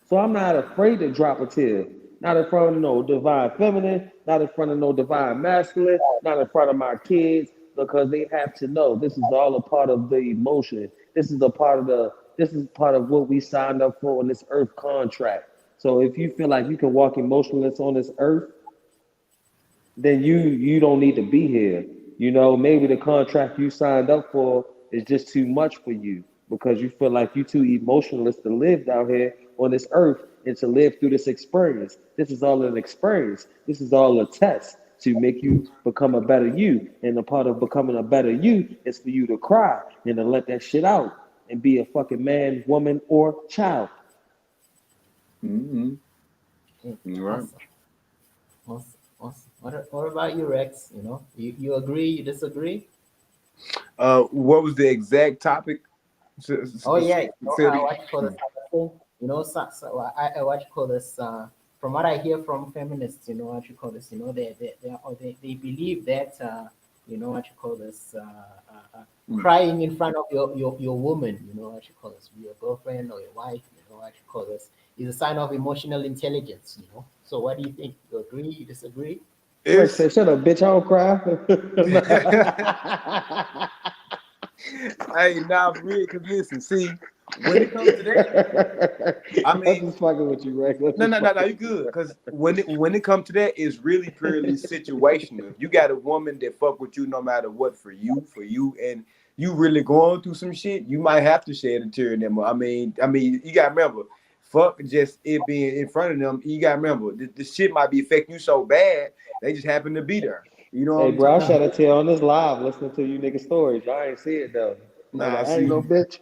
So I'm not afraid to drop a tear. Not in front of no divine feminine, not in front of no divine masculine, not in front of my kids, because they have to know this is all a part of the emotion. This is part of what we signed up for in this earth contract. So if you feel like you can walk emotionless on this earth, then you don't need to be here. You know, maybe the contract you signed up for is just too much for you because you feel like you're too emotionless to live down here on this earth and to live through this experience. This is all an experience. This is all a test to make you become a better you. And the part of becoming a better you is for you to cry and to let that shit out and be a fucking man, woman, or child. Mm-hmm. Mm, You're right. awesome. Awesome. Awesome. What about you, Rex? You agree? You disagree? What was the exact topic? Oh yeah, Say it what you call this other thing? What you call this? From what I hear from feminists, what you call this? They believe that what you call this again. crying in front of your woman, what you call this, your girlfriend or your wife, what you call this, is a sign of emotional intelligence. So what do you think? You agree? You disagree? Rex It's said, shut up, bitch, I don't cry. hey, nah, for real. Cause listen, see, when it comes to that, I I'm mean, just fucking with you, Rex. I'm no, just no, no, no, fucking you with you, good. Rex. Cause when it comes to that, it's really purely situational. If you got a woman that fuck with you no matter what for you, and you really going through some shit, you might have to shed a tear in them. I mean, you gotta remember, fuck just it being in front of them. You gotta remember, the shit might be affecting you so bad, they just happen to be there. You know what Hey, I'm bro, I talking shed about? a tear on this live listening to you nigga stories. Y'all ain't see it, though. I was Nah, like, I ain't see, no bitch.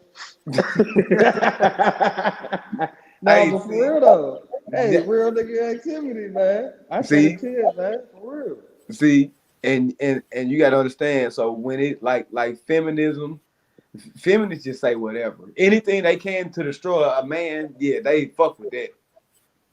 No, hey, but for real, though. Hey, that, real nigga activity, man. I shed a see. tear, man. For real. See, and you got to understand. So when it like feminism, feminists just say whatever, anything they can to destroy a man. Yeah, they fuck with that.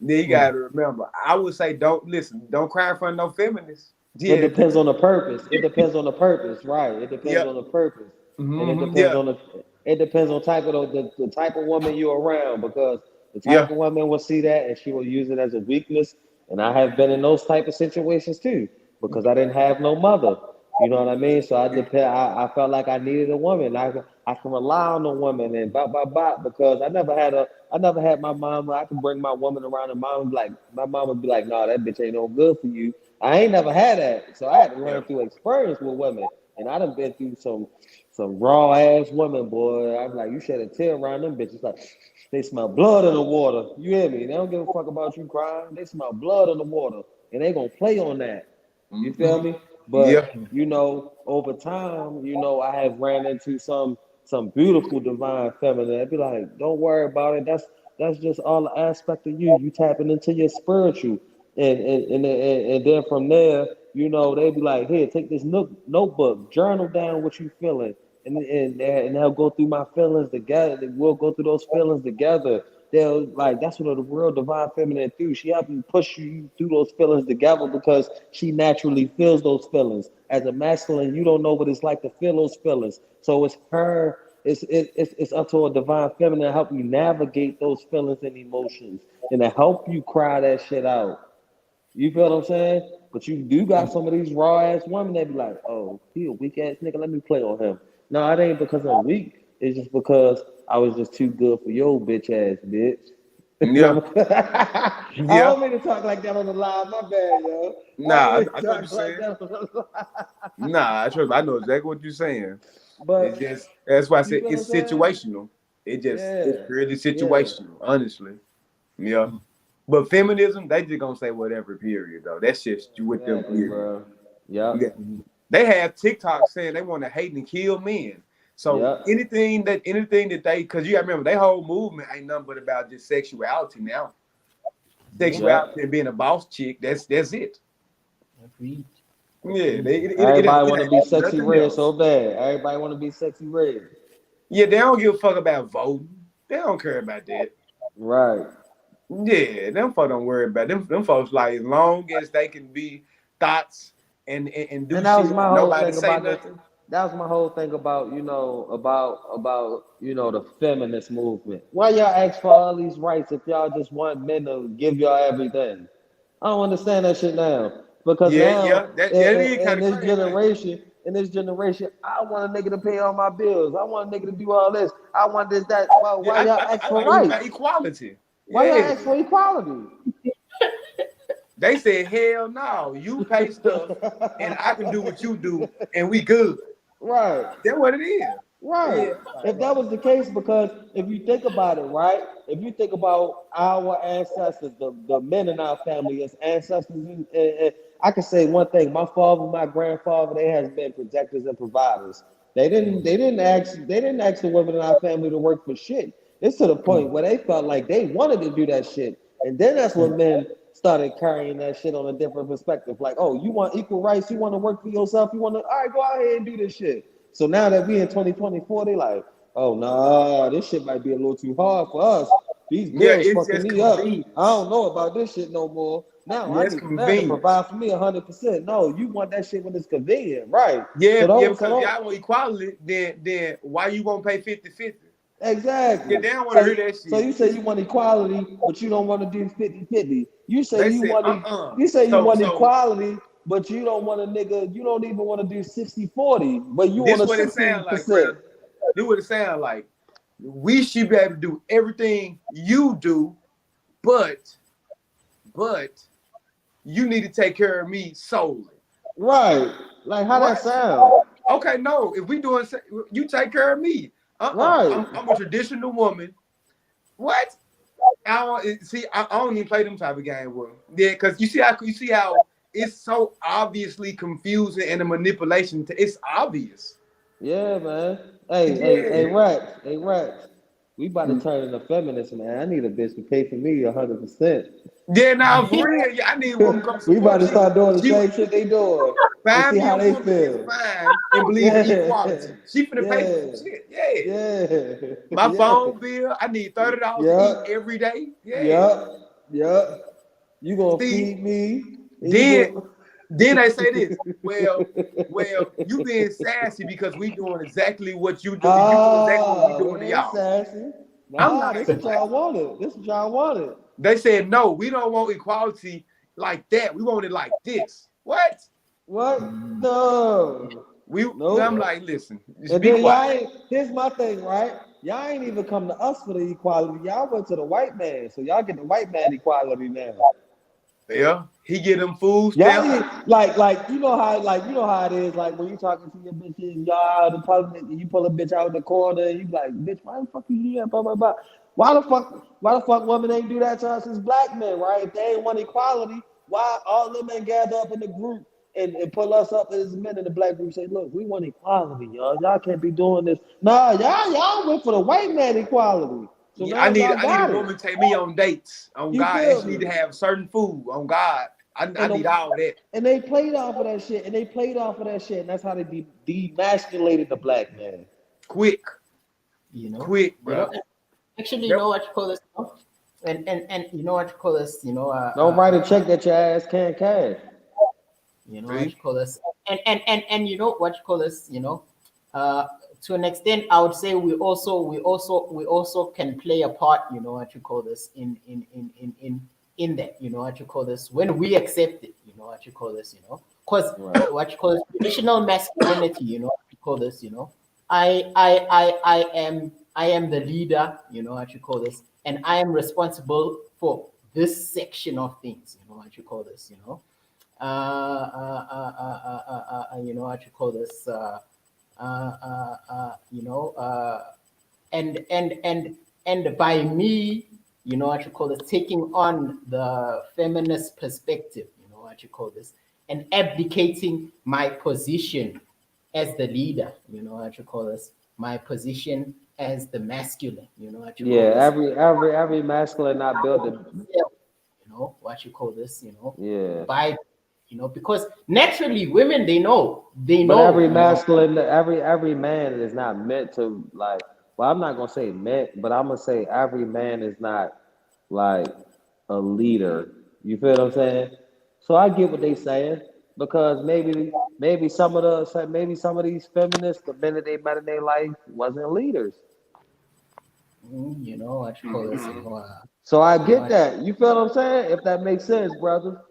Then you got Mm, to remember. I would say don't listen. Don't cry in front of no feminists. It Yeah, depends on the purpose. It depends on the purpose, right? It depends yep, on the purpose, and it depends yeah, on type of the type of woman you're around because the type yeah. of woman will see that and she will use it as a weakness. And I have been in those type of situations too because I didn't have no mother. You know what I mean? So I felt like I needed a woman. I can rely on a woman and because I never had my mom. I can bring my woman around and mom would be like my mom would be like, nah, that bitch ain't no good for you. I ain't never had that, so I had to learn through experience with women, and I done been through some raw ass women, boy. I'm like, you shed a tear around them bitches, like they smell blood in the water. You hear me? They don't give a fuck about you crying. They smell blood in the water, and they gonna play on that. You feel me? But you know, over time, you know, I have ran into some beautiful divine feminine. I'd be like, don't worry about it. That's just all the aspect of you. You tapping into your spiritual, and then from there, you know, they'd be like, here, take this notebook, journal down what you feeling, and they'll go through my feelings together. We'll go through those feelings together. They'll like that's what the real divine feminine do. She helps you push you through those feelings together because she naturally feels those feelings. As a masculine, you don't know what it's like to feel those feelings. So it's her. It's up to a divine feminine to help you navigate those feelings and emotions and to help you cry that shit out. You feel what I'm saying? But you do got some of these raw ass women that be like, oh, he a weak ass nigga, let me play on him. No, it ain't because I'm weak. It's just because I was just too good for your bitch ass bitch. Yeah. I don't mean to talk like that on the live, my bad, yo. Nah, I know what you're saying. Nah, I know exactly what you're saying. But it's just that's why I said it's situational. It's really situational, honestly. Yeah. But feminism, they just gonna say whatever, period, though. That's just with them, period. Bro. Yeah. They have TikTok saying they want to hate and kill men. So anything that they, because you gotta remember, their whole movement ain't nothing but about just sexuality now. Sexuality and being a boss chick, that's it. Agreed. Yeah, everybody want to be sexy red so bad. Everybody want to be sexy red. Yeah, they don't give a fuck about voting. They don't care about that. Right. Yeah, them folks don't worry about them. Them folks like as long as they can be thoughts and do and that shit. Was my whole Nobody thing say about nothing. That was my whole thing about about the feminist movement. Why y'all ask for all these rights if y'all just want men to give y'all everything? I don't understand that shit now. Because now in this generation, I want a nigga to pay all my bills. I want a nigga to do all this. I want this, that. Well, why y'all ask for rights? Equality. Why y'all ask for equality? They said, hell no, you pay stuff and I can do what you do and we good. Right. That's what it is. Right. Yeah. If that was the case, because if you think about it, right? If you think about our ancestors, the men in our family as ancestors, I can say one thing: my father, my grandfather, they has been protectors and providers. They didn't ask the women in our family to work for shit. It's to the point where they felt like they wanted to do that shit, and then that's when men started carrying that shit on a different perspective. Like, oh, you want equal rights? You want to work for yourself? You want to? All right, go out here and do this shit. So now that we in 2024, they like, oh nah, this shit might be a little too hard for us. These bills fucking me up. I don't know about this shit no more. Now I need man to provide for me 100%. No, you want that shit when it's convenient, right? Yeah, because y'all want equality, then why you won't pay 50-50? Exactly. Yeah, they don't want to hear that shit. So you say you want equality, but you don't want to do 50-50. You say you want equality, but you don't want a nigga, you don't even want to do 60-40, but you want a 60%. This what it sound like. We should be able to do everything you do, but you need to take care of me solely. Right. Like how that sound? Okay, no. If we doing, you take care of me. Right. I'm a traditional woman. What? I don't even play them type of game with them. Yeah, because you see how it's so obviously confusing and a manipulation. It's obvious. Yeah, man. Hey, Rex. We about to turn into feminists, man. I need a bitch to pay for me 100%. Yeah, now for real. Yeah, I need a woman to come support. We about to start doing the same shit they doing. Find see me how a they woman feel. fine and believe in equality. She finna pay for shit. Yeah. My phone bill, I need $30 to eat every day. Yeah. You gonna feed me? Then they say this. Well, you being sassy because we doing exactly what you do. You doing exactly what we doing to y'all. Sassy. Nah, this is what y'all wanted. They said no, we don't want equality like that. We want it like this. What? No. I'm like, listen. And then here's my thing, right? Y'all ain't even come to us for the equality. Y'all went to the white man, so y'all get the white man equality now. Yeah. He get them food Y'all stamps. like you know how it is, like when you talking to your bitches, y'all out in public, and you pull a bitch out in the corner and you be like, bitch, why the fuck you do that? Blah blah blah. Why the fuck women ain't do that to us as black men, right? If they ain't want equality, why all them men gather up in the group and pull us up as men in the black group say, look, we want equality, y'all. Y'all can't be doing this. Nah, y'all went for the white man equality. So Yeah, now y'all I need a got it. woman to take me on dates. On You God, and feel she need to me? have certain food. On God, I And need all that. they played off of that shit, and that's how they demasculated the black man. Quick, You know, quick, you know. bro. Actually, you Yep. know what you call this, you know? And you know what you call this, Don't write a check that your ass can't cash. you know what See? you call this, and you know what you call this, uh, to an extent, I would say we also can play a part, you know what you call this, in that, you know what you call this, when we accept it, you know what you call this, because Right. what you call this, traditional masculinity, you know what you call this, I am the leader, you know what you call this, and I am responsible for this section of things, you know what you call this, you know what you call this, you know, and by me, you know what you call this, taking on the feminist perspective, you know what you call this, and abdicating my position as the leader, you know what you call this, my position as the masculine, you know what you call Yeah, this, every masculine not built to. you know what you call this, Yeah. by, because naturally women, they But know, every masculine, every man is not meant to like. Well, I'm not gonna say meant, but I'm gonna say every man is not like a leader. You feel what I'm saying? So I get what they saying because maybe some of these feminists, the men that they met in their life, wasn't leaders. you know what you call this, So I you know get what, that. You feel what I'm saying? If that makes sense, brother.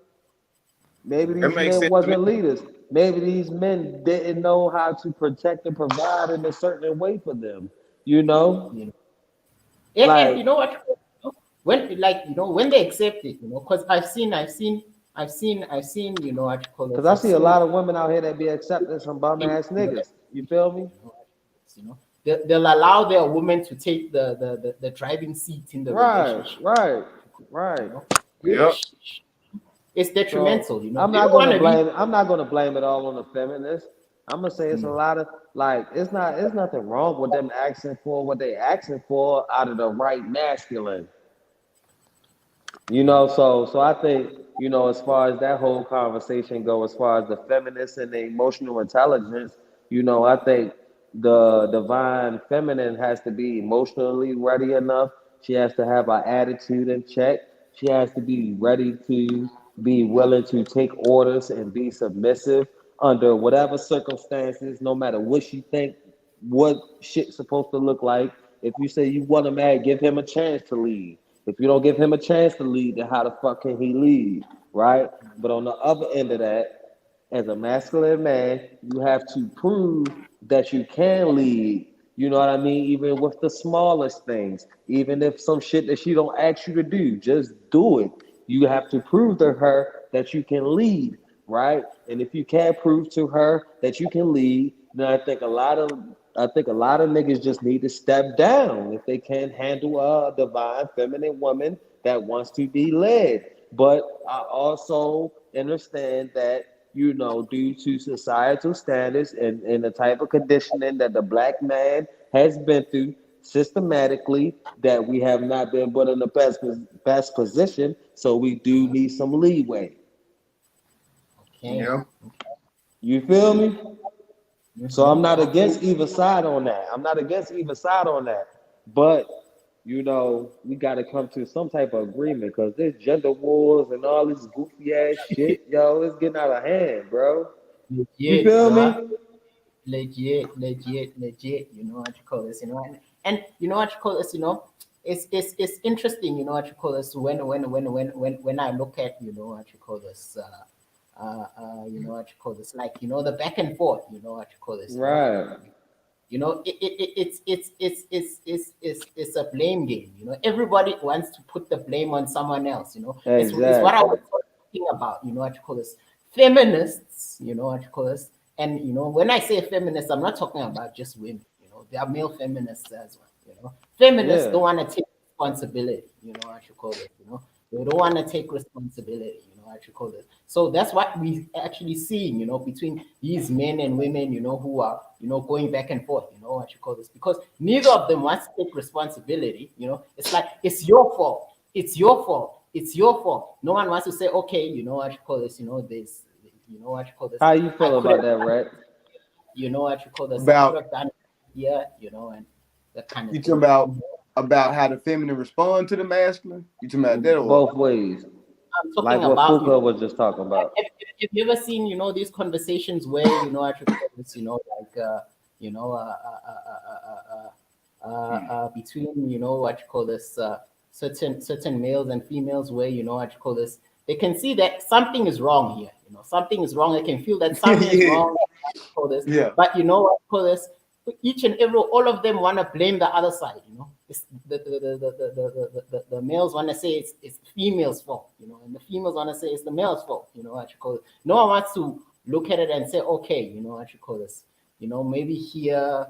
Maybe That these makes men sense to me. wasn't leaders. Maybe these men didn't know how to protect and provide in a certain way for them. You know, you know, and like you know what, when, like, when they accept it, because I've seen, you know what you call because this, I I've see a seen lot of women out here that be accepting some bum you ass niggas. You feel me? know, they'll allow their women to take the driving seat in the Right, relationship, right, you right. know, Yep. which is So detrimental. They don't want to be. I'm not gonna blame it all on the feminists. I'm gonna say it's a Mm, lot of like it's nothing wrong with them asking for what they asking for out of the right masculine. So I think, as far as that whole conversation go, as far as the feminists and the emotional intelligence, I think the divine feminine has to be emotionally ready enough. She has to have her attitude in check. She has to be ready to be willing to take orders and be submissive under whatever circumstances, no matter what she think what shit's supposed to look like. If you say you want a man, give him a chance to lead. If you don't give him a chance to lead, then how the fuck can he lead? Right? But on the other end of that, as a masculine man, you have to prove that you can lead. You know what I mean? Even with the smallest things, even if some shit that she don't ask you to do, just do it. You have to prove to her that you can lead, right? And if you can't prove to her that you can lead, then I think a lot of niggas just need to step down if they can't handle a divine feminine woman that wants to be led. But I also understand that, due to societal standards and the type of conditioning that the black man has been through systematically, that we have not been put in the best position. So we do need some leeway. okay. Yeah. You feel me? So I'm not Okay. against either side on that. I'm not against either side on that. But we got to come to some type of agreement because this gender wars and all this goofy ass shit, yo, it's getting out of hand, bro. You Legit, feel bruh. me? Legit. You know what you call this, and you know what you call this, it's interesting, you know what you call this, when I look at, you know what you call this, you know what you call this, like, the back and forth, you know what you call this, Right. it's a blame game. Everybody wants to put the blame on someone else. It's what I Exactly. was talking about, what you call this, feminists, what you call this. And, when I say feminists, I'm not talking about just women, there are male feminists as well, Feminists Yeah. don't want to take responsibility, what you call it, They don't want to take responsibility, what you call it. So that's what we actually seeing, between these men and women, who are, going back and forth, what you call this, because neither of them wants to take responsibility, It's like, it's your fault. It's your fault. It's your fault. No one wants to say, okay, what you call this, this, what you call this. How you I feel could about have, that, right? what you call this. I About could have done it here, and that kind of you thing. talking about how the feminine respond to the masculine? You talking about that, or Both ways. I'm talking Like what about, Fuka was just talking about. have you ever seen, these conversations where, what you call this, like, you know, between, what you call this, certain males and females where, what you call this, they can see that something is wrong here, something is wrong. They can feel that something is Yeah. wrong, what you call this. Yeah. But what you call this, each and every, all of them want to blame the other side, It's the males want to say it's females' fault, and the females want to say it's the male's fault, what you call it. No one wants to look at it and say, okay, what you call this, maybe here,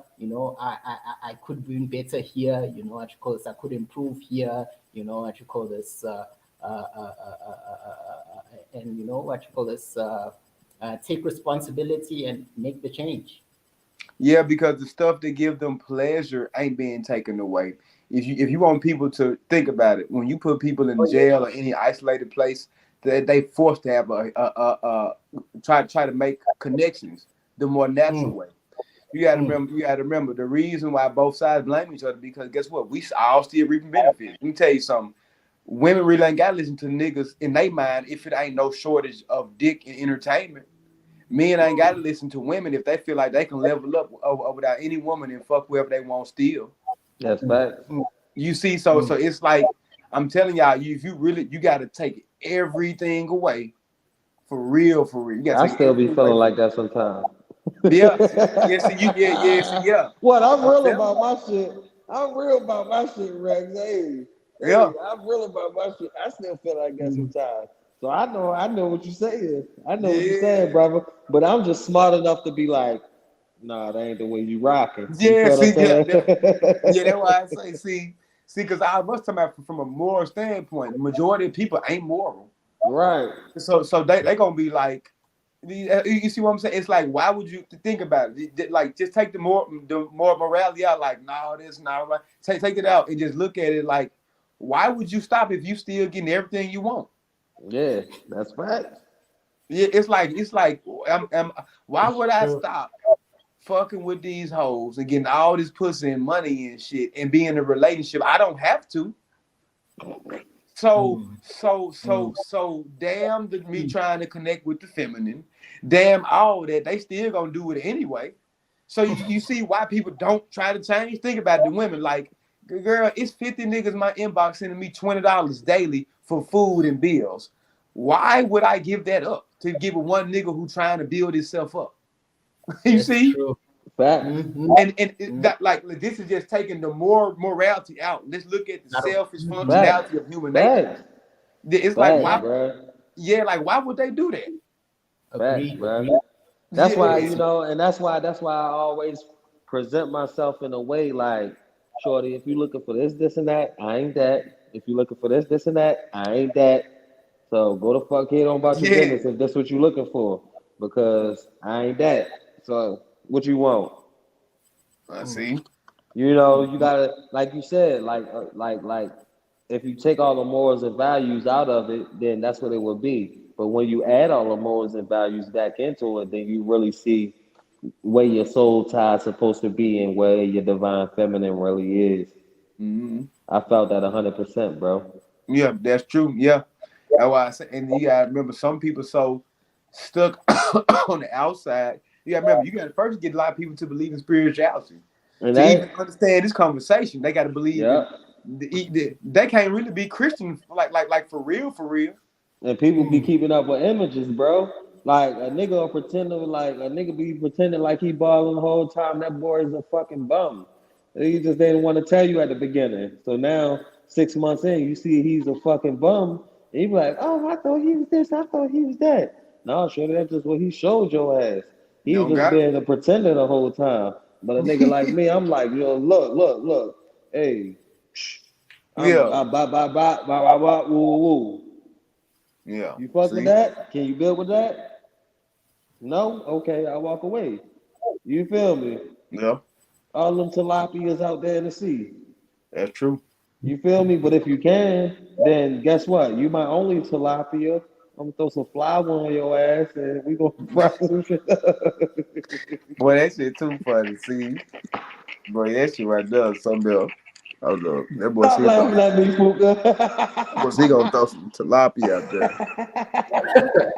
I could be better here, what you call this, I could improve here, what you call this, and what you call this, take responsibility and make the change. Yeah, because the stuff that give them pleasure ain't being taken away. If you want people to think about it, when you put people in jail or any isolated place, they forced to have try to make connections the more natural way. You got to remember the reason why both sides blame each other, because guess what? We all still reaping benefits. Let me tell you something. Women really ain't got to listen to niggas in their mind if it ain't no shortage of dick and entertainment. Men ain't got to listen to women if they feel like they can level up without any woman and fuck whoever they want still. That's facts. You see, so it's like, I'm telling y'all, if you really, you got to take everything away for real, for real. You I still be feeling like that sometimes. Yeah, yeah. What? I'm real about my shit. I'm real about my shit, Rex. Hey, Yeah. I'm real about my shit. I still feel like that sometimes. So I know what you're saying. I know what you're saying, brother. But I'm just smart enough to be like, nah, that ain't the way you rocking. Yeah, You see, that's why I say, see, because I was talking about from a moral standpoint. The majority of people ain't moral, right. So they gonna be like, you see what I'm saying? It's like, why would you think about it? Like, just take the more morality out. Like, no, this not right. Take it out and just look at it. Like, why would you stop if you still getting everything you want? Yeah, that's facts. Yeah, it's like, why would I stop fucking with these hoes and getting all this pussy and money and shit and be in a relationship? I don't have to. So damn me trying to connect with the feminine, damn all that, they still gonna do it anyway. So you see why people don't try to change? Think about the women. Like, girl, it's 50 niggas in my inbox sending me $20 daily for food and bills. Why would I give that up to give it one nigga who trying to build himself up? You That's see? true. Facts. And that, like, this is just taking the morality out. Let's look at the selfish functionality of human nature. It's like, why? Bro. Yeah, like, why would they do that? Facts, bro. That's why, Yeah. and that's why I always present myself in a way like, shorty, if you're looking for this, and that, I ain't that. If you're looking for this, and that, I ain't that. So go the fuck head on about your business if that's what you're looking for, because I ain't that. So what you want? I see. You know, you gotta, like you said, like if you take all the morals and values out of it, then that's what it would be. But when you add all the morals and values back into it, then you really see where your soul tie is supposed to be and where your divine feminine really is. Mm-hmm. I felt that 100%, bro. Yeah, that's true. Yeah, that's why I say. And you gotta remember, some people so stuck on the outside. You gotta remember, you gotta first get a lot of people to believe in spirituality. And To even understand this conversation, they gotta believe they can't really be Christian, like for real. And people be keeping up with images, bro. Like a nigga be pretending like he balling the whole time. That boy is a fucking bum. He just didn't want to tell you at the beginning. So now 6 months in, you see he's a fucking bum, He be like, oh, I thought he was this, I thought he was that. No, sure, that's just what he showed your ass. You He was don't just got being a pretender the whole time. But a nigga like it. me, I'm like, yo, look. Hey, shh. Yeah. Woo, woo. Yeah. You fuck with See? that? Can you build with that? No? Okay, I'll walk away. You feel me? Yeah. All them tilapias out there in the sea. That's true. You feel me? But if you can, then guess what? You my only tilapia. I'm gonna throw some flour on your ass and we gonna fry some shit up. Boy, that shit too funny. See? Boy, that shit right there is something else. Hold up. That boy Stop see throw laughing at me, that boy see gonna throw some tilapia out there. Fuka.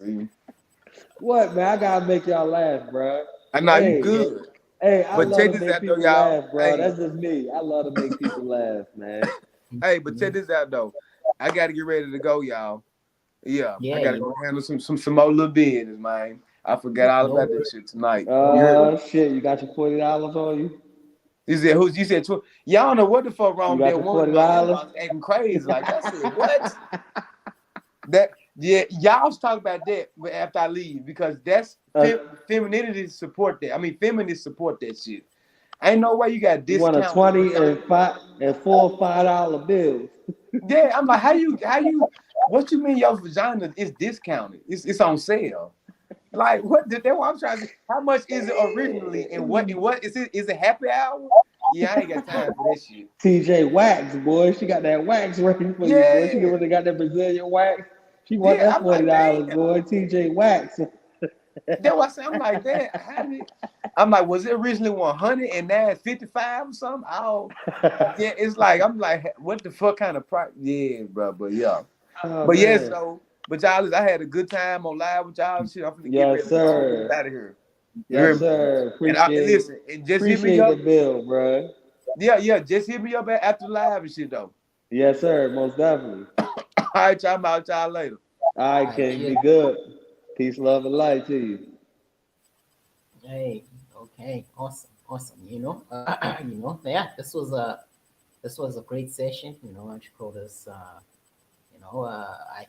See? What, man? I gotta make y'all laugh, bro. I know you Hey, good. hey, I But love check to this make out though, people y'all. laugh, bro. Hey, That's just me. I love to make people laugh, man. hey, but check this out though. I gotta get ready to go, y'all. Yeah, I Yeah, gotta you go know, handle some more little business, man. I forgot all no about worries, that shit tonight. You heard me? Shit, you got your $40 on you? You said y'all don't know what the fuck You wrong with got that your woman. My $40? inbox acting crazy. Like I said, what? That yeah, y'all talk about that after I leave because that's Uh, femininity support that. I mean, feminists support that shit. Ain't no way you got you want a discount 20 vagina. and four $5 bills. Yeah, I'm like, how you what you mean your vagina is discounted? It's on sale. Like what did that what I'm trying to how much is it originally and what is it happy hour? Yeah, I ain't got time for that shit. TJ Wax, boy. She got that wax ready for you, boy. She Yeah. really got that Brazilian wax. She want Yeah, that I'm like, $40, damn. boy. TJ Wax. That's what I say. I'm like, damn, how did I'm like, was it originally 100 and now it's 55 or something? Oh, yeah, it's like I'm like, what the fuck kind of price? Yeah, bro, but yeah. Oh But yeah, man. so but y'all I had a good time on live with y'all shit. I'm gonna get Yes, ready to go on sir. out of here. You hear Yes, me? sir. And listen, and just hit me Appreciate the up. bill, bro. Yeah, just hit me up after live and shit though. Yes, sir. Most definitely. All right, y'all, I'm out y'all later. All all right, right, King. cheers. Be good. Peace, love, and light to you. Hey, okay, awesome, awesome. You know, you know, yeah, this was a great session. You know, what you call this? I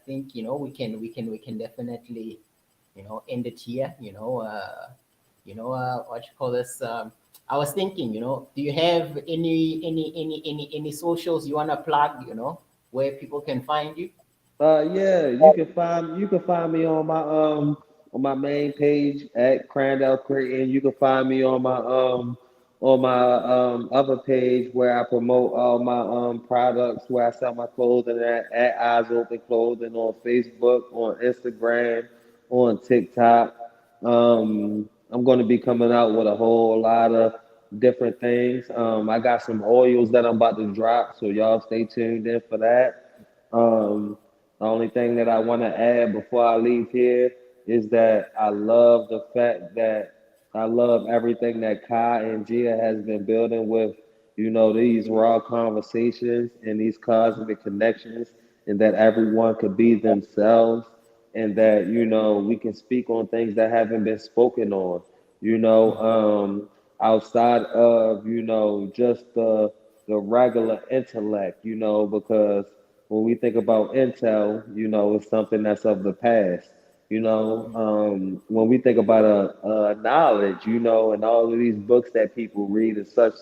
think we can definitely, end it here. What you call this? I was thinking, do you have any socials you wanna plug? Where people can find you? Yeah, you can find me on my main page at Crandall Creighton. You can find me on my other page where I promote all my products where I sell my clothing at Eyes Open Clothing on Facebook, on Instagram, on TikTok. I'm going to be coming out with a whole lot of different things. I got some oils that I'm about to drop, so y'all stay tuned in for that. The only thing that I want to add before I leave here is that I love the fact that I love everything that Kai and Gia has been building with, these raw conversations and these cosmic connections, and that everyone could be themselves, and that, we can speak on things that haven't been spoken on, outside of, just the regular intellect, because when we think about intel, it's something that's of the past. When we think about a knowledge, and all of these books that people read and such,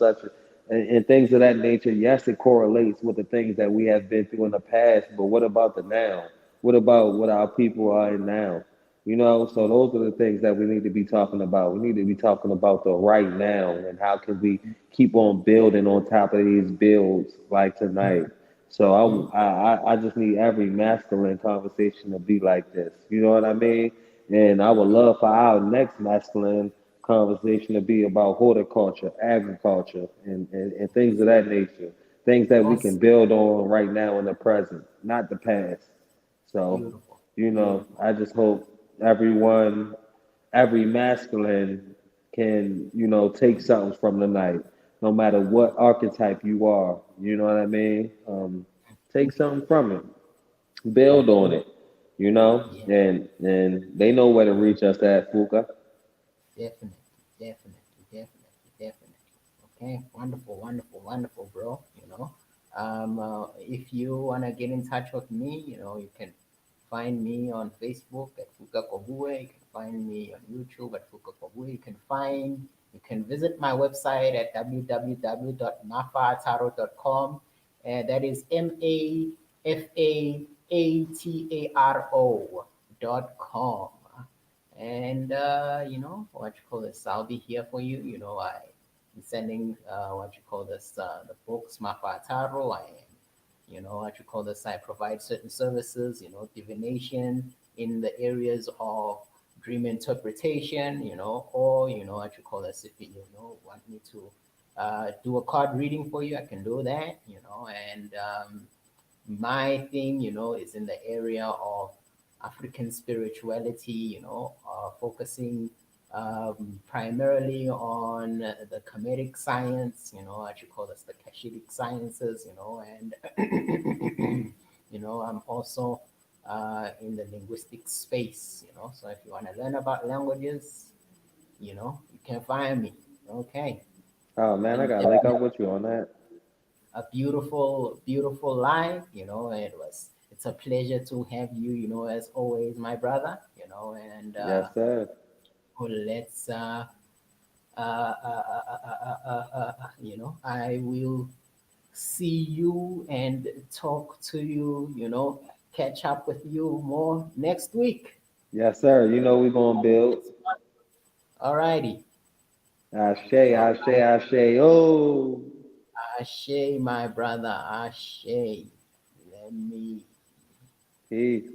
and things of that nature, yes, it correlates with the things that we have been through in the past, but what about the now? What about what our people are in now? So those are the things that we need to be talking about. We need to be talking about the right now and how can we keep on building on top of these builds like tonight. So I just need every masculine conversation to be like this. You know what I mean? And I would love for our next masculine conversation to be about horticulture, agriculture, and things of that nature. Things that we can Awesome, build on right now in the present, not the past. So, beautiful, beautiful. I just hope every masculine can, take something from the night, no matter what archetype you are. You know what I mean? Take something from it, build on it, Yeah, and they know where to reach us at, Fuka. definitely, definitely, definitely, definitely. Okay, wonderful, wonderful, wonderful, bro. If you want to get in touch with me, you can find me on Facebook at Fuka Kobue. You can find me on YouTube at Fuka Kobue. You can visit my website at www.mafaataro.com. And that is MAFAATARO.com. And I'll be here for you. I'm sending the books Mafaataro. I provide certain services, divination in the areas of dream interpretation, if you want me to do a card reading for you, I can do that, and my thing, is in the area of African spirituality, focusing primarily on the Kemetic science, the Kashitic sciences, and I'm also in the linguistic space, so if you want to learn about languages, you can find me. Okay. Oh man, I gotta link up with you on that. A beautiful, beautiful life, it's a pleasure to have you, as always, my brother, and Yes, sir. let's I will see you and talk to you, catch up with you more next week. Yes, sir. You know we're gonna build. Alrighty. Ashe, ashe, ashe. Oh. Ashe, my brother. Ashe. Let me. Peace.